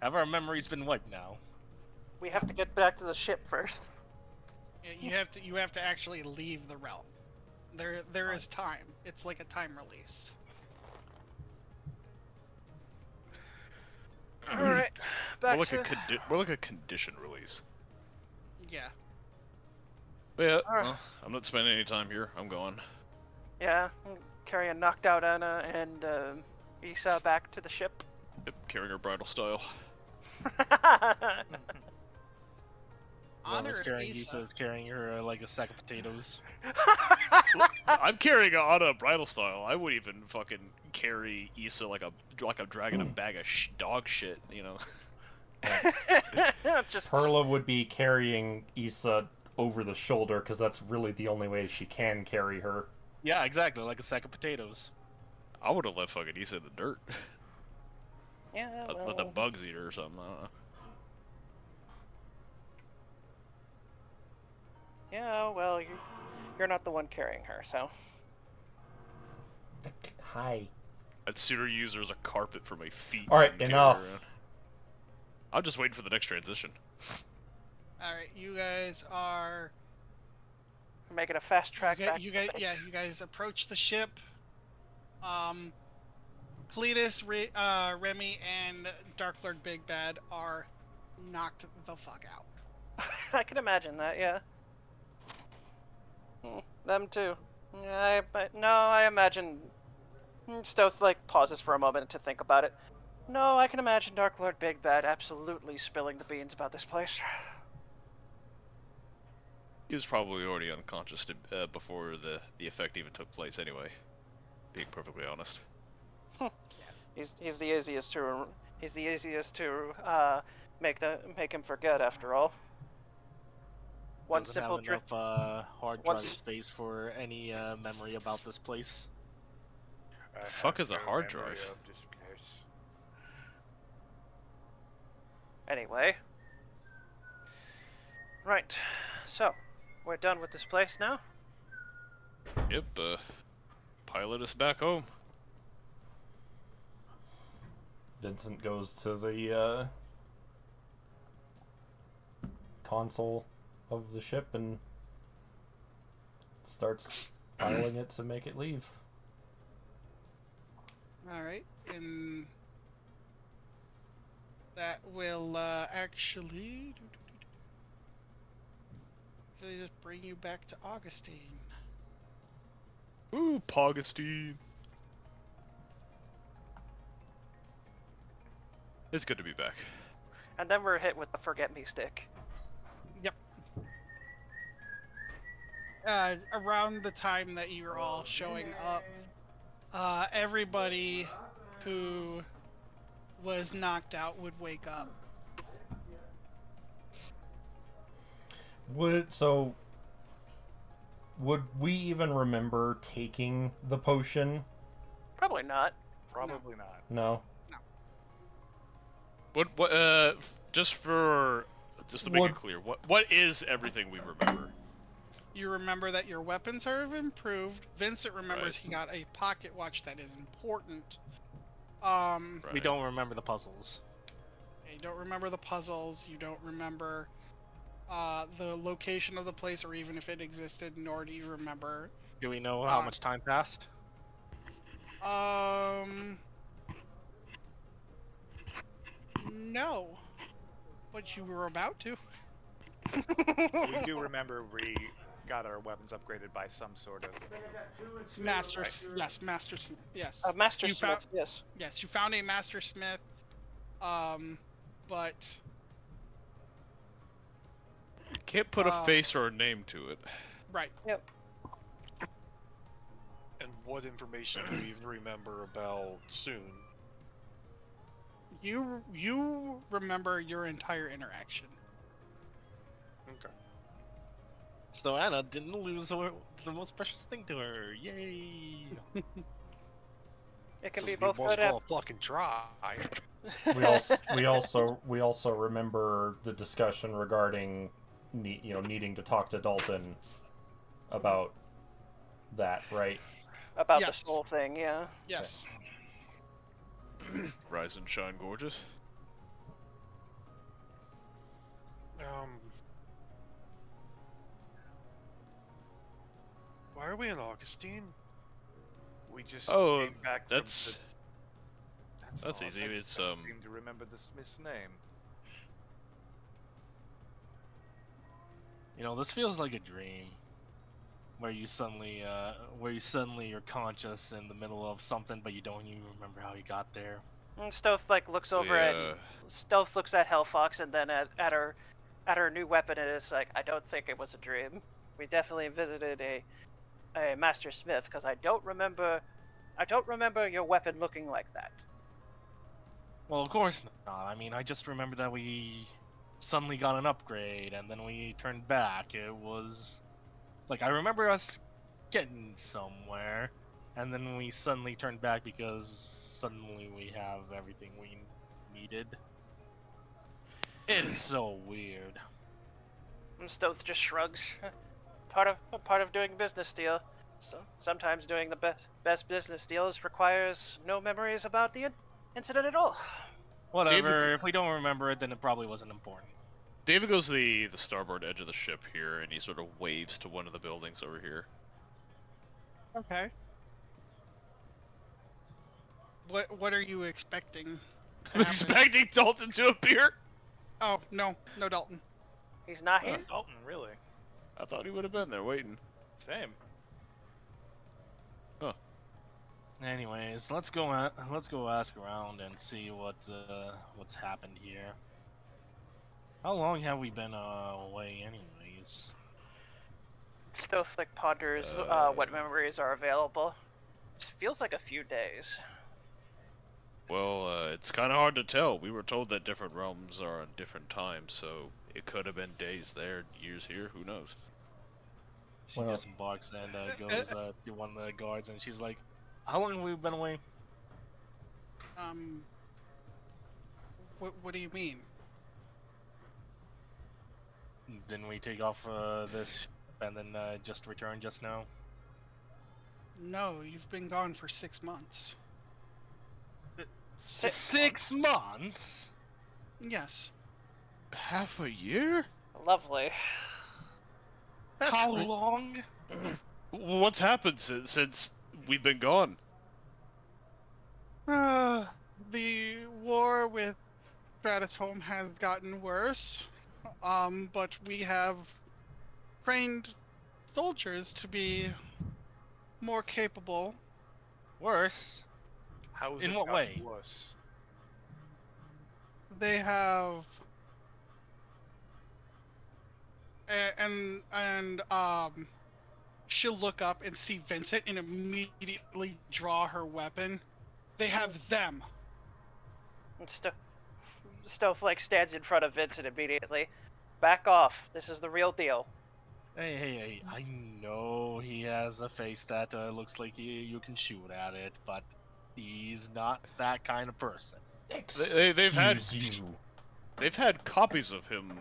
Have our memories been wiped now? We have to get back to the ship first. Yeah, you have to actually leave the realm. There is time. It's like a time release. All right. Back More to. like a condition release. Yeah. But yeah, Alright. well, I'm not spending any time here. I'm going. Yeah. Carry a knocked out Anna and Issa back to the ship. Yep, carrying her bridal style. Honor Whoever's carrying Issa. Issa is carrying her like a sack of potatoes. I'm carrying Anna bridal style. I would even fucking carry Issa like I'm dragging a bag of dog shit, you know. Just Perla would be carrying Issa over the shoulder because that's really the only way she can carry her. Yeah, exactly, like a sack of potatoes. I would have left fucking Issa in the dirt. yeah. Let the Well, bugs eat her or something. I don't know. Yeah, well, you're not the one carrying her, so. Hi. I'd sooner use her as a carpet for my feet. All right, than carry her enough. around. I'm just waiting for the next transition. Alright, you guys are... Making a fast track back. You to guys, base. yeah, you guys approach the ship. Cletus, Remy, and Dark Lord Big Bad are knocked the fuck out. I can imagine that, yeah. Them too. Yeah, I imagine. Stoth like pauses for a moment to think about it. No, I can imagine Dark Lord Big Bad absolutely spilling the beans about this place. He was probably already unconscious before the effect even took place anyway. Being perfectly honest. He's the easiest to make him forget after all. One Doesn't simple have enough hard one drive s- space for any memory about this place. I Fuck have is a no hard memory drive? of this place. Anyway. Right. So, we're done with this place now. Yep, pilot us back home. Vincent goes to the console of the ship and starts piling it to make it leave. Alright, and that will actually just bring you back to Augustine. Ooh, Augustine. It's good to be back. And then we're hit with the forget me stick. Around the time that you're all showing up, everybody who was knocked out would wake up. Would we even remember taking the potion? Probably not. Probably not. No. What, just to make What- it clear, what is everything we remember? You remember that your weapons have improved. Vincent remembers Right. he got a pocket watch that is important. We Right. don't remember the puzzles. You don't remember the puzzles. You don't remember the location of the place, or even if it existed. Nor do you remember. Do we know how much time passed? No. But you were about to. We do remember we got our weapons upgraded by some sort of... Master, Right. yes, Master Smith, yes. Master You Smith, yes. Yes, you found a Master Smith, but Can't put a face or a name to it. right. And what information do we even remember about Soon? You remember your entire interaction. Okay. So Anna didn't lose the most precious thing to her. Yay! It can So be you both must good all fucking try. We also remember the discussion regarding needing to talk to Dalton about that, right? about Yes. this whole thing, yeah. Yes. Rise and shine, gorgeous. Why are we in Augustine? We just Oh, came back that's- from the... that's all. easy, I it's, don't seem to remember the Smith's name. You know, this feels like a dream, where you suddenly you're conscious in the middle of something, but you don't even remember how you got there. And Stoth like looks over at Stealth looks at Hellfox and then at her new weapon, and it's like, I don't think it was a dream. We definitely visited a Master Smith, because I don't remember your weapon looking like that. Well, of course not. I mean, I just remember that we suddenly got an upgrade, and then we turned back. It was like, I remember us getting somewhere, and then we suddenly turned back because suddenly we have everything we needed. It is so weird. And Stoth just shrugs. part of doing business deal. So sometimes doing the best business deals requires no memories about the incident at all. Whatever. David- If we don't remember it, then it probably wasn't important. David goes to the starboard edge of the ship here, and he sort of waves to one of the buildings over here. Okay. What are you expecting? to I'm happen? expecting Dalton to appear. Oh no, no Dalton. He's not here. Dalton, really? I thought he would have been there waiting. Same. Anyways, let's go ask around and see what's happened here. How long have we been away, anyways? Stowflick ponders what memories are available. It feels like a few days. Well, it's kind of hard to tell. We were told that different realms are on different times, so it could have been days there, years here. Who knows? She Well- just barks and goes to one of the guards, and she's like, "How long have we been away?" What do you mean? Didn't we take off this ship and then just return just now? No, you've been gone for 6 months. 6 months? Yes. Half a year? Lovely. How long? What's happened since we've been gone? The war with Stratosome has gotten worse, but we have trained soldiers to be more capable. Worse? How In it what gotten way? Worse? They have and she'll look up and see Vincent and immediately draw her weapon. They have them. And Stowflake stands in front of Vincent immediately. Back off. This is the real deal. Hey, I know he has a face that looks like you can shoot at it, but he's not that kind of person. They've had Excuse you. they've had copies of him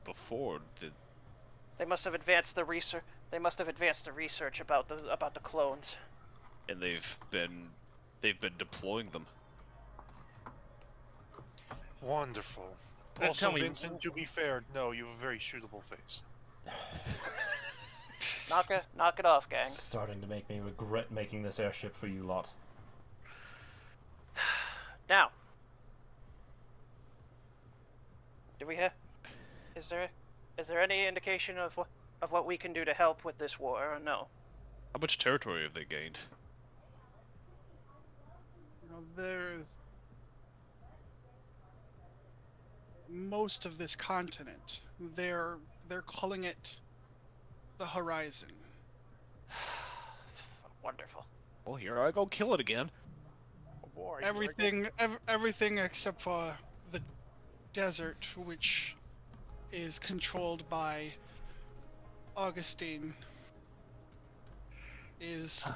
before. They must have advanced the research. They must have advanced the research about the clones. And they've been deploying them. Wonderful. Tell Also, me- Vincent, to be fair, no, you have a very shootable face. Knock it off, gang. It's starting to make me regret making this airship for you lot. Now, do we have? Is there any indication of what we can do to help with this war, or no? How much territory have they gained? There's most of this continent. They're calling it the Horizon. Wonderful. Well, here I go kill it again. Everything except for the desert, which is controlled by Augustine, is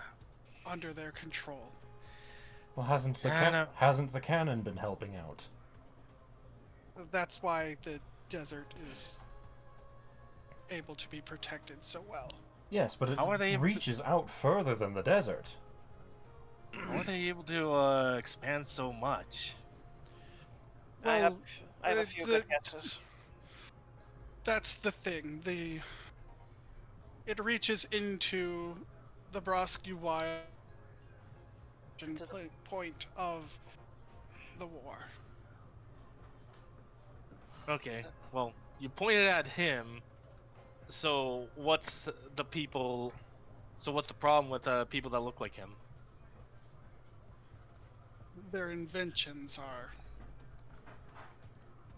under their control. Well, hasn't the cannon been helping out? That's why the desert is able to be protected so well. Yes, but it How are they able to- reaches out further than the desert. How are they able to expand so much? I have Well, a few good guesses. That's the thing. It reaches into the Brosky Wild point of the war. Okay, well, you pointed at him. So what's the problem with people that look like him? Their inventions are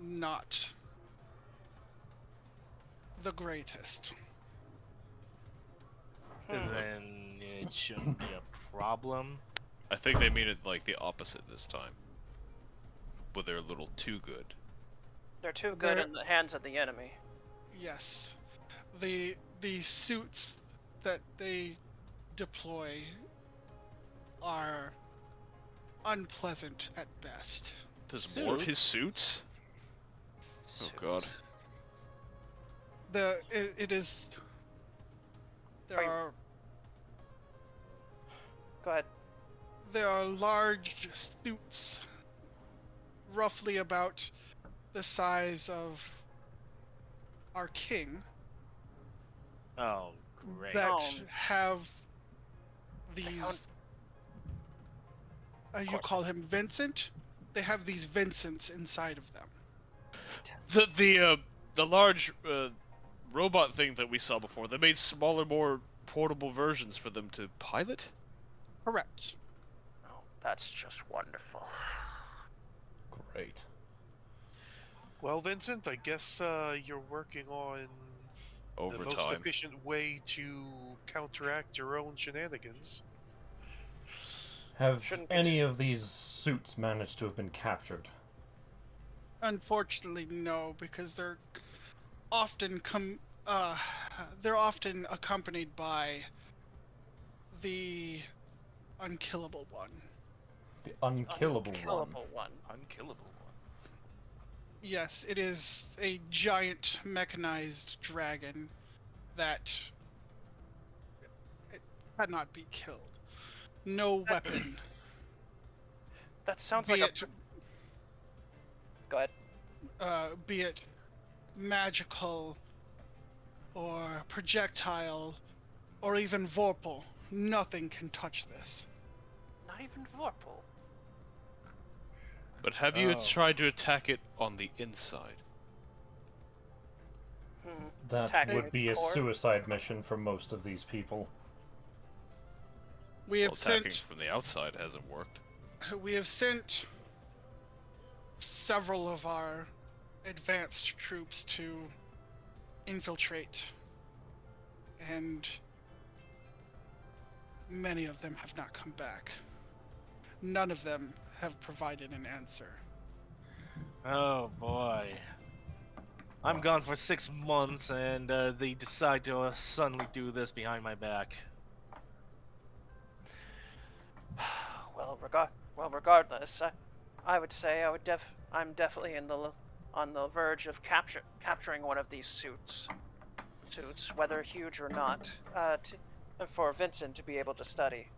not the greatest. Then it shouldn't be a problem. I think they mean it like the opposite this time. But they're a little too good. They're too good They're- in the hands of the enemy. Yes. The suits that they deploy are unpleasant at best. There's more of his suits? Oh god. It is Go ahead. There are large suits, roughly about the size of our king, Oh, great. that Oh. have these. You course. call him Vincent? They have these Vincents inside of them. The large robot thing that we saw before, they made smaller, more portable versions for them to pilot? Correct. Oh, that's just wonderful. Great. Well, Vincent, I guess you're working on the most Overtime. efficient way to counteract your own shenanigans. Have Shouldn't be any of these suits managed to have been captured? Unfortunately, no, because they're often accompanied by the unkillable one. The unkillable one. Unkillable one. Unkillable one. Yes, it is a giant mechanized dragon that it cannot be killed. No weapon. That sounds be like it, a. Go ahead. be it magical or projectile or even vorpal. Nothing can touch this. Not even Vorpal. But have you Oh. tried to attack it on the inside? That Attacking would be a core? suicide mission for most of these people. We Well, have attacking sent from the outside hasn't worked. several of our advanced troops to infiltrate, and many of them have not come back. None of them have provided an answer. Oh boy. I'm gone for 6 months, and they decide to suddenly do this behind my back. Regardless, I would say I'm definitely on the verge of capturing one of these suits, whether huge or not, for Vincent to be able to study.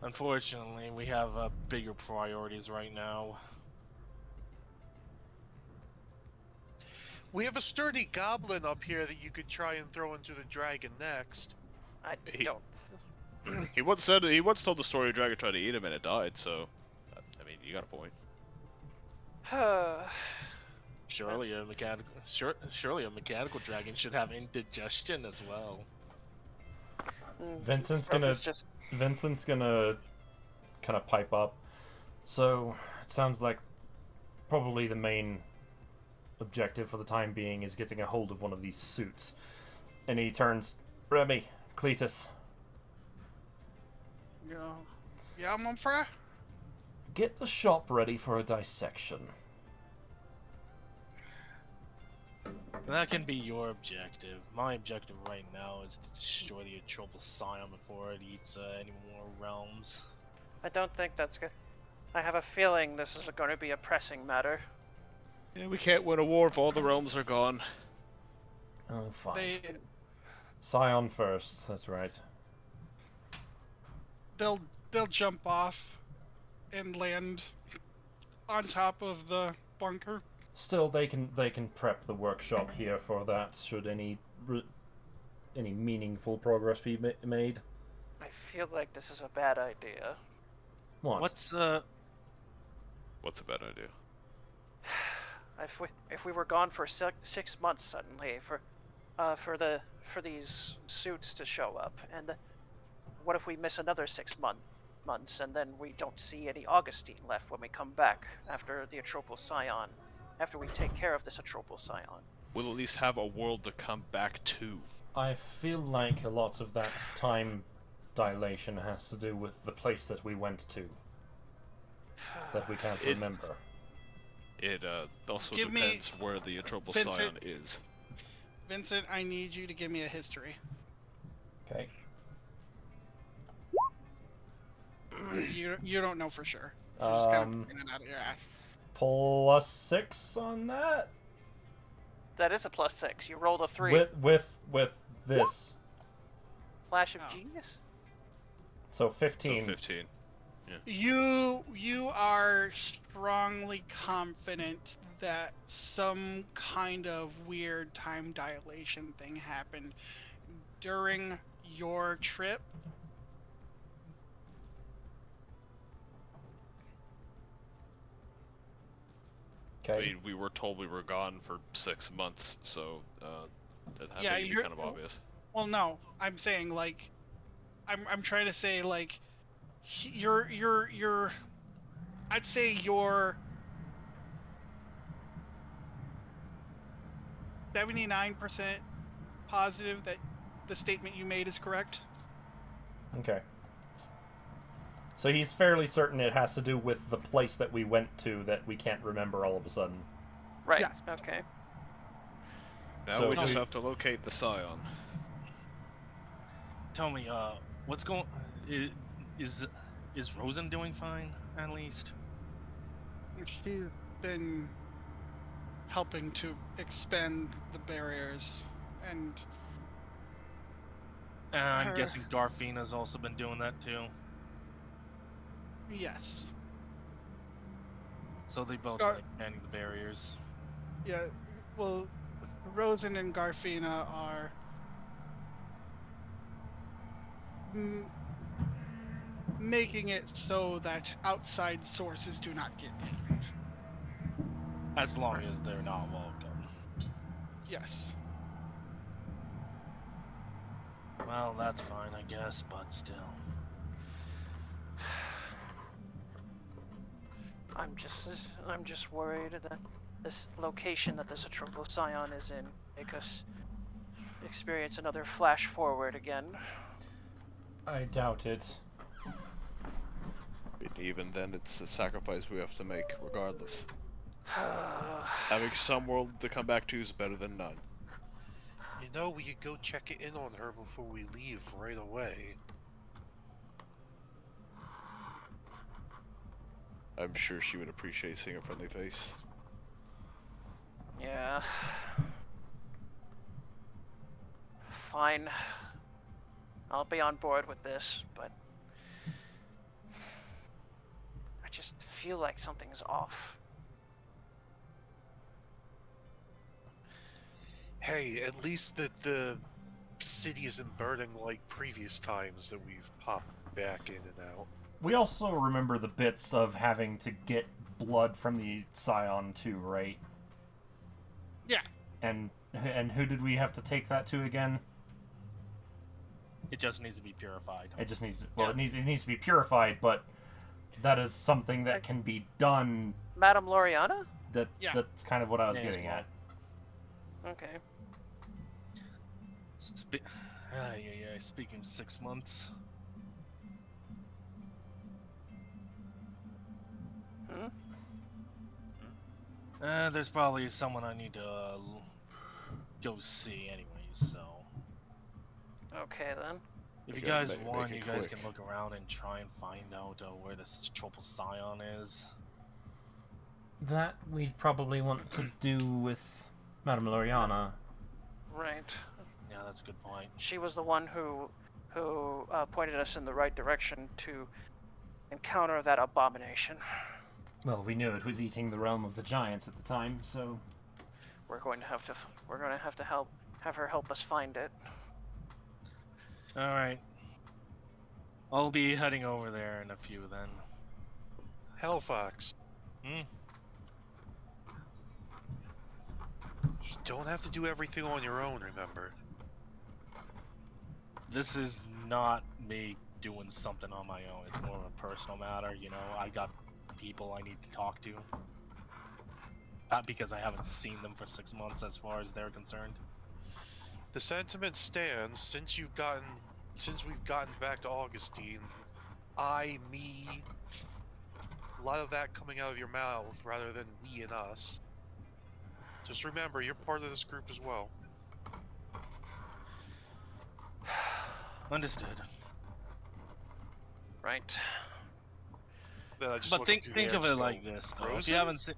Unfortunately, we have bigger priorities right now. We have a sturdy goblin up here that you could try and throw into the dragon next. I He- don't. He once told the story of a dragon tried to eat him and it died, so I mean, you got a point. Surely a mechanical dragon should have indigestion as well. Vincent's Or gonna it's just kind of pipe up. So it sounds like probably the main objective for the time being is getting a hold of one of these suits. And he turns, Remy, Cletus, Yeah, Mumfra? get the shop ready for a dissection. That can be your objective. My objective right now is to destroy the Atropal Scion before it eats any more realms. I don't think that's good. I have a feeling this is going to be a pressing matter. Yeah, we can't win a war if all the realms are gone. Oh, fine. They Scion first, that's right. they'll jump off and land on top of the bunker. Still, they can prep the workshop here for that. Should any meaningful progress be made? I feel like this is a bad idea. What? What's What's a bad idea? If we were gone for 6 months suddenly for these suits to show up, and what if we miss another 6 months and then we don't see any Augustine left when we come back after the Atropal Scion, after we take care of this Atropal Scion? We'll at least have a world to come back to. I feel like a lot of that time dilation has to do with the place that we went to. That we can't remember. It also Give me- depends where the Atropal Vincent. Scion is. Vincent, I need you to give me a history. Okay. You don't know for sure. You're just kind of pulling it out of your ass. +6 on that. That is a +6. You rolled a 3. With this. Flash of Oh. genius? So 15. So 15. You are strongly confident that some kind of weird time dilation thing happened during your trip. I Okay. mean, we were told we were gone for 6 months, so that had Yeah, to be you're- kind of obvious. Well, no, I'm saying like, I'm trying to say like, you're, I'd say you're 79% positive that the statement you made is correct. Okay. So he's fairly certain it has to do with the place that we went to that we can't remember all of a sudden. Right. Yes. Okay. Now So we just we- have to locate the scion. Tell me, what's going? Is Rosen doing fine at least? She's been helping to expand the barriers, and I'm Her- guessing Garfina's also been doing that too. yes, So they both Gar- are expanding the barriers. yeah. Well, Rosen and Garfina are making it so that outside sources do not get in. As long as they're not welcome. Yes. Well, that's fine, I guess, but still. I'm just worried that this location that this Atropos Scion is in make us experience another flash forward again. I doubt it. But even then, it's a sacrifice we have to make, regardless. Having some world to come back to is better than none. You know, we could go check it in on her before we leave right away. I'm sure she would appreciate seeing a friendly face. Yeah. Fine. I'll be on board with this, but I just feel like something's off. Hey, at least the city isn't burning like previous times that we've popped back in and out. We also remember the bits of having to get blood from the scion too, right? Yeah. And who did we have to take that to again? It just needs to be purified. It just needs it needs to be purified, but that is something that can be done. Madame Loriana? Yeah. That's kind of what I was May as getting well. at. Okay. Speaking of 6 months. Hmm? There's probably someone I need to go see anyways, so. Okay then. If We you gotta guys make want, it you guys quick. can look around and try and find out where this Tropal Scion is. That we'd probably want to do with Madame Loriana. Right. Yeah, that's a good point. She was the one who pointed us in the right direction to encounter that abomination. Well, we knew it was eating the realm of the giants at the time, so We're going to have to have her help us find it. Alright. I'll be heading over there in a few then. Hellfox, Hmm? you don't have to do everything on your own, remember? This is not me doing something on my own. It's more of a personal matter, you know. I got people I need to talk to. Not because I haven't seen them for 6 months as far as they're concerned. The sentiment stands since we've gotten back to Augustine. Me. A lot of that coming out of your mouth rather than we and us. Just remember, you're part of this group as well. Understood. Right. Then I just But look think into the air of and it go, like this, though. If "Rosen?" you haven't seen,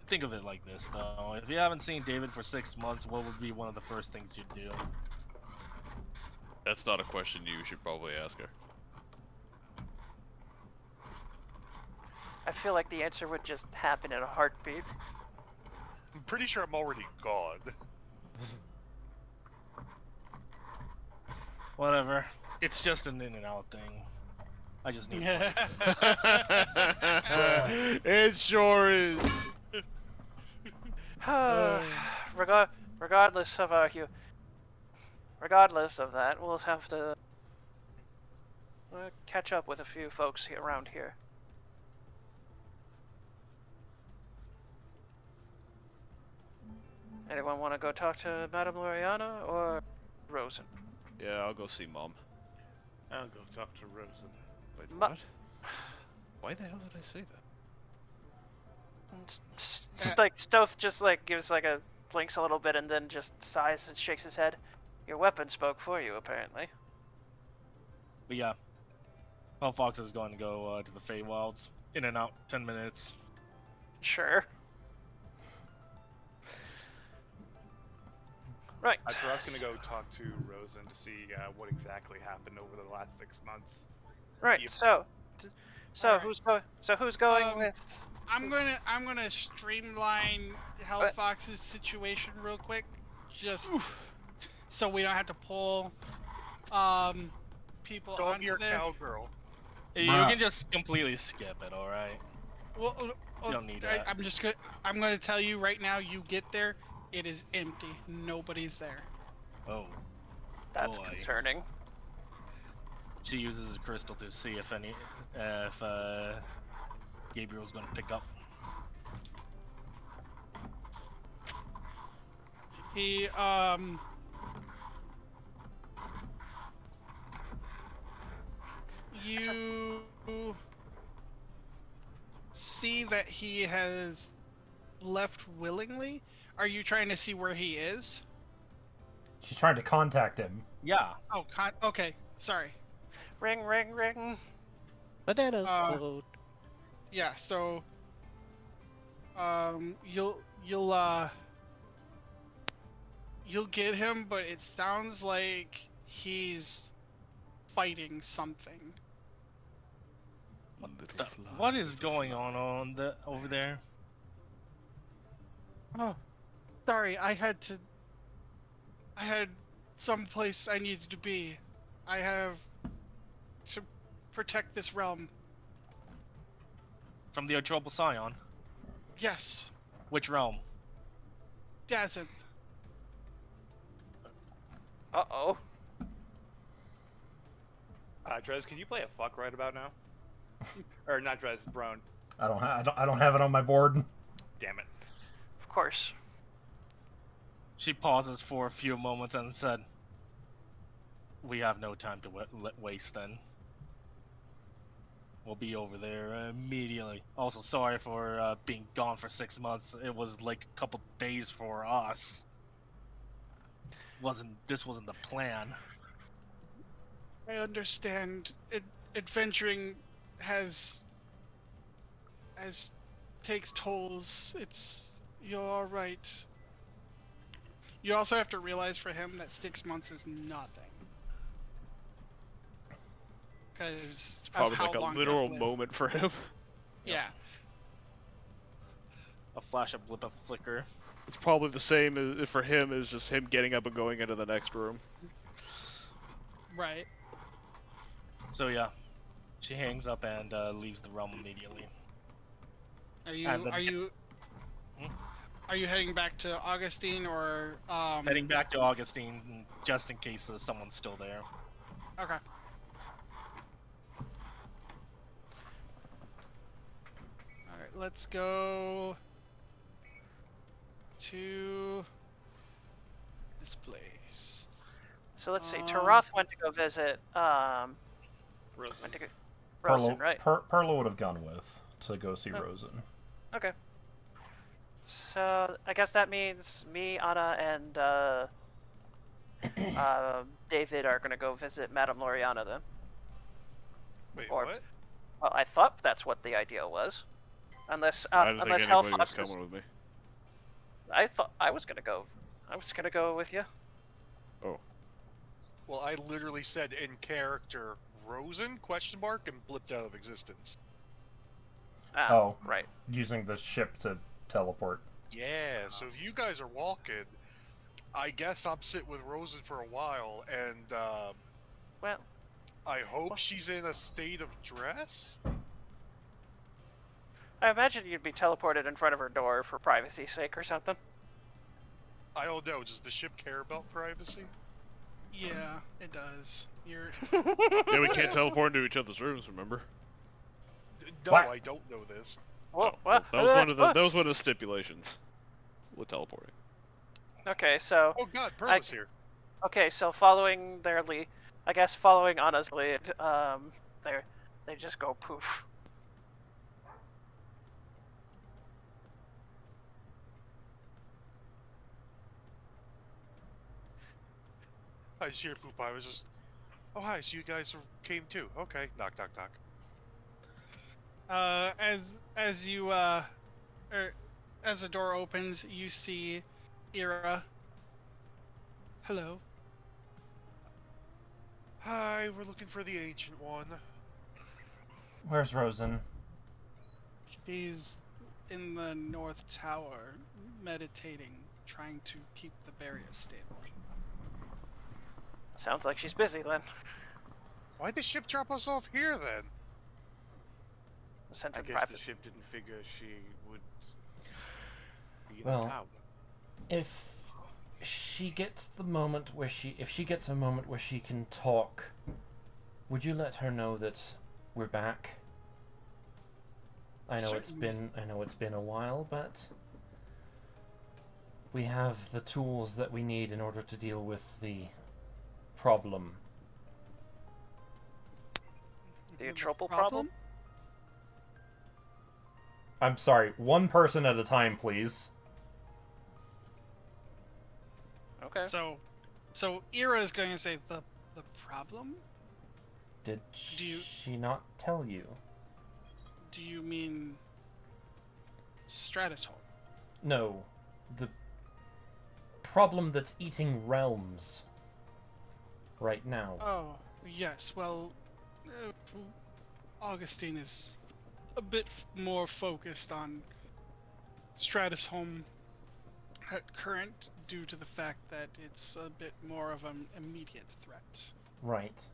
think of it like this, though. If you haven't seen David for 6 months, what would be one of the first things you'd do? That's not a question you should probably ask her. I feel like the answer would just happen in a heartbeat. I'm pretty sure I'm already gone. Whatever. It's just an in and out thing. I just need money. It sure is. Regardless of regardless of that, we'll have to catch up with a few folks around here. Anyone want to go talk to Madame Loriana or Rosen? Yeah, I'll go see Mom. I'll go talk to Rosen. Wait, Ma- what? Why the hell did I say that? Just like Stoth just like gives like a blinks a little bit and then just sighs and shakes his head. Your weapon spoke for you, apparently. But yeah. Well, Fox is going to go to the Feywilds. In and out, 10 minutes. Sure. Right. So I was gonna go talk to Rosen to see what exactly happened over the last 6 months. Right. Yep. So Alright. who's going with? I'm gonna streamline Hellfox's situation real quick, just so we don't have to pull people Don't onto be your this. cowgirl. You Bruh. can just completely skip it, alright? Well, You don't need that. I'm gonna tell you right now. You get there, it is empty. Nobody's there. Oh. That's boy. concerning. She uses a crystal to see if Gabriel's going to pick up. He you see that he has left willingly? Are you trying to see where he is? She's trying to contact him. Yeah. Oh, okay. Sorry. Ring, ring, ring. Banana Uh, boat. Yeah. So, you'll get him, but it sounds like he's fighting something. What is going on over there? Oh, sorry. I had someplace I needed to be. I have to protect this realm. From the Otrobal Scion? Yes, Which realm? Dazzin. Uh-oh. Drez, can you play a fuck right about now? Or not Drez, Brone. I don't have it on my board. Damn it. Of course. She pauses for a few moments and said, "We have no time to waste then. We'll be over there immediately. Also, sorry for being gone for 6 months. It was like a couple days for us. This wasn't the plan." I understand. Adventuring has takes tolls. You're all right. You also have to realize for him that 6 months is nothing. Because It's probably like a literal moment for him. Yeah. A flash, a blip, a flicker. It's probably the same for him as just him getting up and going into the next room. Right. So yeah, she hangs up and leaves the realm immediately. Are you And then- are you heading back to Augustine or Heading back to Augustine, just in case someone's still there. Okay. All right, let's go to this place. So let's see. Um, Taroth went to go visit. Rosen. Went to go. Rosen, right? Perla would have gone with to go see Oh. Rosen. Okay. So I guess that means me, Anna, and David are gonna go visit Madame Loriana then. Wait, Or- what? Well, I thought that's what the idea was. Unless I don't unless think anybody was Hellfox is, coming with me. I thought I was gonna go. I was gonna go with you. Well, I literally said in character Rosen ? And blipped out of existence. Oh. right. Using the ship to teleport. Yeah, so if you guys are walking, I guess I'm sitting with Rosen for a while, and Well, I hope she's in a state of dress? I imagine you'd be teleported in front of her door for privacy's sake or something. I don't know, does the ship care about privacy? Yeah, it does. You're Yeah, we can't teleport into each other's rooms, remember? No, What? I don't know this. Whoa, Well, what? that was one of the stipulations with teleporting. Okay, so Oh god, Perla's here. okay, so following their lead, I guess following Anna's lead, they just go poof. I just hear poop, I was just... Oh hi, so you guys came too. Okay, knock knock knock. as you as the door opens, you see Ira. Hello. Hi, we're looking for the Ancient One. Where's Rosen? She's in the North Tower, meditating, trying to keep the barrier stable. Sounds like she's busy then. Why'd the ship drop us off here then? Sent I in guess private. the ship didn't figure she would be in Well, the tower. If she gets the moment where if she gets a moment where she can talk, would you let her know that we're back? I know it's been a while, but we have the tools that we need in order to deal with the problem. The Atropal problem? I'm sorry, one person at a time, please. Okay. So Ira is going to say the problem? Did Do you- she not tell you? Do you mean Stratusholm? No, the problem that's eating realms right now. Oh, yes. Well, Augustine is a bit more focused on Stratusholm at current due to the fact that it's a bit more of an immediate threat. Right.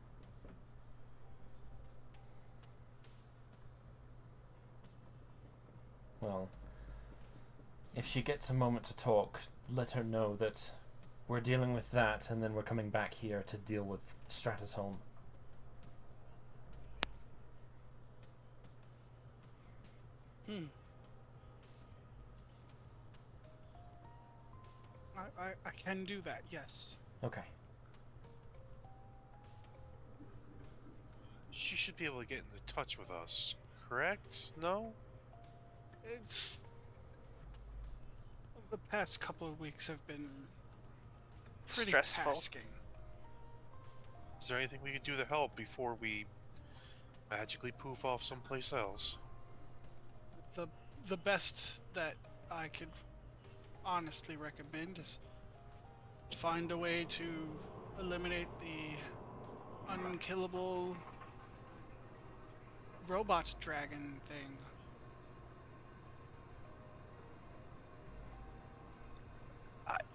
Well, if she gets a moment to talk, let her know that we're dealing with that, and then we're coming back here to deal with Stratusholm. I can do that, yes. Okay. She should be able to get into touch with us, correct? No? It's... The past couple of weeks have been pretty Stressful. tasking. Is there anything we could do to help before we magically poof off someplace else? The best that I could honestly recommend is find a way to eliminate the unkillable robot dragon thing.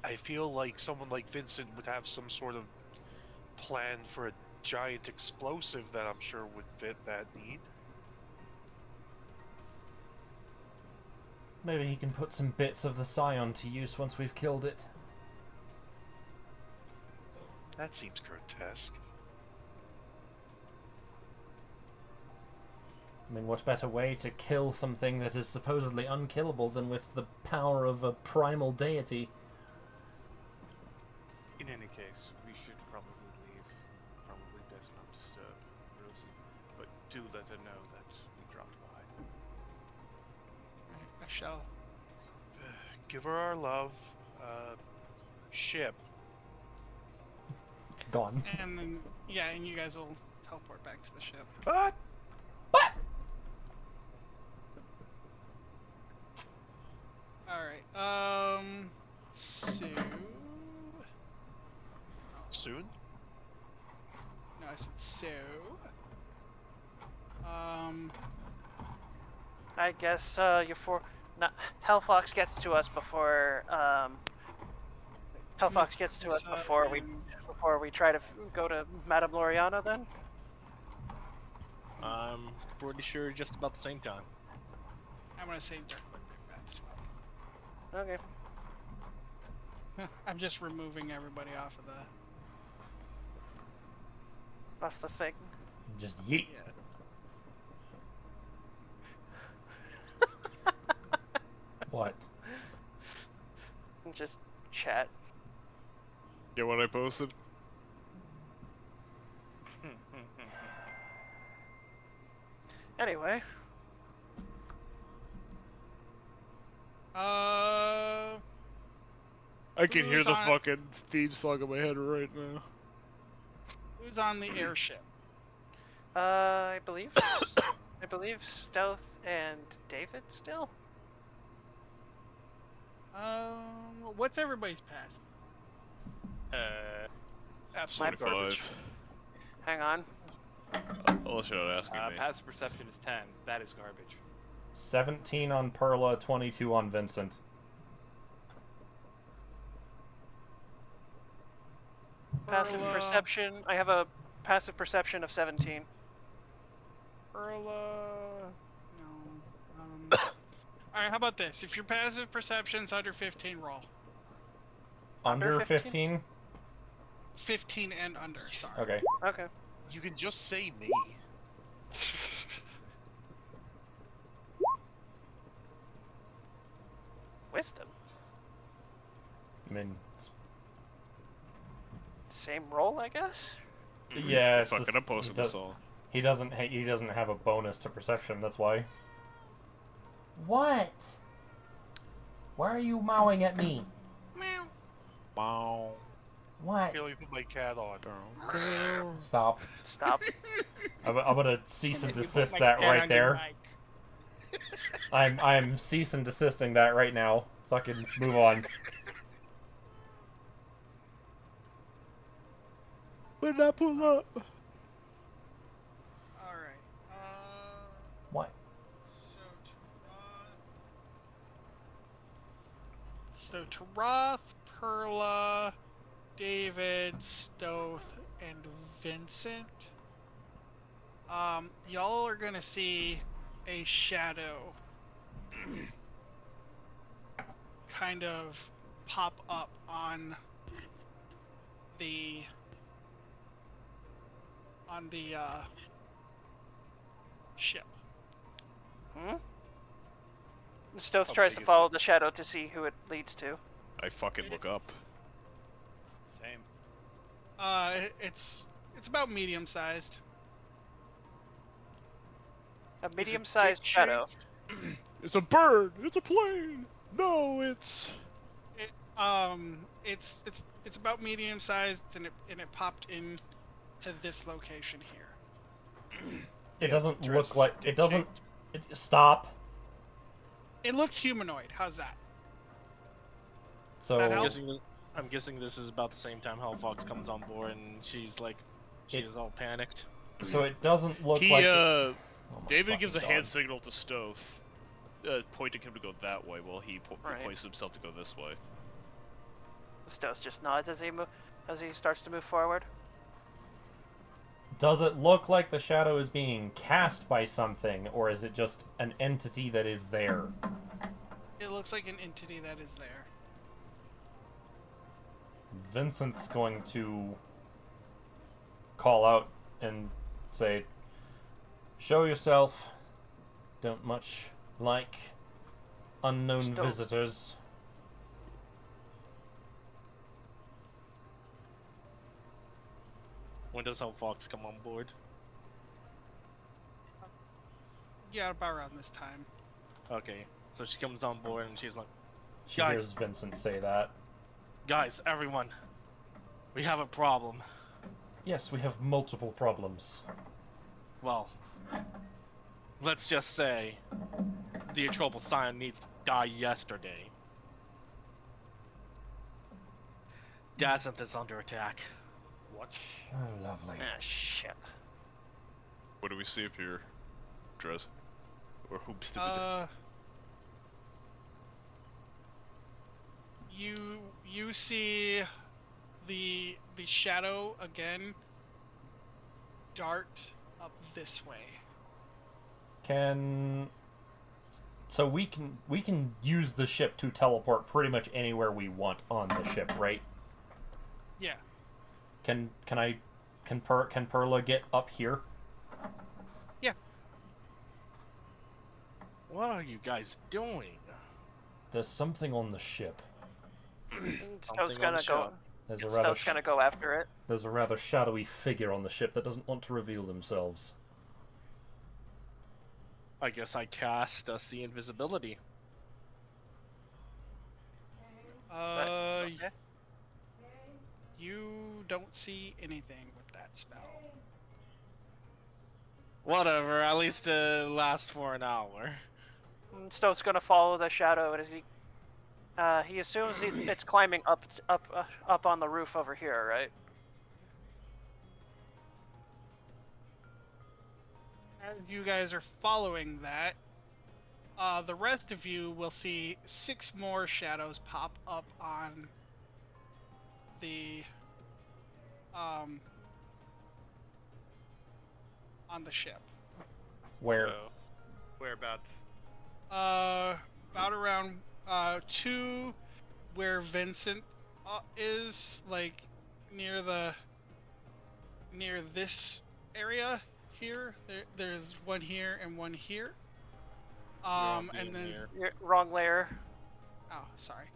I feel like someone like Vincent would have some sort of plan for a giant explosive that I'm sure would fit that need. Maybe he can put some bits of the Scion to use once we've killed it. That seems grotesque. I mean, what better way to kill something that is supposedly unkillable than with the power of a primal deity? In any case, we should probably leave. Probably best not disturb Rosie, but do let her know that we dropped by. I shall. Give her our love. Ship. Gone. And then, yeah, and you guys will teleport back to the ship. What? Alright, so... Soon? No, I said so. I guess not Hellfox gets to us before Hellfox gets to us before we try to go to Madame Loriana. Then I'm pretty sure just about the same time. I'm gonna say Dirk would be bad as well. okay. I'm just removing everybody off of the. That's the thing. Just yeet. Yeah. What? Just chat. Get what I posted? Anyway, I can hear Who's the on- fucking theme song in my head right now. Who's on the airship? I believe Stealth and David still. What's everybody's pass? Absolute garbage. 25. Hang on. Unless you're not asking me. Passive perception is 10. That is garbage. 17 on Perla, 22 on Vincent. Passive Perla. perception. I have a passive perception of 17. No. Alright, how about this? If your passive perception's under 15, roll. Under Under 15? 15 and under, sorry. Okay. Okay. You can just say me. Wisdom. I mean, Same roll, I guess. yeah, it's Fucking, just, I'm posting this all. he doesn't have a bonus to perception. That's why. What? Why are you mowing at me? Wow. What? Here, let me put my cat on. Stop. Stop. I'm gonna cease and desist that right there. I'm cease and desisting that right now. Fucking move on. When did I pull up? Alright. What? So Taroth, Perla, David, Stoth, and Vincent. Y'all are gonna see a shadow kind of pop up on the ship. Stoth How tries big to is follow it? the shadow to see who it leads to. I fucking look up. Same. It's about medium sized. A Is it medium-sized dick shadow. shaped? It's a bird! It's a plane! No, it's... It's about medium sized, and it popped in to this location here. It doesn't dress look is like. It dick doesn't. shaped. Stop. It looks humanoid. How's that? So. That I'm help? guessing this is about the same time Hellfox comes on board and she's all panicked. So it doesn't look He, like. uh... Oh my David gives a fucking hand God. signal to Stoth, pointing him to go that way, while he Right. points himself to go this way. Stoth just nods as he starts to move forward. Does it look like the shadow is being cast by something, or is it just an entity that is there? It looks like an entity that is there. Vincent's going to call out and say, "Show yourself. Don't much like unknown Still- visitors." When does Hellfox come on board? Yeah, about around this time. Okay, so she comes on board and she's like, She Guys. hears Vincent say that. guys, everyone, we have a problem. Yes, we have multiple problems. Well, let's just say the Atropal Scion needs to die yesterday. Dazzant is under attack. What? Oh, lovely. Ah, shit. What do we see up here, Drez? Or whoop stupid. You see the shadow again dart up this way. So we can use the ship to teleport pretty much anywhere we want on the ship, right? Yeah. Can Perla get up here? Yeah. What are you guys doing? There's something on the ship. Stone's Something on the gonna go. ship. There's a rather Stone's gonna go after it. there's a rather shadowy figure on the ship that doesn't want to reveal themselves. I guess I cast see invisibility. Okay. You don't see anything with that spell. Whatever. At least it lasts for an hour. Stone's gonna follow the shadow, and as he assumes it's climbing up on the roof over here, right? As you guys are following that, the rest of you will see 6 more shadows pop up on the ship. Where? Whereabouts? About around 2 where Vincent is, like near this area here. There's one here and one here. And then Wrong layer. oh, sorry.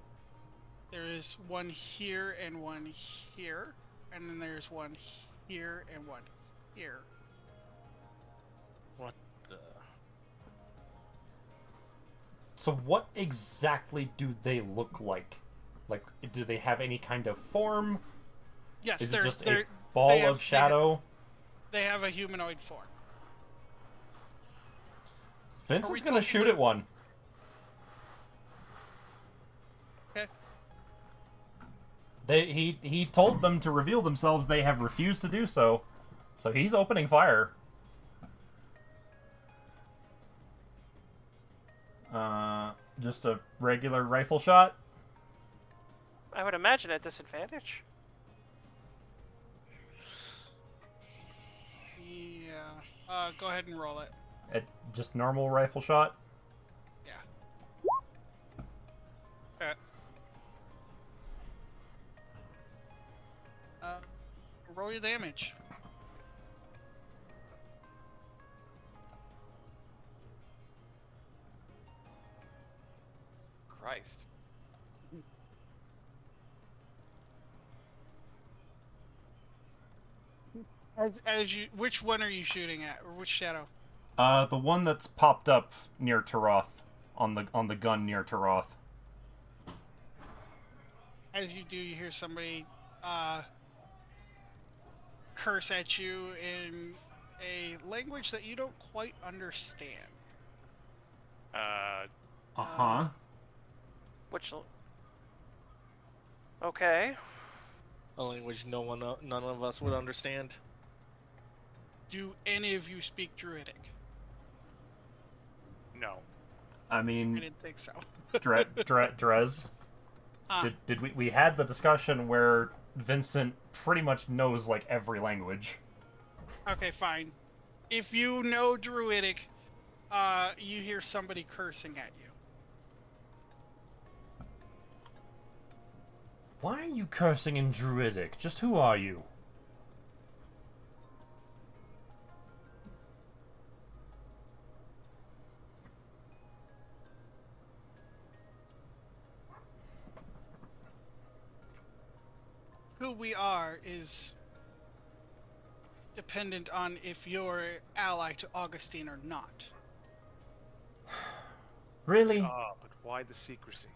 There's one here and one here, and then there's one here and one here. What the? So what exactly do they look like? Like, do they have any kind of form? Yes, Is it they're just they're- a ball they have- of shadow? They have a humanoid form. Vincent's gonna shoot at one. Okay. He told them to reveal themselves. They have refused to do so. So he's opening fire. Just a regular rifle shot. I would imagine at disadvantage. Yeah. Go ahead and roll it. Just normal rifle shot. Yeah. Roll your damage. Christ. As you, which one are you shooting at, or which shadow? The one that's popped up near Taroth, on the gun near Taroth. As you do, you hear somebody curse at you in a language that you don't quite understand. Uh-huh. Which. Okay. A language none of us would understand. Do any of you speak Druidic? No. I I mean, didn't think so. Drez. Did we had the discussion where Vincent pretty much knows like every language. Okay, fine. If you know Druidic, you hear somebody cursing at you. Why are you cursing in Druidic? Just who are you? Who we are is dependent on if you're ally to Augustine or not. Really? But why the secrecy?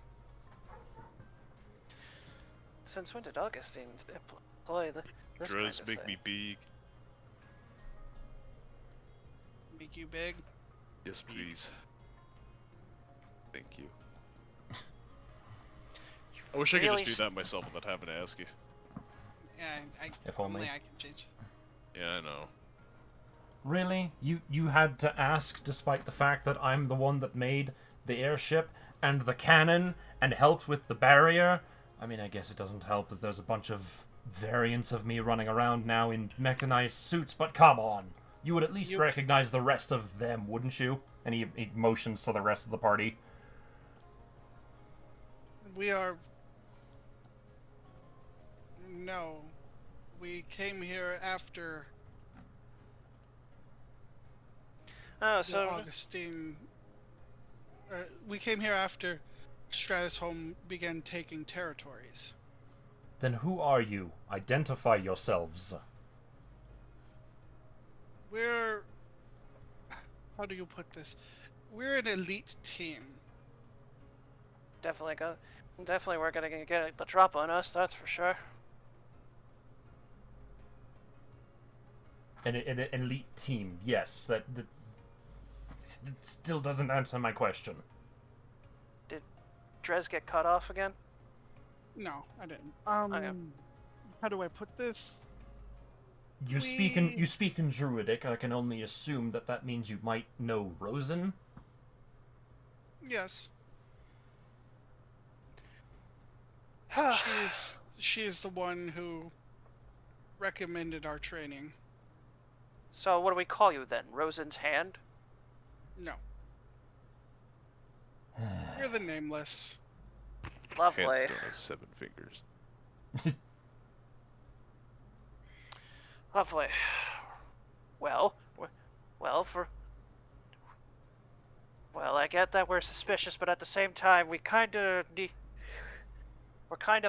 Since when did Augustine employ this kind Drez, of make thing? me big. Make you big. Yes, please. Thank you. I wish I could really just do that myself without having to ask you. Yeah, If only. I can change. Yeah, I know. Really? You had to ask despite the fact that I'm the one that made the airship and the cannon and helped with the barrier? I mean, I guess it doesn't help that there's a bunch of variants of me running around now in mechanized suits, but come on. You would at least recognize the rest of them, wouldn't you? And he motions to the rest of the party. We are... No. We came here after... Oh, so Augustine... we came here after Stratus Home began taking territories. Then who are you? Identify yourselves. We're... How do you put this? We're an elite team. definitely we're gonna get the drop on us. That's for sure. An elite team, yes. That it still doesn't answer my question. Did Drez get cut off again? No, I didn't. Okay. How do I put this? You speak in Druidic. I can only assume that means you might know Rosen. Yes. She's the one who recommended our training. So what do we call you then? Rosen's Hand? No. You're the Nameless. Lovely. Hands don't have 7 fingers. Lovely. Well, I get that we're suspicious, but at the same time, we're kind of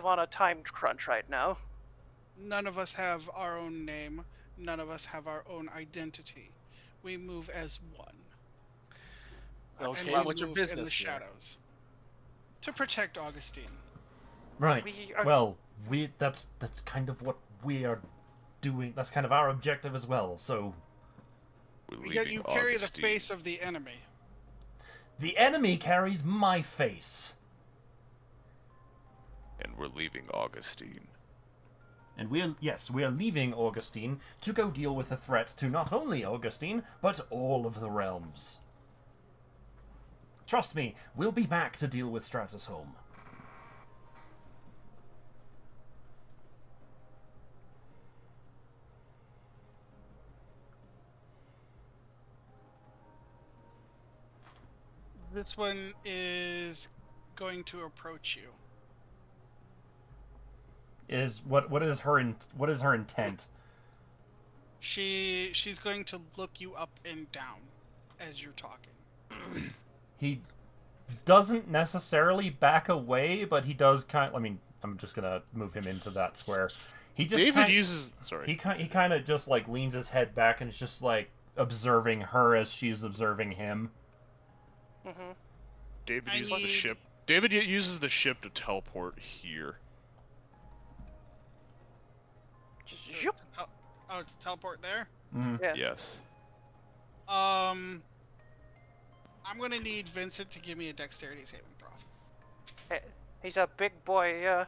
on a time crunch right now. None of us have our own name. None of us have our own identity. We move as one. Okay, and we what's your move in business the here? shadows. To protect Augustine. Right. We are- Well, that's kind of what we are doing. That's kind of our objective as well. So We're Yet leaving you carry the Augustine. face of the enemy. the enemy carries my face, And we're leaving Augustine. and we are leaving Augustine to go deal with the threat to not only Augustine but all of the realms. Trust me, we'll be back to deal with Stratus Home. This one is going to approach you. What is her intent? She's going to look you up and down as you're talking. He doesn't necessarily back away, but he does kind. I mean, I'm just gonna move him into that square. He just David uses. Sorry. he kind of just like leans his head back and is just like observing her as she's observing him. Mm-hmm. David I uses the need- ship. David uses the ship to teleport here. Just zoop. Oh, to teleport there? Mhm. Yeah. Yes. I'm gonna need Vincent to give me a dexterity saving throw. Hey, he's a big boy.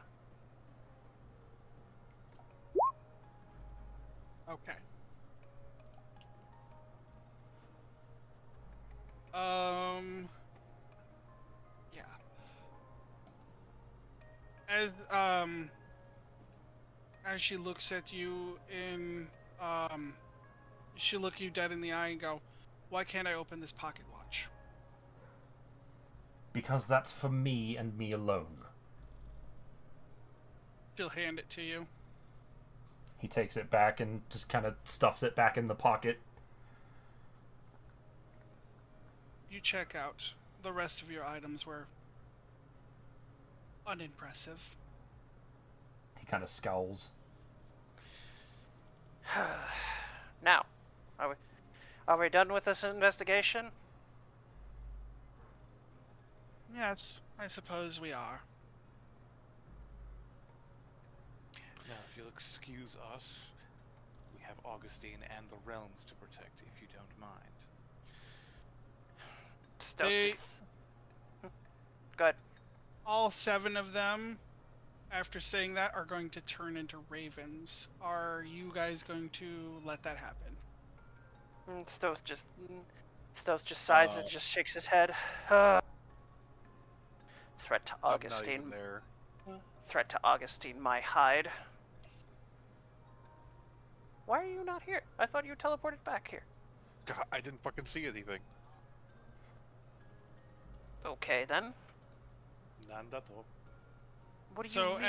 Okay. Yeah. As she looks at you she'll look you dead in the eye and go, "Why can't I open this pocket watch?" Because that's for me and me alone. She'll hand it to you. He takes it back and just kind of stuffs it back in the pocket. You check out. The rest of your items were unimpressive. He kind of scowls. Now, are we done with this investigation? Yes, I suppose we are. Now, if you'll excuse us, we have Augustine and the realms to protect, if you don't mind. Still They- just... Good. All 7 of them, after saying that, are going to turn into ravens. Are you guys going to let that happen? Stoth just sighs and just shakes his head. Threat to I'm not Augustine. even there. Threat to Augustine, my hide. Why are you not here? I thought you teleported back here. God, I didn't fucking see anything. Okay then. None at all. What do you So mean?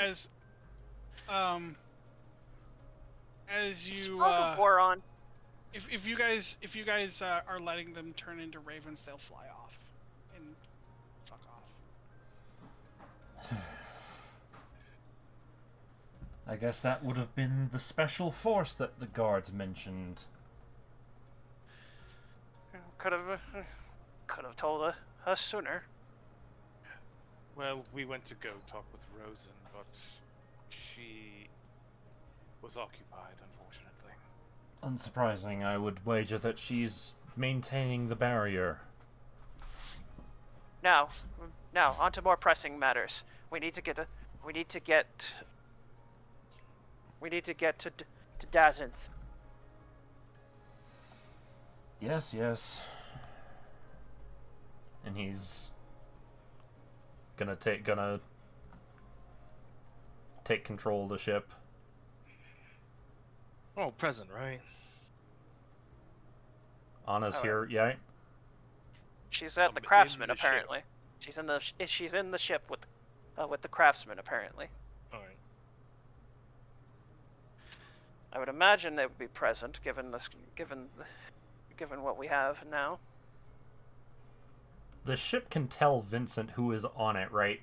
as you War on. if you guys are letting them turn into ravens, they'll fly off and fuck off. I guess that would have been the special force that the guards mentioned. Could have told us sooner. Well, we went to go talk with Rosen, but she was occupied, unfortunately. Unsurprising, I would wager that she's maintaining the barrier. Now, on to more pressing matters. We need to get to Dazinth. Yes. And he's gonna take control of the ship. Oh, present, right? Anna's Oh, here, yeah? She's at I'm the in craftsman the ship. apparently. She's in the ship with the craftsman apparently. Alright. I would imagine they would be present given what we have now. The ship can tell Vincent who is on it, right?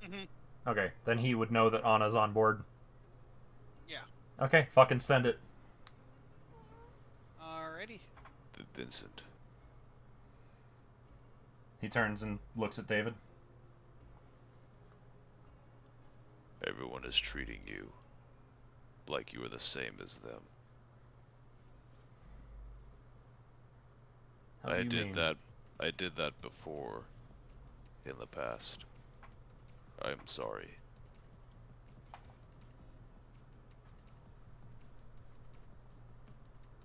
Mm-hmm. Okay, then he would know that Anna's on board. Yeah. Okay, fucking send it. Alrighty. Vincent. He turns and looks at David. Everyone is treating you like you are the same as them. How do you mean? I did that before in the past. I am sorry.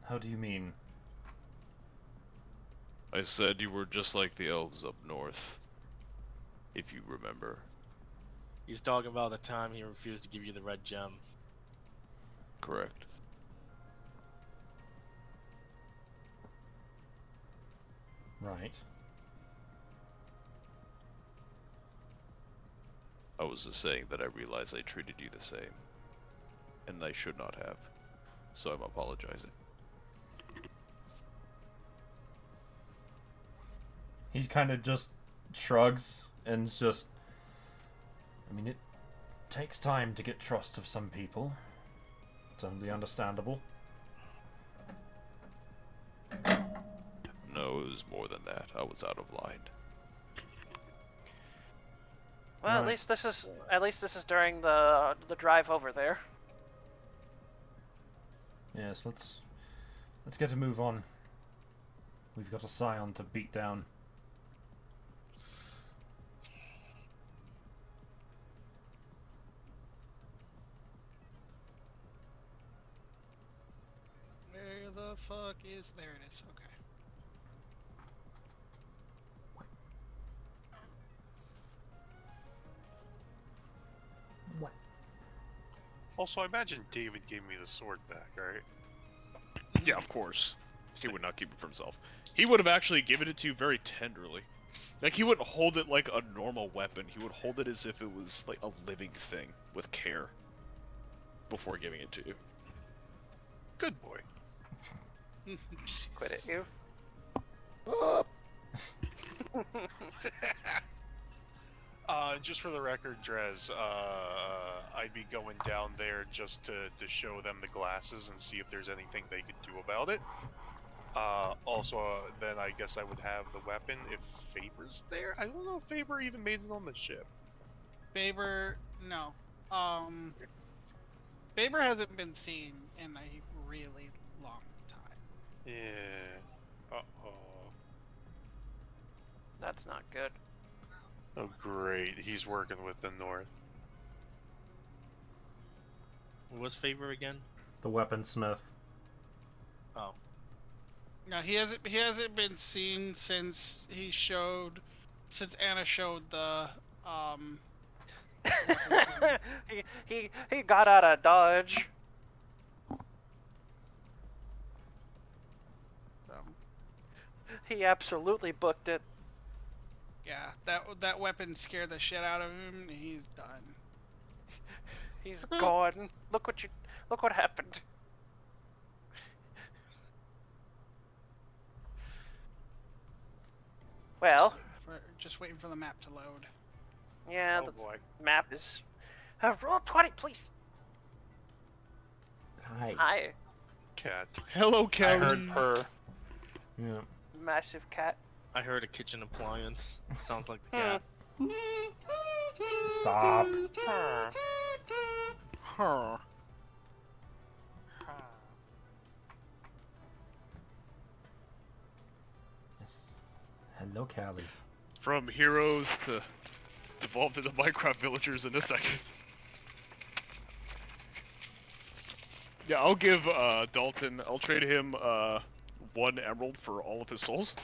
How do you mean? I said you were just like the elves up north. If you remember. He's talking about the time he refused to give you the red gem. Correct. Right. I was just saying that I realized I treated you the same. And I should not have. So I'm apologizing. He kind of just shrugs and just... I mean, it takes time to get trust of some people. Totally understandable. No, it was more than that. I was out of line. Well, Right. at least this is during the drive over there. Yes, let's get a move on. We've got a scion to beat down. Where the fuck is... There it is. Okay. Also, I imagine David gave me the sword back, right? Yeah, of course. He would not keep it for himself. He would have actually given it to you very tenderly. Like, he wouldn't hold it like a normal weapon. He would hold it as if it was like a living thing with care before giving it to you. Good boy. Quit it, you. Just for the record, Drez, I'd be going down there just to show them the glasses and see if there's anything they could do about it. Then I guess I would have the weapon if Faber's there. I don't know if Faber even made it on the ship. Faber, no. Faber hasn't been seen in a really long time. Yeah. Uh-oh. That's not good. Oh, great. He's working with the North. What was favor again? The weaponsmith. Oh. he hasn't been seen since Anna showed the he got out of Dodge. so, He absolutely booked it. yeah, that weapon scared the shit out of him. He's done. He's gone. Look what happened. Well, We're just waiting for the map to load. yeah, Oh the boy. map is. Roll 20, please. Hi. Hi, Cat. Hello, I Kelly. heard purr. Yeah. massive cat. I heard a kitchen appliance. Sounds like the cat. Stop. Huh. Yes. Hello, Callie. From heroes to devolved into Minecraft villagers in a second. Yeah, I'll give Dalton. I'll trade him 1 emerald for all of his souls.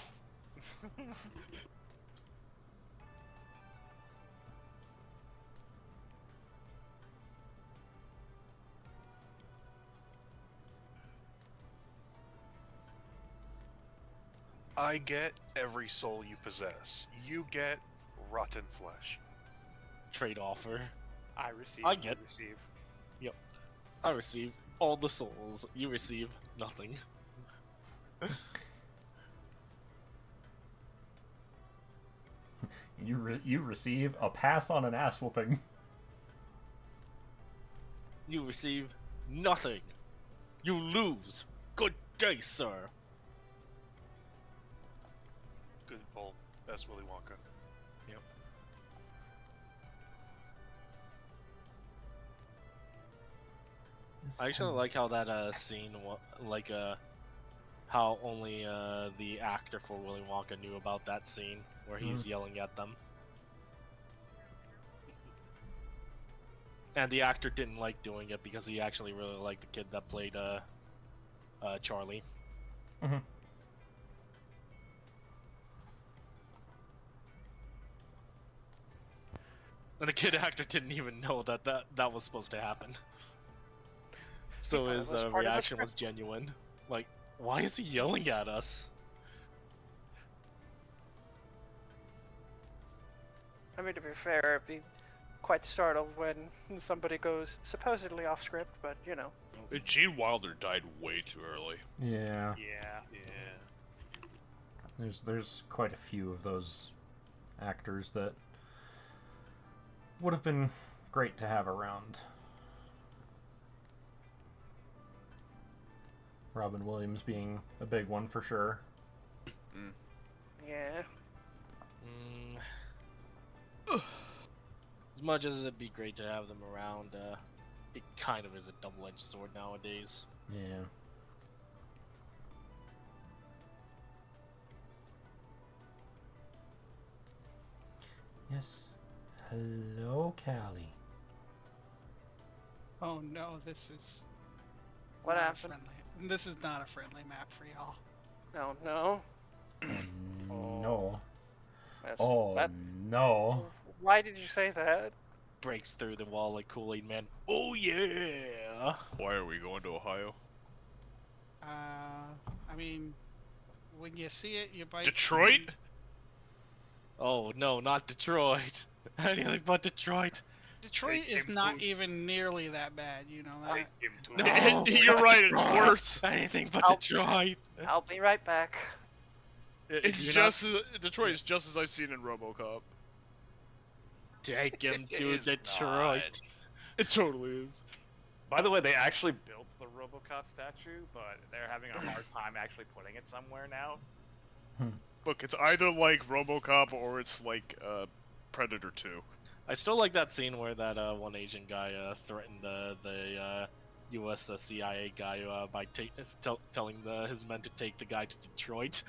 I get every soul you possess. You get rotten flesh. Trade offer. I receive. I get- you receive. I receive all the souls. You receive nothing. You receive a pass on an ass whooping. You receive nothing. You lose. Good day, sir. Good pull. That's Willy Wonka. I actually like how that scene, how only the actor for Willy Wonka knew about that scene where he's yelling at them. And the actor didn't like doing it because he actually really liked the kid that played Charlie. Mhm. And the kid actor didn't even know that was supposed to happen. So thought it his was part of the reaction was script. genuine. Like, why is he yelling at us? I mean, to be fair, I'd be quite startled when somebody goes supposedly off script, but you know. Gene Wilder died way too early. Yeah. Yeah. Yeah. There's quite a few of those actors that would have been great to have around. Robin Williams being a big one for sure. Yeah. As much as it'd be great to have them around, it kind of is a double-edged sword nowadays. Yeah. Yes. Hello, Callie. Oh no, this is What not a happened? friendly. This is not a friendly map for y'all. No, no. No. That's, Oh that- no. Why did you say that? Breaks through the wall like Kool-Aid Man. Oh yeah! Why are we going to Ohio? I mean, when you see it, you bite. Detroit? Oh no, not Detroit. Anything but Detroit. Detroit Take is him not to- even nearly that bad, you know that. Take him to No. You're right, it's worse. Anything but I'll- Detroit. I'll be right back. It's You're just Detroit is just as I've seen in RoboCop. Take him It to is Detroit. not. It totally is. By the way, they actually built the RoboCop statue, but they're having a hard time actually putting it somewhere now. Look, it's either like RoboCop or it's like Predator 2. I still like that scene where that one Asian guy threatened the U.S. CIA guy by telling his men to take the guy to Detroit.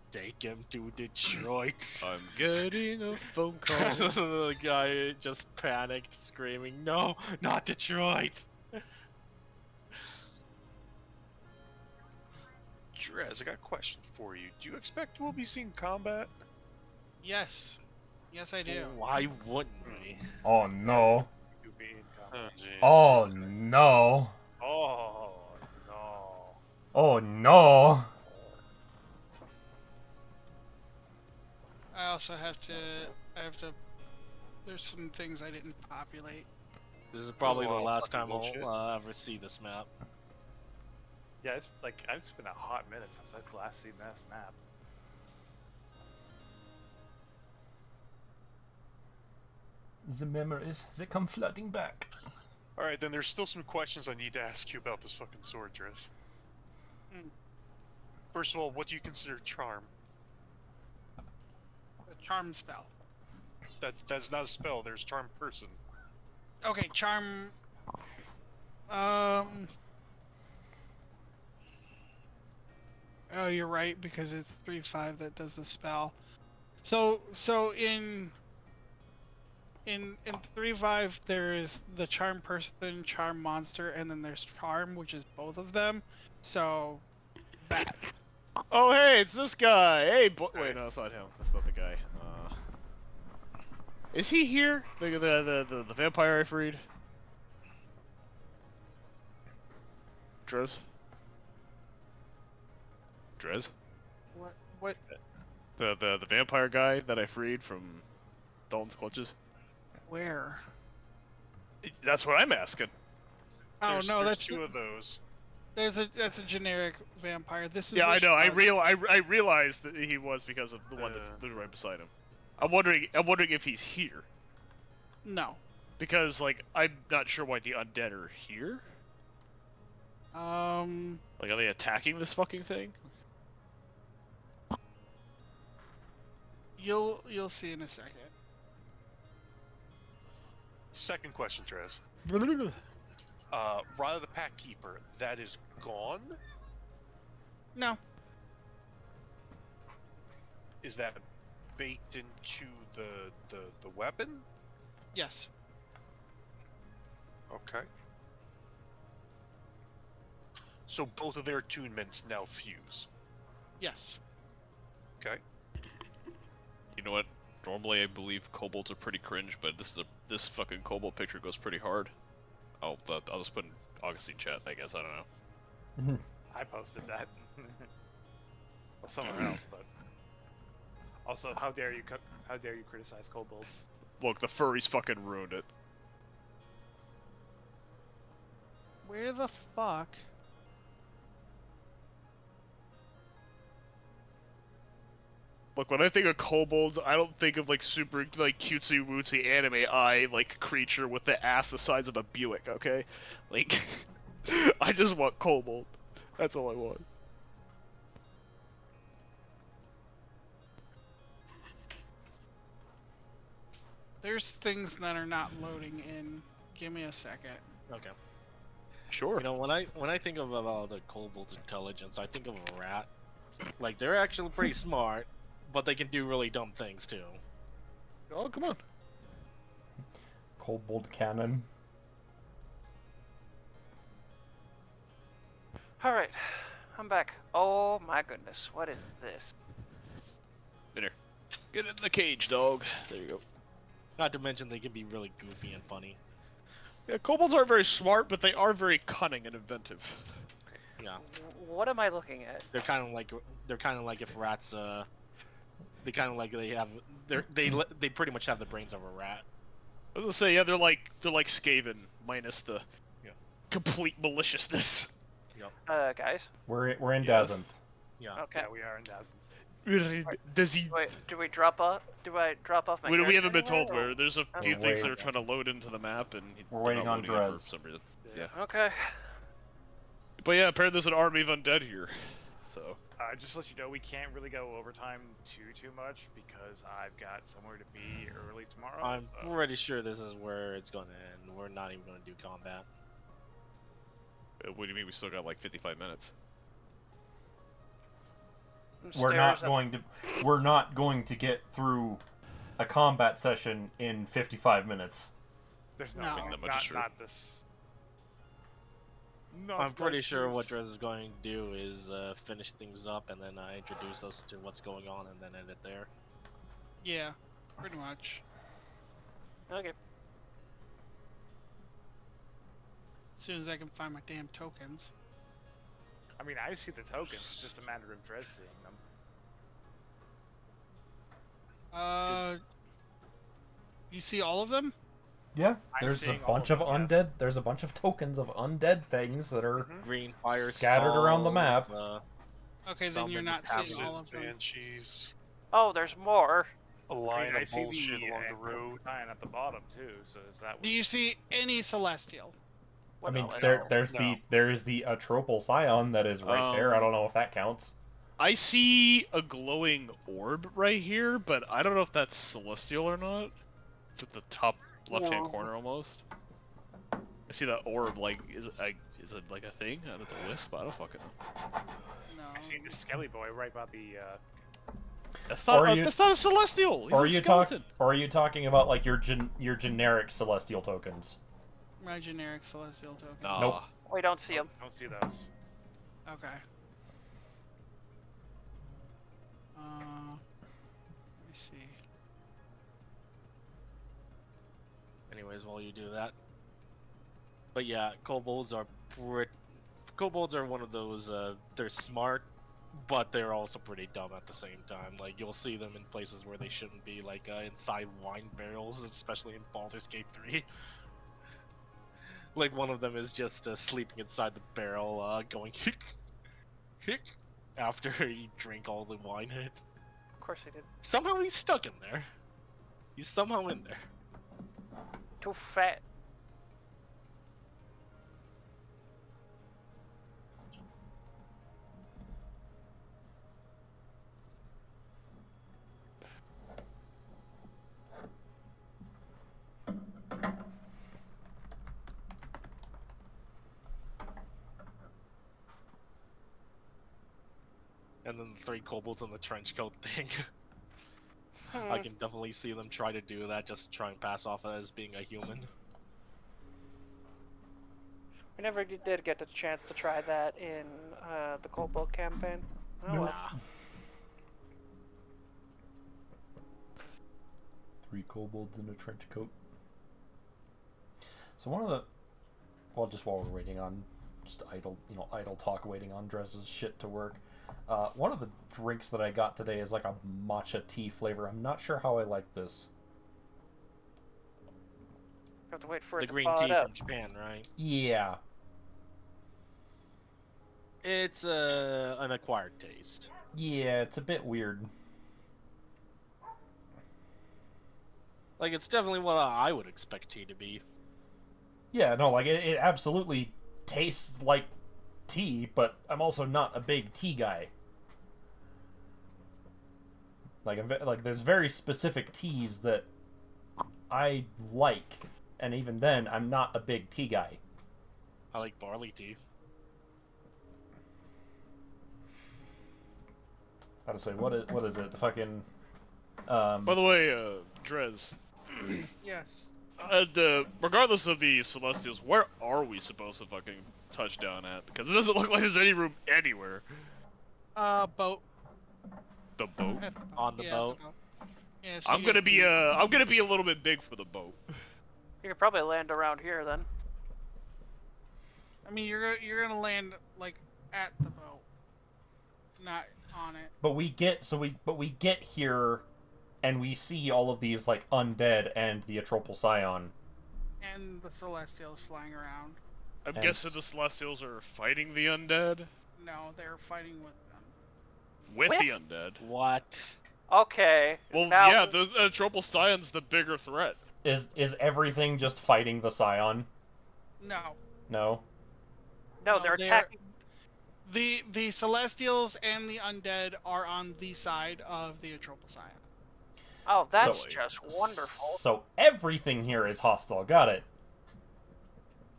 Take him to Detroit. I'm getting a phone call. The guy just panicked, screaming, "No, not Detroit!" Drez, I got a question for you. Do you expect we'll be seeing combat? Yes. Yes, I do. Why wouldn't we? Oh no. You be in Oh, combat. jeez. Oh no. Oh no. Oh no. I also have to. There's some things I didn't populate. This is probably the lot of last fucking time bullshit. I'll ever see this map. Yeah, it's like it's been a hot minute since I've last seen this map. The memories, they come flooding back. Alright, then there's still some questions I need to ask you about this fucking sword, Drez. Hmm. First of all, what do you consider charm? A charm spell. That's not a spell, there's charm person. Okay, charm. Oh, you're right because it's 3/5 that does the spell. So in 3/5 there is the charm person, charm monster, and then there's charm, which is both of them. So that. Oh, hey, it's this guy. Hey, wait, no, it's not him. That's not the guy. Is he here? The vampire I freed? Drez? Drez? What? The vampire guy that I freed from Dalton's clutches? Where? That's what I'm asking. Oh There's no, that's two of those. that's a generic vampire. This is Yeah, I which know. I one? realized that he was because of the one that was right beside him. I'm wondering if he's here. No. Because, like, I'm not sure why the undead are here. Like, are they attacking this fucking thing? You'll see in a second. Second question, Drez. Rada the Pack Keeper, that is gone? No. Is that baked into the weapon? Yes. Okay. So both of their attunements now fuse. Yes. Okay. You know what? Normally, I believe kobolds are pretty cringe, but this fucking kobold picture goes pretty hard. I'll just put in Augustine chat. I guess I don't know. I posted that. Well, someone else, but also, how dare you criticize kobolds? Look, the furries fucking ruined it. Where the fuck? Look, when I think of kobolds, I don't think of like super like cutesy wootsy anime eye like creature with the ass the size of a Buick. Okay, like I just want kobold. That's all I want. There's things that are not loading in. Give me a second. Okay. Sure. You know, when I think of about the kobold's intelligence, I think of a rat. Like, they're actually pretty smart, but they can do really dumb things too. Oh, come on. Kobold cannon. Alright, I'm back. Oh my goodness, what is this? Dinner. Get in the cage, dog. There you go. Not to mention they can be really goofy and funny. Yeah, kobolds aren't very smart, but they are very cunning and inventive. Yeah, What am I looking at? they're kind of like if rats they kind of like they pretty much have the brains of a rat. I was gonna say, yeah, they're like Skaven minus the complete maliciousness. Guys? We're in Yes. Dazenth. Yeah. Okay. Yeah, we are in Dazzle. Does he? Wait, do we drop off? Do I drop off my We haven't been character told anywhere, where. There's a We're few things that waiting. are trying to load into the map, and We're they're waiting not on loading it Drez. for some reason. Yeah. Yeah. Okay. But yeah, apparently there's an army of undead here. So. Just to let you know, we can't really go overtime too much because I've got somewhere to be early tomorrow. I'm so- pretty sure this is where it's gonna end. We're not even gonna do combat. What do you mean? We still got like 55 minutes. We're not Stairs up- going to get through a combat session in 55 minutes. There's no, No. way. That much is true. Not this. Not I'm pretty like sure this. what Drez is going to do is finish things up, and then introduce us to what's going on, and then end it there. Yeah, pretty much. Okay. As soon as I can find my damn tokens. I mean, I see the tokens. It's just a matter of Drez seeing them. You see all of them? Yeah, I'm there's a seeing all bunch of of them, undead. yes. There's a bunch of tokens of undead things that are Green fire scattered around the skulls, map. Okay, Some then you're in the not seeing castles. all of them. Banshees, Oh, there's more. a I line mean, I of see bullshit the along the road. sign at the bottom too. So is that? Do you see any celestial? I mean, What there's No. there's the Atropal Scion that is right there. I don't know if that counts. I see a glowing orb right here, but I don't know if that's celestial or not. It's at the top left-hand Orb. corner almost. I see that orb. Like, is it like a thing? I don't know, it's a wisp. I don't fucking know. No. I see the Skelly boy right by the. That's not. Or you- That's not a celestial. He's Or a are skeleton. or are you talking about like your generic celestial tokens? My generic celestial token. Nah. Nope. We don't see him. Don't see those. Okay. Let me see. Anyways, while you do that. But yeah, kobolds are one of those, they're smart, but they're also pretty dumb at the same time. Like, you'll see them in places where they shouldn't be, like, inside wine barrels, especially in Baldur's Gate 3. Like, one of them is just sleeping inside the barrel, going hick after he drank all the wine in it. Of course he did. Somehow he's stuck in there. He's somehow in there. Too fat. And then the 3 kobolds in the trench coat thing. I can definitely see them try to do that, just to try and pass off as being a human. We never did get the chance to try that in the Kobold campaign. Oh Nope. well. 3 kobolds in a trench coat. So one of the, well, just while we're waiting on, just idle talk, waiting on Drez's shit to work. One of the drinks that I got today is like a matcha tea flavor. I'm not sure how I like this. Have to wait for The it to green thaw tea it up. from Japan, right? Yeah. It's an acquired taste. Yeah, it's a bit weird. Like, it's definitely what I would expect tea to be. Yeah, no, like it absolutely tastes like tea, but I'm also not a big tea guy. Like there's very specific teas that I like, and even then, I'm not a big tea guy. I like barley tea. How to say what is it? The fucking By the way, Drez. Yes. Regardless of the Celestials, where are we supposed to fucking touch down at? Because it doesn't look like there's any room anywhere. Boat. The boat. At the On the Yeah, boat. Yeah, so I'm you gonna guys be a little bit big for the boat. You could probably land around here then. I mean, you're gonna land like at the boat, not on it. But we get here, and we see all of these like undead and the Atropal Scion. And the Celestials flying around. I'm And guessing the Celestials are fighting the undead? No, they're fighting with them. With With? the undead. What? Okay. Well, now, yeah, the Atropal Scion's the bigger threat. Is everything just fighting the Scion? No. No. No, they're attacking. The Celestials and the undead are on the side of the Atropal Scion. Oh, that's So- just wonderful. So everything here is hostile. Got it.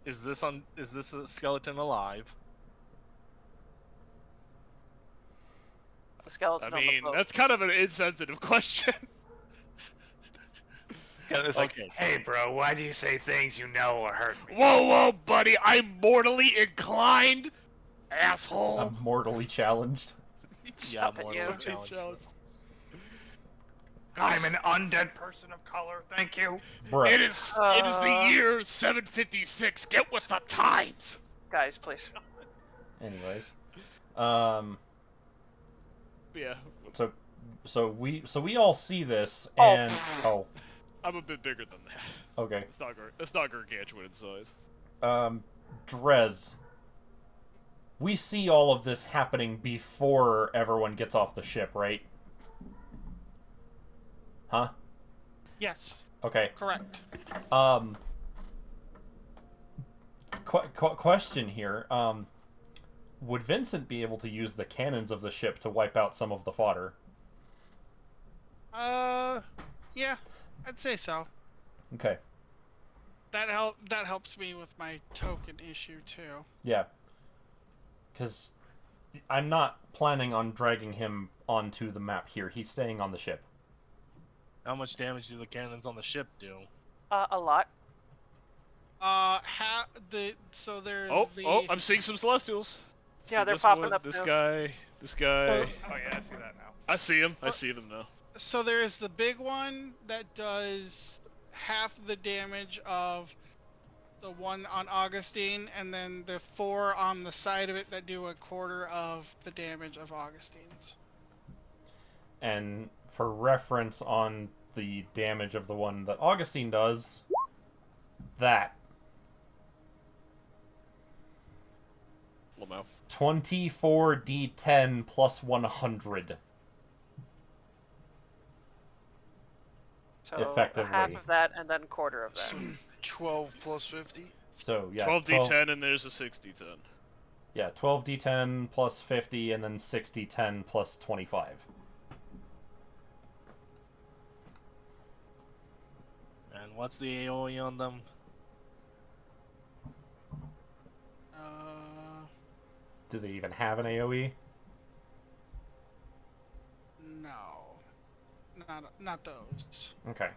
Is this a skeleton alive? The skeleton I on mean, the boat. that's kind of an insensitive question. It's like, Okay. Hey, bro, why do you say things you know will hurt me? Whoa, buddy, I'm mortally inclined Asshole! I'm mortally challenged. Yeah, Stop it, more you. challenge. I'm an undead person of color. Thank you. Bruh. It is the year 756. Get with the times. Guys, please. Anyways. Yeah, So we all see this, and I'm a bit bigger than that. okay. It's not gargantuan in size. Drez. We see all of this happening before everyone gets off the ship, right? Huh? Yes, Okay. correct. Question here. Would Vincent be able to use the cannons of the ship to wipe out some of the fodder? Yeah, I'd say so. Okay. That helps me with my token issue too. Yeah. Because I'm not planning on dragging him onto the map here. He's staying on the ship. How much damage do the cannons on the ship do? A lot. So there's I'm seeing some Celestials. Yeah, they're This popping one, up This now. guy. Oh yeah, I see that now. I see him. I see them now. So there's the big one that does half the damage of the one on Augustine, and then the 4 on the side of it that do a quarter of the damage of Augustine's. And for reference on the damage of the one that Augustine does, that. Lamau. 24d10 plus 100. So Effectively. half of that and then quarter of that. So 12 plus 50? So, yeah. 12d10 and there's a 6d10. Yeah, 12d10 plus 50 and then 6d10 plus 25. And what's the AoE on them? Do they even have an AoE? No. Not those. Okay.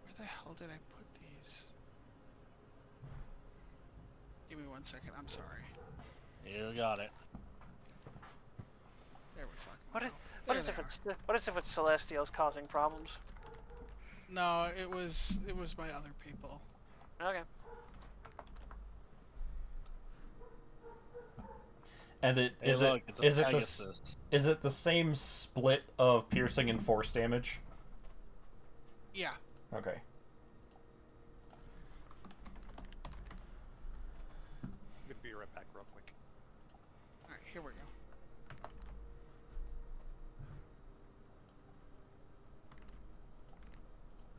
Where the hell did I put these? Give me 1 second. I'm sorry. You got it. There we fucking What if, go. what There is they if are. it's what is if it's Celestials causing problems? No, it was my other people. Okay. And Hey, is look, it's a it Pegasus. is it the same split of piercing and force damage? Yeah. Okay. I'm gonna be right back real quick. All right, here we go.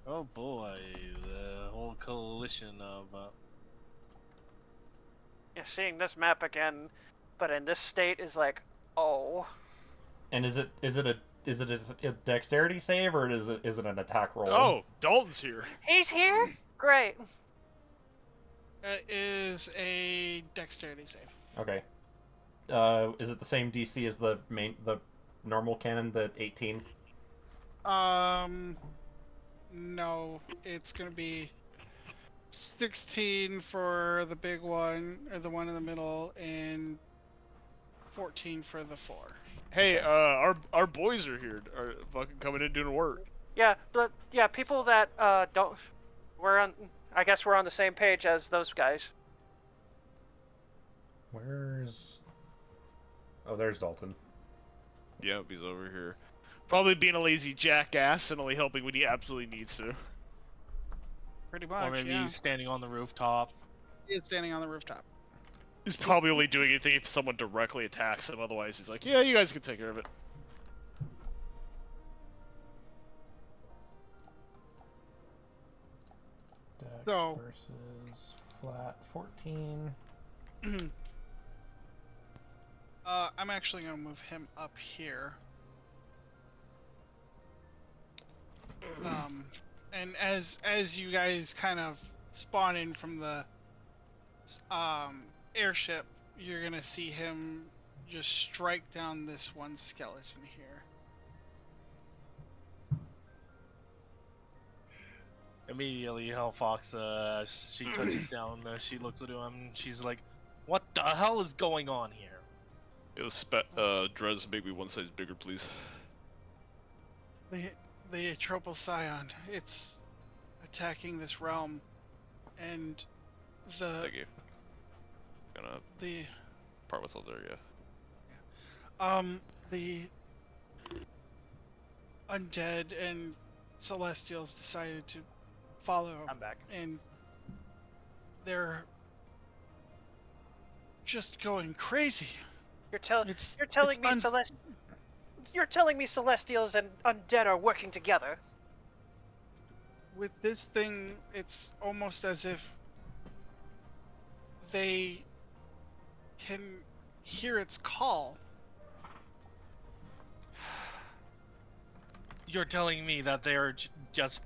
Oh boy, the whole coalition of Yeah, seeing this map again, but in this state is like, oh. And is it a dexterity save or is it an attack roll? Oh, Dalton's here. He's here? Great. It is a dexterity save. Okay. Is it the same DC as the normal cannon, the 18? No, it's gonna be 16 for the big one, or the one in the middle, and 14 for the 4. Hey, our boys are here. Are fucking coming in doing work. Yeah, but yeah, people that don't, we're on. I guess we're on the same page as those guys. Where's... Oh, there's Dalton. Yeah, he's over here. Probably being a lazy jackass and only helping when he absolutely needs to. Pretty much, or maybe yeah. he's standing on the rooftop. He is standing on the rooftop. He's probably only doing anything if someone directly attacks him. Otherwise, he's like, yeah, you guys can take care of it. Dex So- versus flat 14. I'm actually gonna move him up here. And as you guys kind of spawn in from the airship, you're gonna see him just strike down this one skeleton here. Immediately, Hellfox, she touches down, she looks at him, she's like, what the hell is going on here? It was Drez, make me one size bigger, please. The Atropal Scion, it's attacking this realm, and Thank you. Gonna the part what's all there, yeah. the undead and celestials decided to follow, I'm back. and they're just going crazy. You're telling me it's You're telling me Celestials and Undead are working together. With this thing, it's almost as if they can hear its call. You're telling me that they're just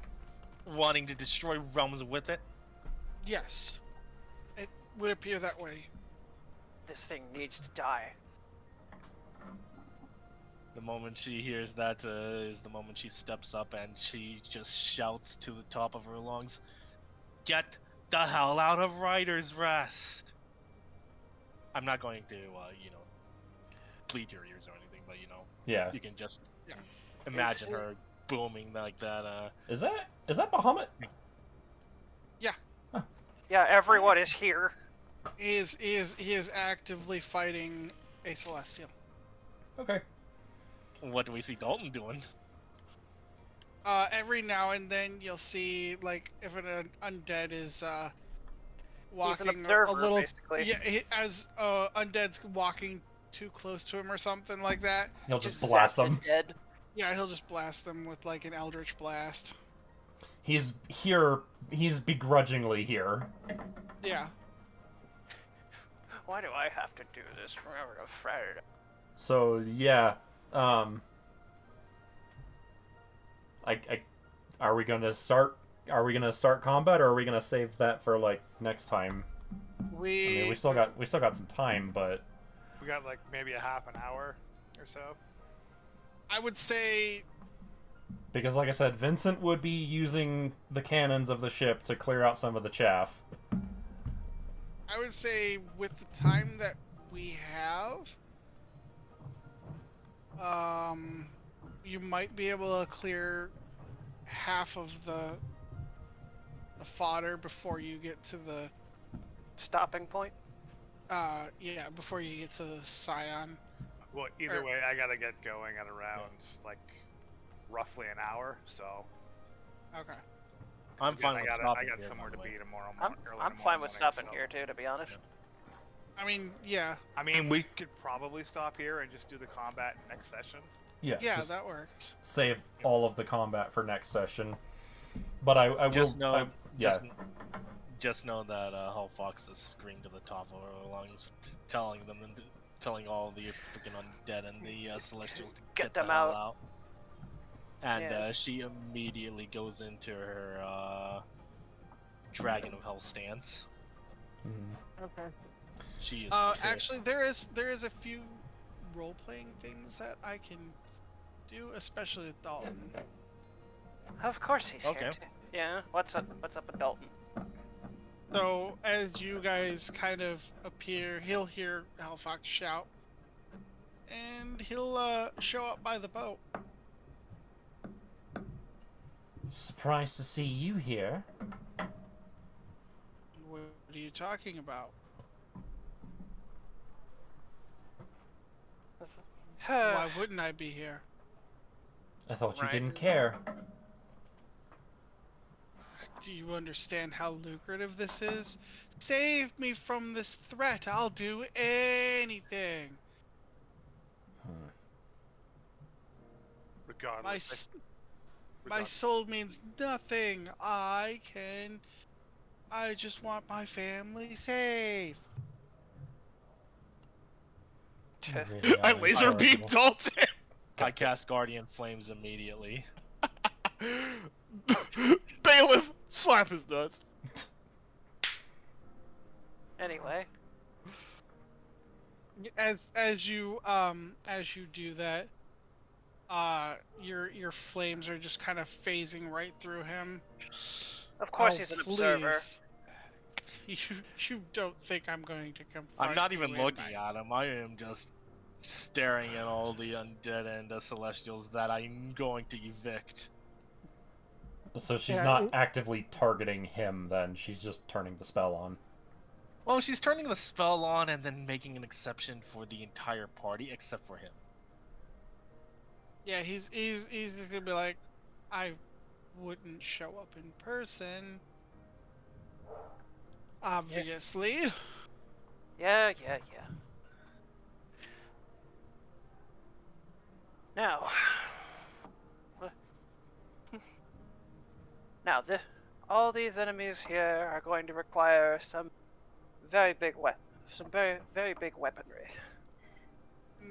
wanting to destroy realms with it? Yes, it would appear that way. This thing needs to die. The moment she hears that is the moment she steps up and she just shouts to the top of her lungs, "Get the hell out of Rider's Rest!" I'm not going to, bleed your ears or anything, but Yeah. you can just Yeah. imagine her booming like that. Is that Bahamut? Yeah, everyone is here. He is actively fighting a celestial. Okay. What do we see Dalton doing? Every now and then you'll see, like, if an undead is walking observer, a little, basically. yeah, as undead's walking too close to him or something like that. He'll just blast them. Dead. Yeah, he'll just blast them with like an eldritch blast. He's here. He's begrudgingly here. Yeah. Why do I have to do this? Remember to Friday. So yeah. Are we gonna start? Are we gonna start combat, or are we gonna save that for like next time? I mean, we still got some time, but We got like maybe a half an hour or so. I would say because like I said, Vincent would be using the cannons of the ship to clear out some of the chaff. I would say with the time that we have, you might be able to clear half of the fodder before you get to the Stopping point? yeah, before you get to the Scion. Well, either way, I gotta get going at around like roughly an hour. So Okay. I'm fine with stopping I got here, somewhere by to the way. be tomorrow. I'm fine with stopping here too, to be honest. I mean, yeah. I mean, we could probably stop here and just do the combat next session. Yeah. Yeah, just that works. save all of the combat for next session. But I will. Just know, yeah. just know that Hellfox is screaming to the top of her lungs, telling all the freaking undead and the Celestials to get them the hell out. out. And Yeah. she immediately goes into her Dragon of Hell stance. Mhm. Okay. She is Actually, there is a few role-playing things that I can do, especially with Dalton. Of course he's Okay. here too. Yeah, what's up with Dalton? So as you guys kind of appear, he'll hear Hellfox shout, and he'll show up by the boat. Surprised to see you here. What are you talking about? Why wouldn't I be here? I thought you Right. didn't care. Do you understand how lucrative this is? Save me from this threat. I'll do anything. Hmm. Regardless. My soul means nothing. I just want my family safe. You really I are laser beam incorrigible. Dalton! I cast Guardian Flames immediately. Bailiff! Slap his nuts. Anyway. As you do that, your flames are just kind of phasing right through him. Of course Oh, he's an observer. please. You don't think I'm going to confront I'm not you even in looking my- at him. I am just staring at all the undead and the celestials that I'm going to evict. So she's Yeah, not actively targeting him then, she's just turning the spell on. Well, she's turning the spell on and then making an exception for the entire party except for him. Yeah, he's just gonna be like, I wouldn't show up in person. Obviously. Yeah. Now, all these enemies here are going to require some very big very big weaponry.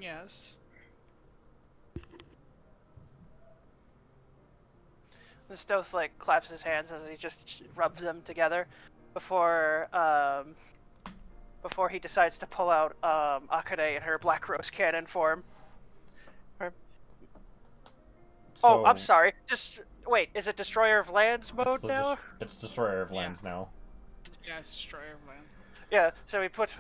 Yes. The Stoth like claps his hands as he just rubs them together before he decides to pull out Akane in her Black Rose cannon form. Oh, I'm sorry. Just wait. Is it Destroyer of Lands mode now? It's Destroyer of Lands now. Yeah, it's Destroyer of Land. Yeah. So he puts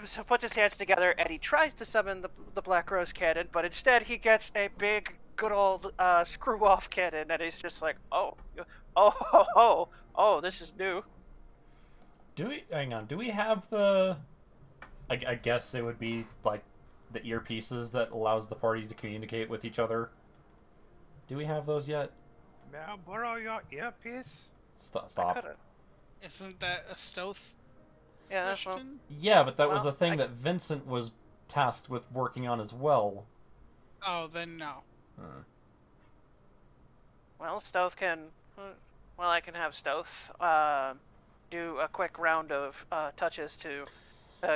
his hands together and he tries to summon the Black Rose cannon, but instead he gets a big, good old screw off cannon, and he's just like, oh, this is new. Hang on, do we have the... I guess it would be, like, the earpieces that allows the party to communicate with each other. Do we have those yet? May I borrow your earpiece? Stop. Isn't that a stealth Yeah, that's well, question? Yeah, but that was Well, a thing that Vincent was tasked with working on as well. Oh, then no. well, Stealth can. Well, I can have Stealth do a quick round of touches to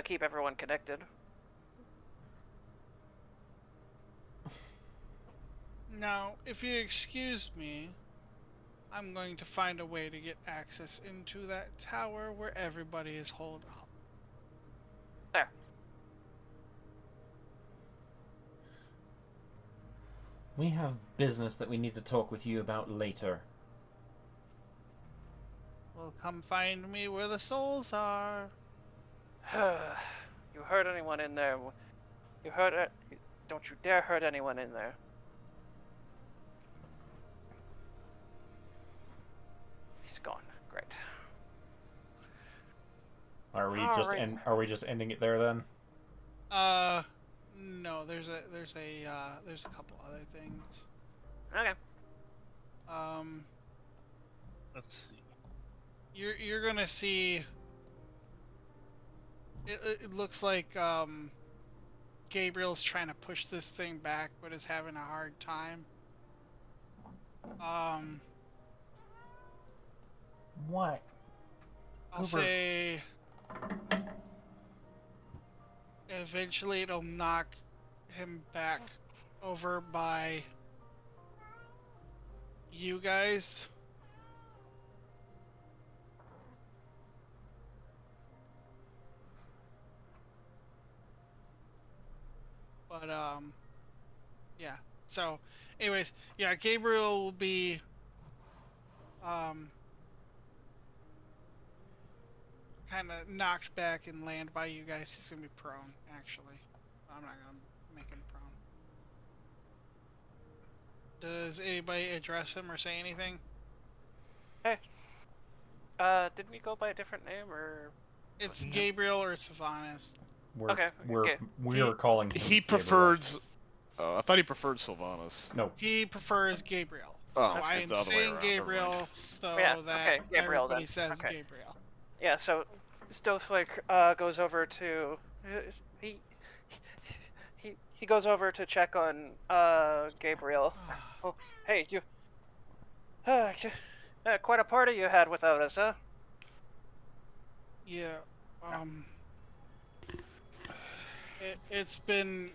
keep everyone connected. Now, if you excuse me, I'm going to find a way to get access into that tower where everybody is holed up. There. We have business that we need to talk with you about later. Well, come find me where the souls are. You hurt anyone in there? You hurt it? Don't you dare hurt anyone in there. He's gone. Great. Are we Alright. are we just ending it there then? No, there's a couple other things. Okay. Let's see. You're gonna see. It looks like Gabriel's trying to push this thing back, but is having a hard time. What? I'll say eventually it'll knock him back over by you guys. But yeah. So anyways, yeah, Gabriel will be kind of knocked back and land by you guys. He's gonna be prone, actually. I'm not gonna make him prone. Does anybody address him or say anything? Hey. Didn't we go by a different name or? It's Gabriel or Sylvanas. Okay, We're calling him He Gabriel. prefers. I thought he preferred Sylvanas. No. He prefers Gabriel. Oh, So I am it's the other way saying around, never Gabriel mind. so Yeah, that okay, Gabriel everybody then. says Okay. Gabriel. Yeah. So Snowflake goes over to he goes over to check on Gabriel. Oh, hey, you. Quite a party you had without us, huh? Yeah. It's been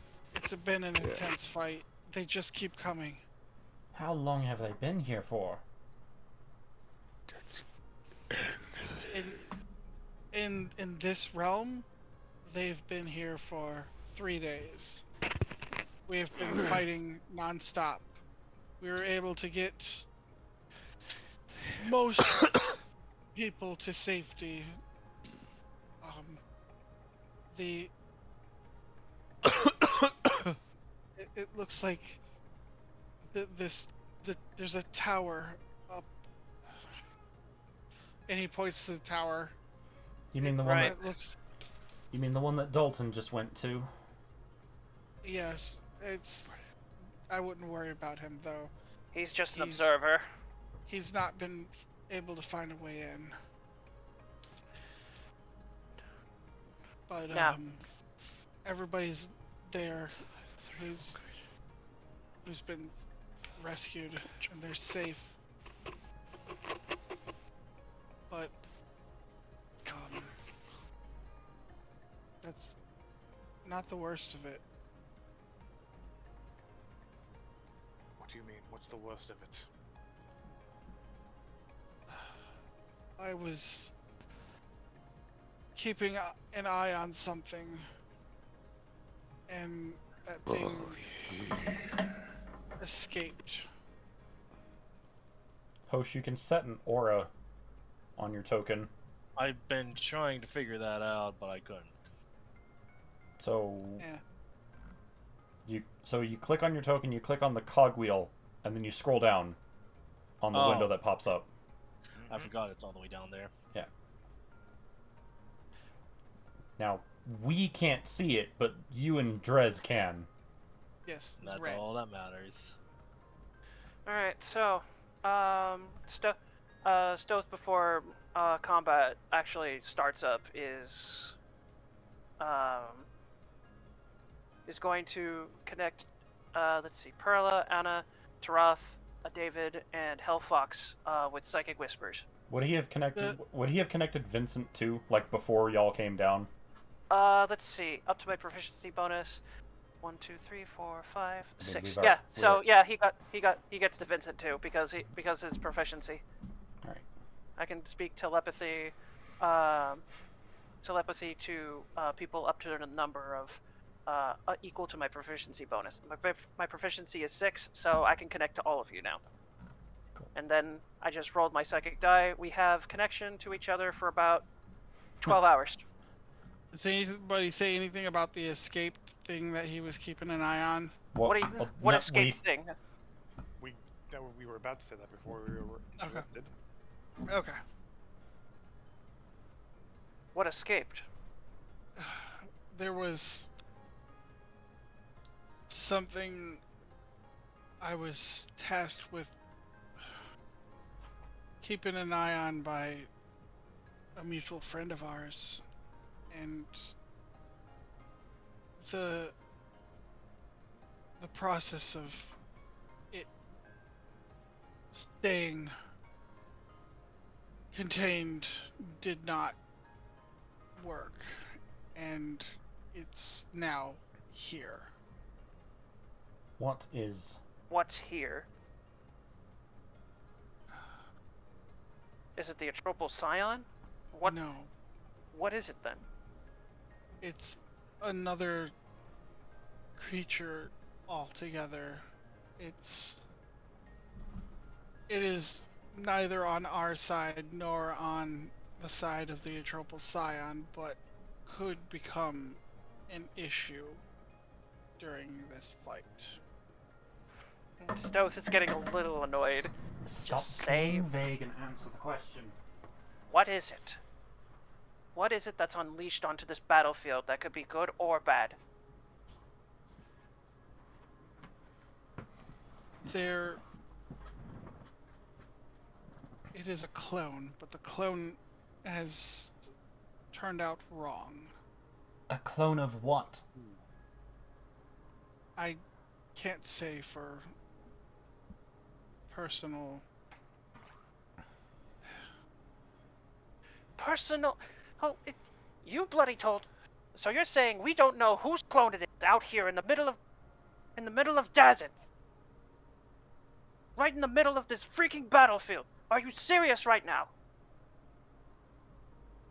an intense fight. They just keep coming. How long have they been here for? In this realm, they've been here for 3 days. We have been fighting nonstop. We were able to get most people to safety. The it looks like there's a tower up, and he points to the tower. You mean the one Right. that It looks, you mean the one that Dalton just went to? yes, it's. I wouldn't worry about him though. He's just an He's- observer. He's not been able to find a way in. But Now- everybody's there who's been rescued and they're safe. But that's not the worst of it. What do you mean? What's the worst of it? I was keeping an eye on something, and that thing escaped. Hosh, you can set an aura on your token. I've been trying to figure that out, but I couldn't. So Yeah. you click on your token, you click on the cogwheel, and then you scroll down on the Oh. window that pops up. I forgot it's all the way down there. Now, we can't see it, but you and Drez can. Yes, it's That's red. all that matters. Alright, so, Stoth before combat actually starts up is going to connect, let's see, Perla, Anna, Tarath, David, and Hellfox with Psychic Whispers. Would he have connected Vincent too, like before y'all came down? Let's see, up to my proficiency bonus. 1, 2, 3, 4, 5, I mean, 6. we've Yeah, already- so we're- yeah, he gets to Vincent too because his proficiency. Alright. I can speak telepathy to people up to a number of equal to my proficiency bonus. My proficiency is 6, so I can connect to all of you now. Cool. And then I just rolled my psychic die. We have connection to each other for about 12 hours. Does anybody say anything about the escaped thing that he was keeping an eye on? What no, escape thing? We were about to say that before we were Okay. interrupted. Okay. What escaped? There was something I was tasked with keeping an eye on by a mutual friend of ours, and the process of it staying contained did not work, and it's now here. What is... What's here? Is it the Atropal Scion? What? No, What is it then? it's another creature altogether. It is neither on our side nor on the side of the Atropal Scion, but could become an issue during this fight. Stoth is getting a little annoyed. Stop say- being vague and answer the question. What is it? What is it that's unleashed onto this battlefield that could be good or bad? It is a clone, but the clone has turned out wrong. A clone of what? I can't say for personal. Personal. Oh, you bloody told. So you're saying we don't know whose clone it is out here in the middle of Dazin? Right in the middle of this freaking battlefield. Are you serious right now?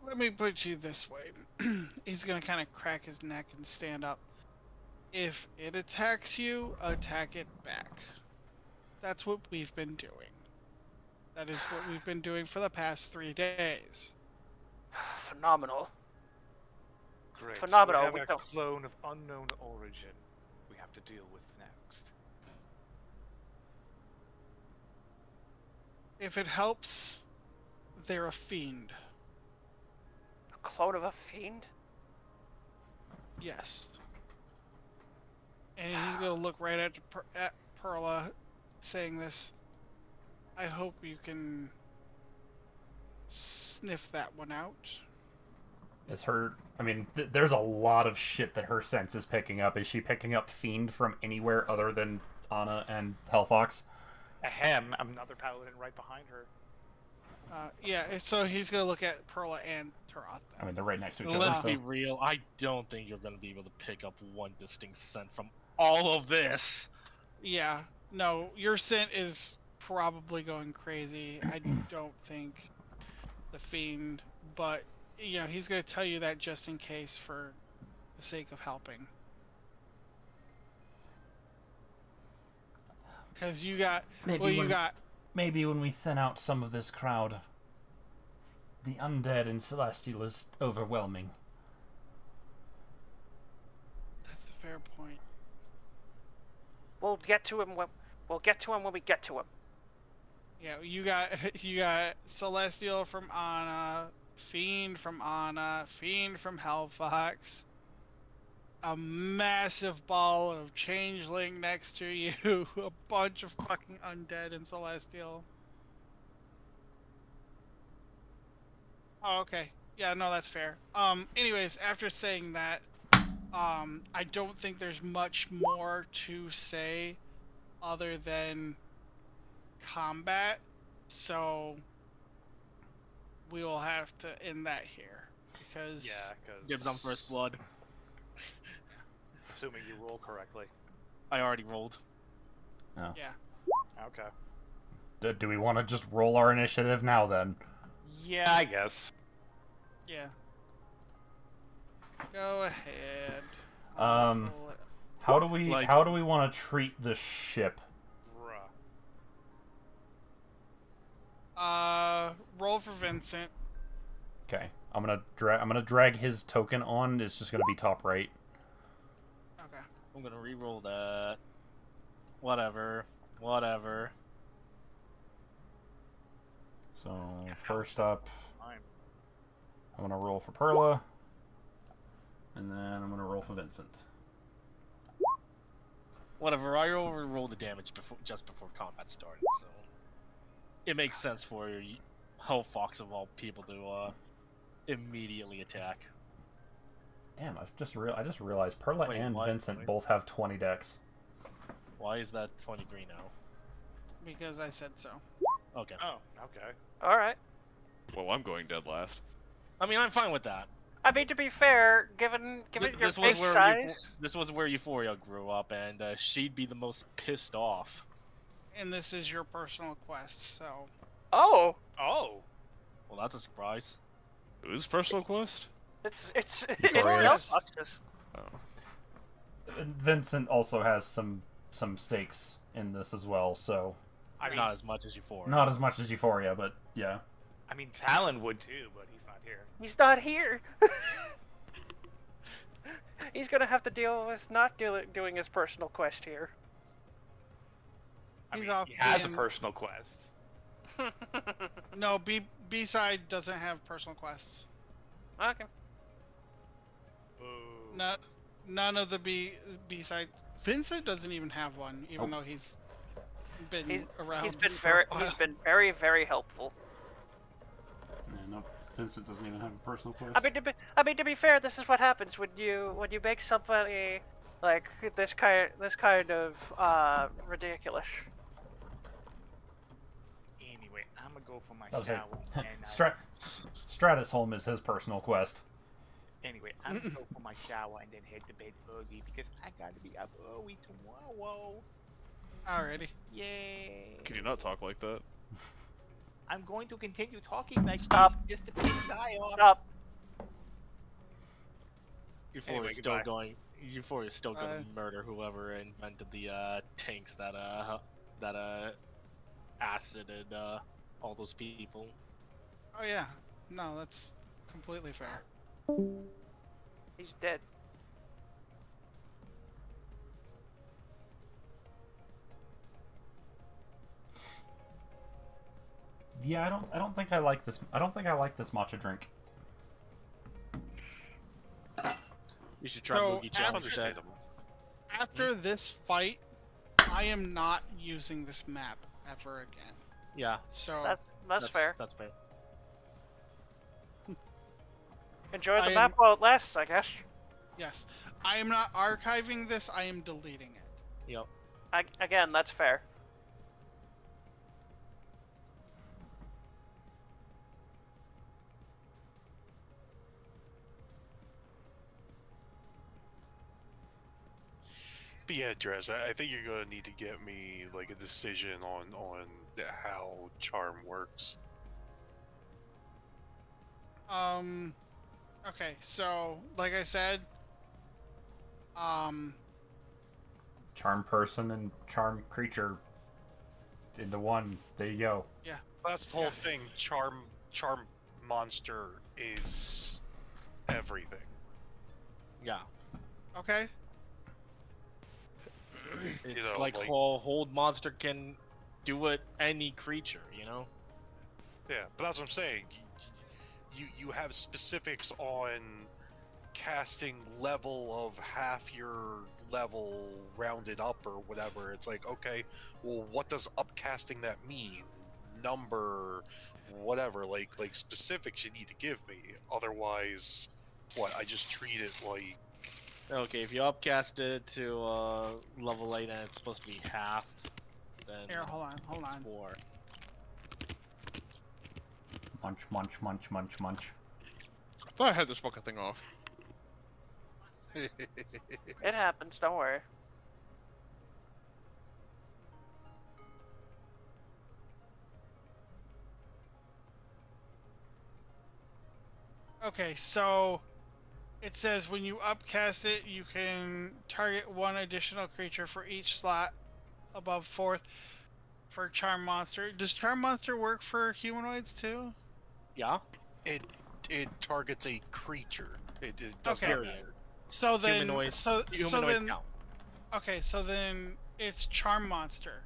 let me put you this way. He's gonna kind of crack his neck and stand up. If it attacks you, attack it back. That's what we've been doing. That is what we've been doing for the past 3 days. Phenomenal. Great. Phenomenal, So we we have a don't- clone of unknown origin we have to deal with next. If it helps, they're a fiend. A clone of a fiend? Yes. And he's gonna look right at Perla, saying this. I hope you can sniff that one out. Is her... I mean, there's a lot of shit that her sense is picking up. Is she picking up Fiend from anywhere other than Anna and Hellfox? Ahem, I'm another paladin right behind her. Yeah, so he's gonna look at Perla and Tarath. I mean, they're right next to each other. Let's So. be real. I don't think you're gonna be able to pick up one distinct scent from all of this. Yeah, no, your scent is probably going crazy. I don't think the fiend, but you know, he's gonna tell you that just in case for the sake of helping. Because you got, Maybe when we thin out some of this crowd, the undead in Celestial is overwhelming. That's a fair point. We'll get to him when we get to him. Yeah, you got Celestial from Anna, Fiend from Anna, Fiend from Hellfox, a massive ball of changeling next to you, a bunch of fucking undead and Celestial. Oh, okay. Yeah, no, that's fair. Anyways, after saying that, I don't think there's much more to say other than combat, so we will have to end that here because Give them first blood. Assuming you roll correctly. I already rolled. Oh. yeah. Okay. Do we want to just roll our initiative now then? Yeah, I guess. Yeah. Go ahead. How do we want to treat the ship? Bruh. Roll for Vincent. Okay, I'm gonna drag his token on. It's just gonna be top right. Okay. I'm gonna re-roll that. Whatever. So first up, Fine. I'm gonna roll for Perla, and then I'm gonna roll for Vincent. Whatever. I overrolled the damage just before combat started, so it makes sense for Hellfox of all people to immediately attack. Damn, I just realized Perla Wait, and what? Vincent Wait. both have 20 decks. Why is that 23 now? Because I said so. Okay. Oh, okay. All right. Well, I'm going dead last. I mean, I'm fine with that. I mean, to be fair, given your This base was size, this was where Euphoria grew up, and she'd be the most pissed off. And this is your personal quest, so. Oh! Well, that's a surprise. Whose personal quest? it's Euphoria's. Hellfox's. Vincent also has some stakes in this as well, so I mean, Not as much as Euphoria. not as much as Euphoria, but yeah. I mean, Talon would too, but he's not here. He's not here. He's gonna have to deal with not doing his personal quest here. I He's mean, off he has a being- personal quest. No, B-side doesn't have personal quests. Okay. Boo. None of the B-side. Vincent doesn't even have one, even though he's been around. He's been for a very while. very helpful. Yeah, no, Vincent doesn't even have a personal quest. I mean to be fair, this is what happens when you make somebody like this kind of ridiculous. Anyway, I'm gonna go for my That was it. shower. And Stratus Holm is his personal quest. Anyway, I'm gonna go for my shower and then head to bed early because I gotta be up early tomorrow. Alrighty. Yay! Can you not talk like that? I'm going to continue talking like Stop. this just to piss the guy off. Stop. Euphoria is Anyway, still goodbye. going. Euphoria is still going Bye. to murder whoever invented the tanks that acided all those people. Oh yeah. No, that's completely fair. He's dead. Yeah, I don't think I like this. I don't think I like this matcha drink. You should try So, Mugi Challenge instead. Understandable. After this fight, I am not using this map ever again. Yeah, So That's fair. That's fair. Enjoy the I map am- while it lasts, I guess. yes, I am not archiving this. I am deleting it. Yep. Again, that's fair. But yeah, Drez, I think you're gonna need to get me like a decision on how charm works. Okay, so like I said, Charm person and charm creature into one. There you go. That's the whole Yeah. thing. Charm monster is everything. Yeah. okay, It's know, like like- hold monster can do it any creature, you know? Yeah, but that's what I'm saying. You have specifics on casting level of half your level rounded up or whatever. It's like, okay, well, what does upcasting that mean? Number, whatever, like specifics you need to give me. Otherwise, what? I just treat it like Okay, if you upcast it to level 8 and it's supposed to be half, then here, hold on. it's 4. Munch, munch, munch, munch, munch. I thought I had this fucking thing off. It happens, don't worry. Okay, so it says when you upcast it, you can target one additional creature for each slot above 4th for Charm Monster. Does Charm Monster work for humanoids too? Yeah? it targets a creature. It does Okay. not matter. So then, Humanoids, so humanoids then, count. okay, so then it's Charm Monster.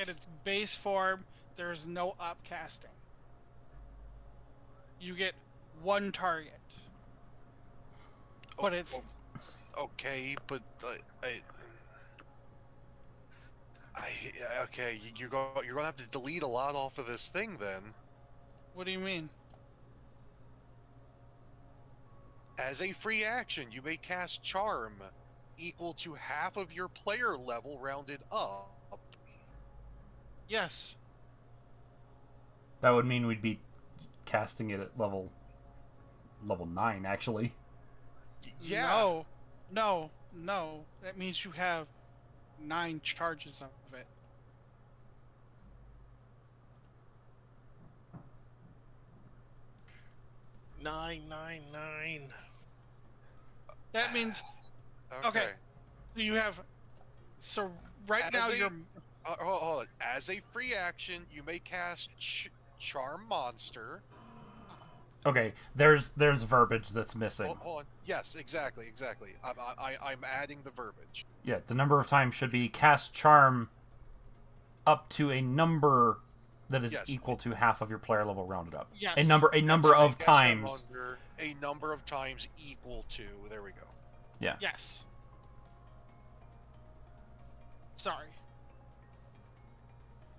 At its base form, there's no upcasting. You get one target. But it's Okay, but okay, you're gonna have to delete a lot off of this thing then. what do you mean? As a free action, you may cast Charm equal to half of your player level rounded up. Yes. That would mean we'd be casting it at level 9, actually. Yeah. No. That means you have 9 charges of it. Nine. That means Okay. you have. So right As now a- you're. Hold on. As a free action, you may cast Charm Monster. Okay, there's verbiage that's missing. Hold on. Yes, exactly. I'm adding the verbiage. Yeah, the number of times should be cast charm up to a number that is Yes. equal to half of your player level rounded up. Yes. A number So of cast Charm times. Monster a number of times equal to. There we go. Yes. Sorry.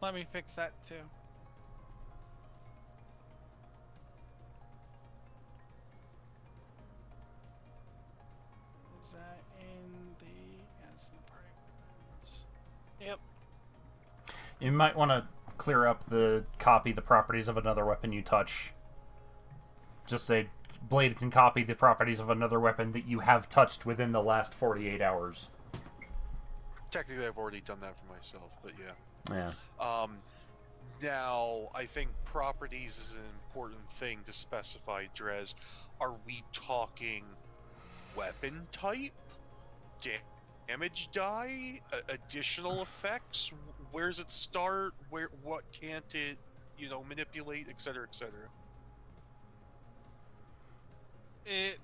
Let me fix that too. Is that in the yes, in the party weapons? Yep. You might want to clear up the copy the properties of another weapon you touch. Just say blade can copy the properties of another weapon that you have touched within the last 48 hours. Technically, I've already done that for myself, but yeah. Yeah. Now, I think properties is an important thing to specify, Drez. Are we talking weapon type, damage die, additional effects. Where does it start? What can't it, manipulate, etc., etc. It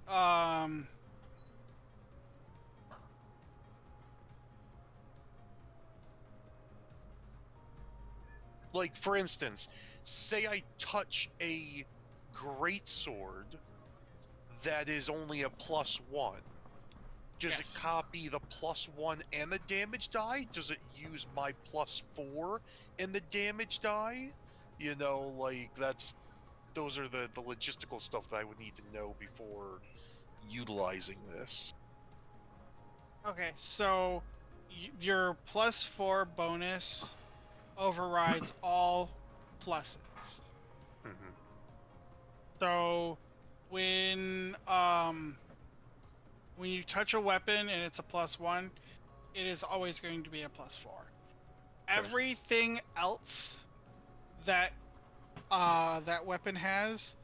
Like, for instance, say I touch a greatsword that is only a +1. Does it Yes. copy the +1 and the damage die? Does it use my +4 and the damage die? Those are the logistical stuff that I would need to know before utilizing this. Okay, so your +4 bonus overrides all pluses. Mm-hmm. So when you touch a weapon and it's a +1, it is always going to be a +4. Everything else that that weapon has,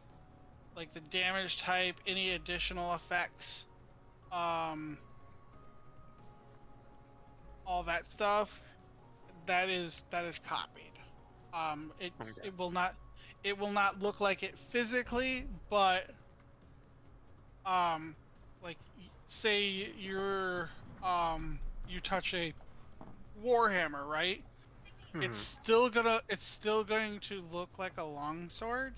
like the damage type, any additional effects, all that stuff, that is copied. It will not look like it physically, but like say you touch a warhammer, right? Mm-hmm. It's still going to look like a longsword.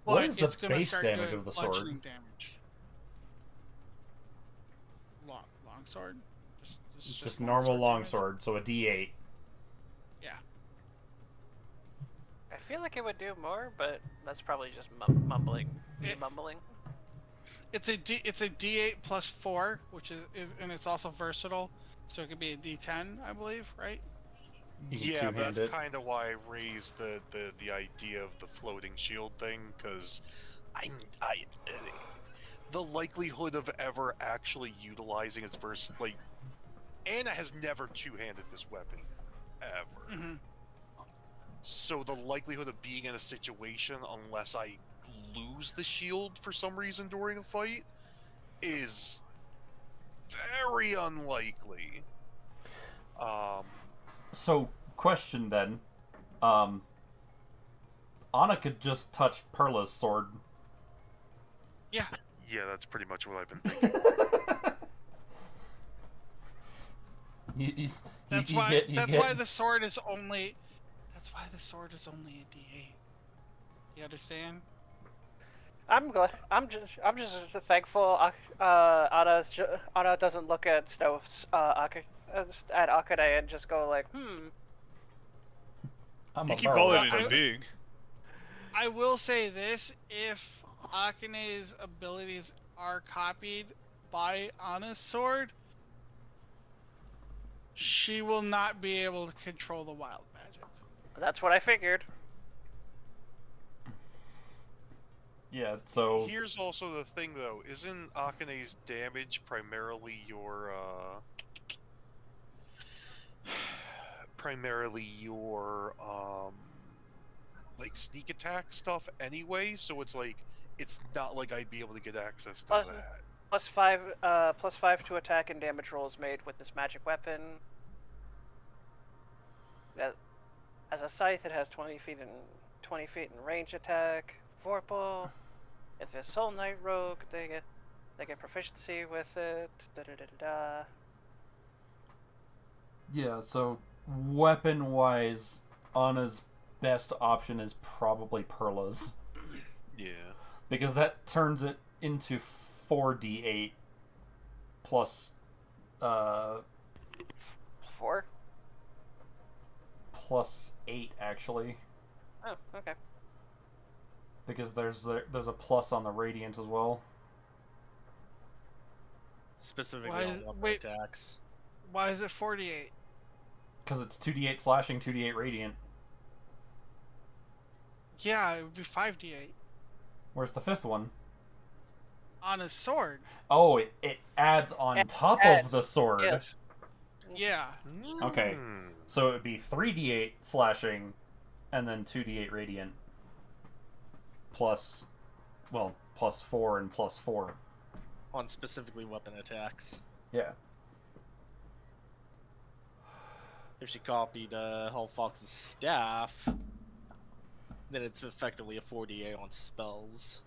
What But is the it's gonna base start damage doing of the sword? bludgeoning damage. Longsword? Just normal longsword damage? longsword, so a D8. Yeah. I feel like it would do more, but that's probably just mumbling. It's a D8 plus 4, which is and it's also versatile, so it could be a D10, I believe, right? You can Yeah, but two-hand that's it. kind of why I raised the idea of the floating shield thing, because the likelihood of ever actually utilizing its Anna has never two-handed this weapon ever. Mm-hmm. So the likelihood of being in a situation unless I lose the shield for some reason during a fight is very unlikely. So, question then. Anna could just touch Perla's sword. Yeah. Yeah, that's pretty much what I've been thinking. That's why the sword is only a D8. You understand? I'm glad. I'm just thankful. Anna doesn't look at at Akane and just go like, I'm You a keep calling barrel. it a being. I will say this: if Akane's abilities are copied by Anna's sword, she will not be able to control the wild magic. That's what I figured. Yeah, so... Here's also the thing, though. Isn't Akane's damage primarily your, like, sneak attack stuff anyway? So it's like, it's not like I'd be able to get access to that. +5 to attack and damage rolls made with this magic weapon. As a scythe, it has 20 feet in range attack. Vorpal. If it's Soul Knight Rogue, they get proficiency with it. Yeah, so weapon-wise, Anna's best option is probably Perla's. Yeah. Because that turns it into 4d8 plus 4? plus 8 actually, Oh, okay. because there's a plus on the radiant as well. Specifically Why on is- weapon wait. attacks. Why is it 48? Because it's 2d8 slashing, 2d8 radiant. Yeah, it would be 5d8 Where's the fifth one? on a sword. Oh, it adds on It top adds, of the sword. Yes. Yeah. Okay. Hmm. So it would be 3d8 slashing, and then 2d8 radiant. Plus 4 and plus 4. on specifically weapon attacks. Yeah. If she copied Hull Fox's staff, then it's effectively a 48 on spells.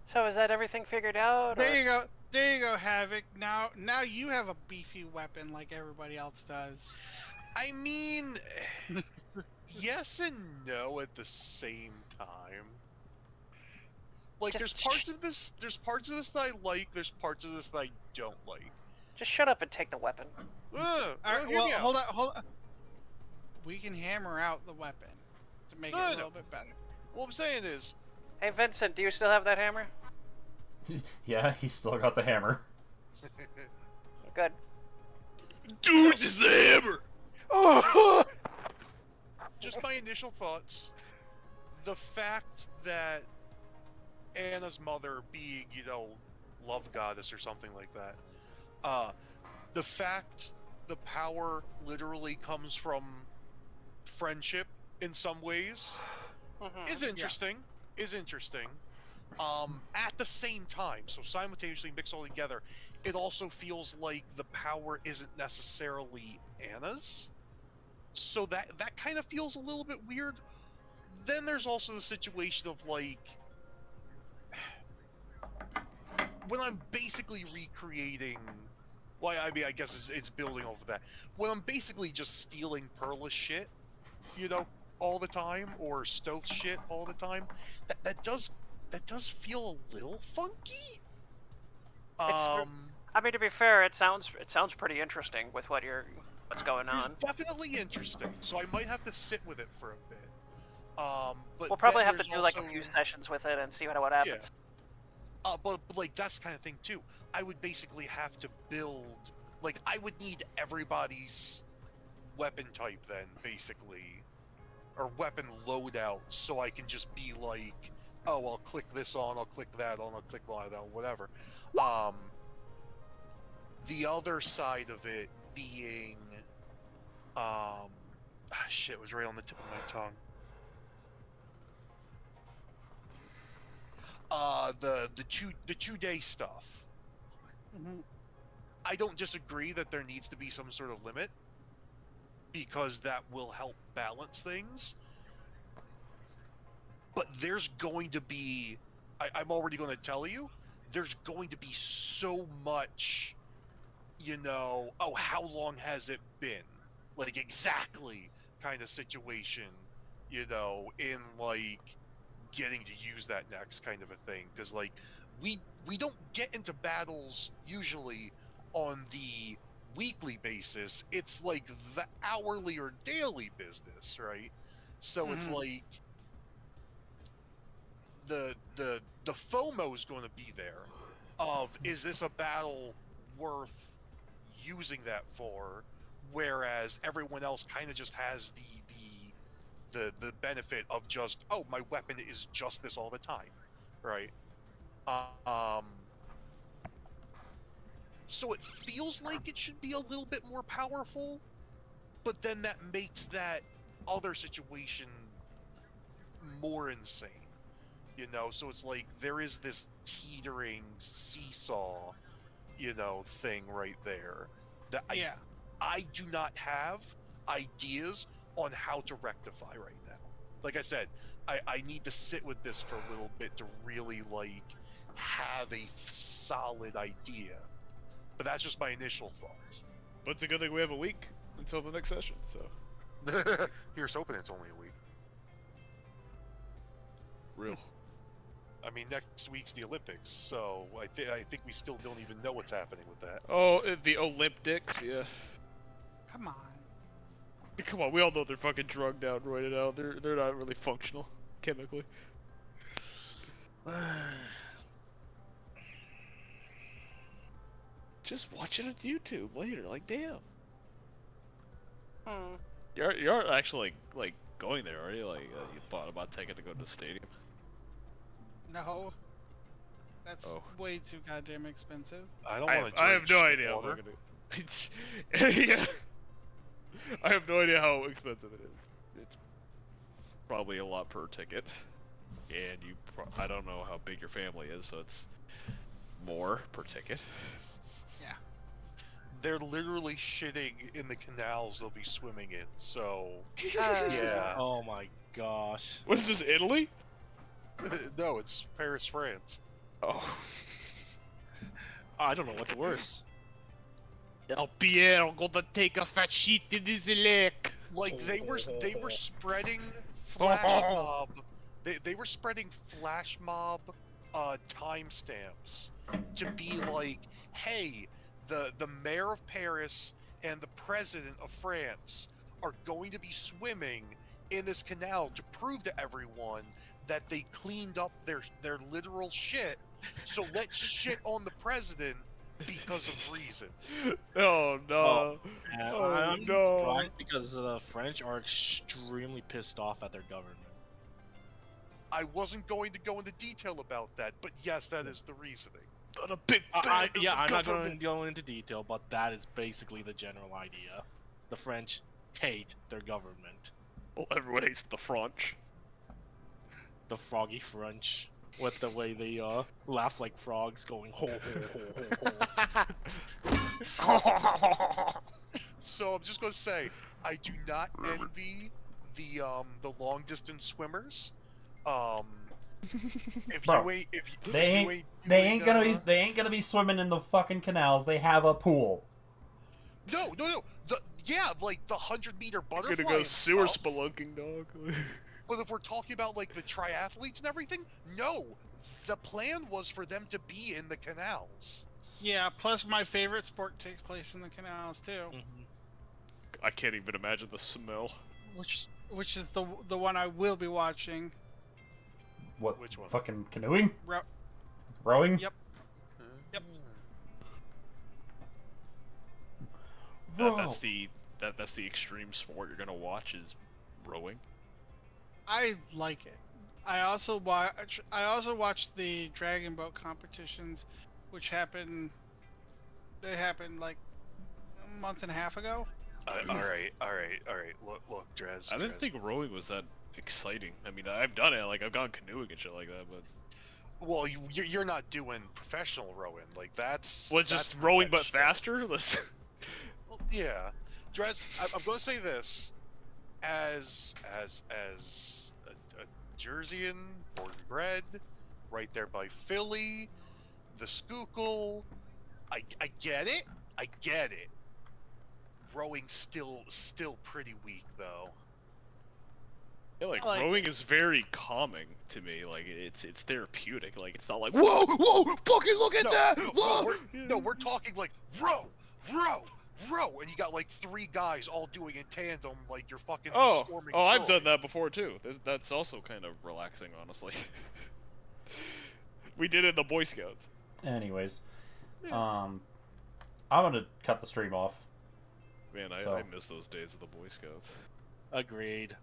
So is that everything figured out? There or- you go. There you go, Havoc. Now you have a beefy weapon like everybody else does. I mean, yes and no at the same time. Like, there's parts of this that I like. There's parts of this that I don't like. Just shut up and take the weapon. All right, hear well, me out. hold on. We can hammer out the weapon to make it a little bit better. What I'm saying is, Hey Vincent, do you still have that hammer? Yeah, he's still got the hammer. Good. Dude, just the hammer! just my initial thoughts. The fact that Anna's mother being, love goddess or something like that. The fact the power literally comes from friendship in some ways is interesting. Is interesting. At the same time, so simultaneously mixed all together, it also feels like the power isn't necessarily Anna's. So that kind of feels a little bit weird. Then there's also the situation of like, when I'm basically recreating, well, I mean, I guess it's building off of that. When I'm basically just stealing Perla's shit, all the time, or stealth shit all the time, that does feel a little funky. I mean, to be fair, it sounds pretty interesting with what's going on. It's definitely interesting, so I might have to sit with it for a bit. But We'll probably then have to there's do like a also- few sessions with it and see what happens. But like that's the kind of thing too. I would basically have to build, like I would need everybody's weapon type then, basically, or weapon loadout, so I can just be like, oh, I'll click this on, I'll click that on, I'll click that on, whatever. The other side of it being, shit, it was right on the tip of my tongue. The 2-day stuff. I don't disagree that there needs to be some sort of limit, because that will help balance things. But there's going to be, I'm already going to tell you, there's going to be so much, oh, how long has it been? Like, exactly kind of situation, in, like, getting to use that next kind of a thing. Because, like, we don't get into battles usually on the weekly basis. It's, like, the hourly or daily business, right? So it's, like, the FOMO is going to be there of, is this a battle worth using that for? Whereas everyone else kind of just has the benefit of just, oh, my weapon is just this all the time, right? So it feels like it should be a little bit more powerful, but then that makes that other situation more insane. So it's like there is this teetering seesaw, thing right there that I do not have ideas on how to rectify right now. Like I said, I need to sit with this for a little bit to really like have a solid idea. But that's just my initial thoughts. But it's a good thing we have a week until the next session, so. Here's hoping it's only a week. Real. I mean, next week's the Olympics, so I think we still don't even know what's happening with that. Oh, the Olympics, yeah. Come on. Come on, we all know they're fucking drugged out, roided out. They're not really functional chemically. Just watch it on YouTube later. Like, damn. You're actually like going there, are you? Like, you thought about taking to go to the stadium? No. That's way too goddamn expensive. I don't want to. I have no idea. Water. Yeah. I have no idea how expensive it is. It's probably a lot per ticket, and I don't know how big your family is, so it's more per ticket. They're literally shitting in the canals they'll be swimming in, so... Uh, yeah. Oh my gosh. What is this, Italy? No, it's Paris, France. Oh. I don't know what's worse. El Pierre gonna take a fat shit in his lake. Like, they were spreading flash mob... They were spreading flash mob timestamps to be like, hey... The mayor of Paris and the president of France are going to be swimming in this canal to prove to everyone that they cleaned up their literal shit. So let's shit on the president because of reasons. Oh no! I'm no! glad because the French are extremely pissed off at their government. I wasn't going to go into detail about that, but yes, that is the reasoning. Not a big fan of Yeah, the I'm not going government. to go into detail, but that is basically the general idea. The French hate their government. Well, everyone hates the French. The froggy French. With the way they laugh like frogs going ho ho ho ho. So I'm just gonna say, I do not envy the long distance swimmers. If Bro, you ain't, if you, They if you ain't. you They ain't gonna be. uh, They ain't gonna be swimming in the fucking canals. They have a pool. No. Like the 100-meter I'm butterfly. gonna go and sewer stuff. spelunking, dog. But if we're talking about like the triathletes and everything, no. The plan was for them to be in the canals. Yeah, plus my favorite sport takes place in the canals too, I can't even imagine the smell. which is the one I will be watching. What? Which one? Fucking canoeing? Ro- Rowing? Yep. Yep. That's the extreme sport you're gonna watch is rowing. I like it. I also watched the dragon boat competitions, which happened. They happened like a month and a half ago. All right. Look, Drez. I didn't Drez. think rowing was that exciting. I mean, I've done it. Like I've gone canoeing and shit like that, but Well, you're not doing professional rowing. Like that's. well, just that's rowing but professional. faster. Let's. Well, yeah, Drez. I'm going to say this, as a Jerseyan, born and bred, right there by Philly, the Schuylkill. I get it. I get it. Rowing's still pretty weak though. Yeah, like I like rowing is very calming to me. Like it's therapeutic. Like it's not like whoa, fucking look at that. Whoa. We're talking like row, and you got like 3 guys all doing in tandem, like you're fucking storming. I've Troy. done that before too. That's also kind of relaxing, honestly. We did it in the Boy Scouts. Anyways, I'm gonna cut the stream off. Man, So. I miss those days of the Boy Scouts. Agreed.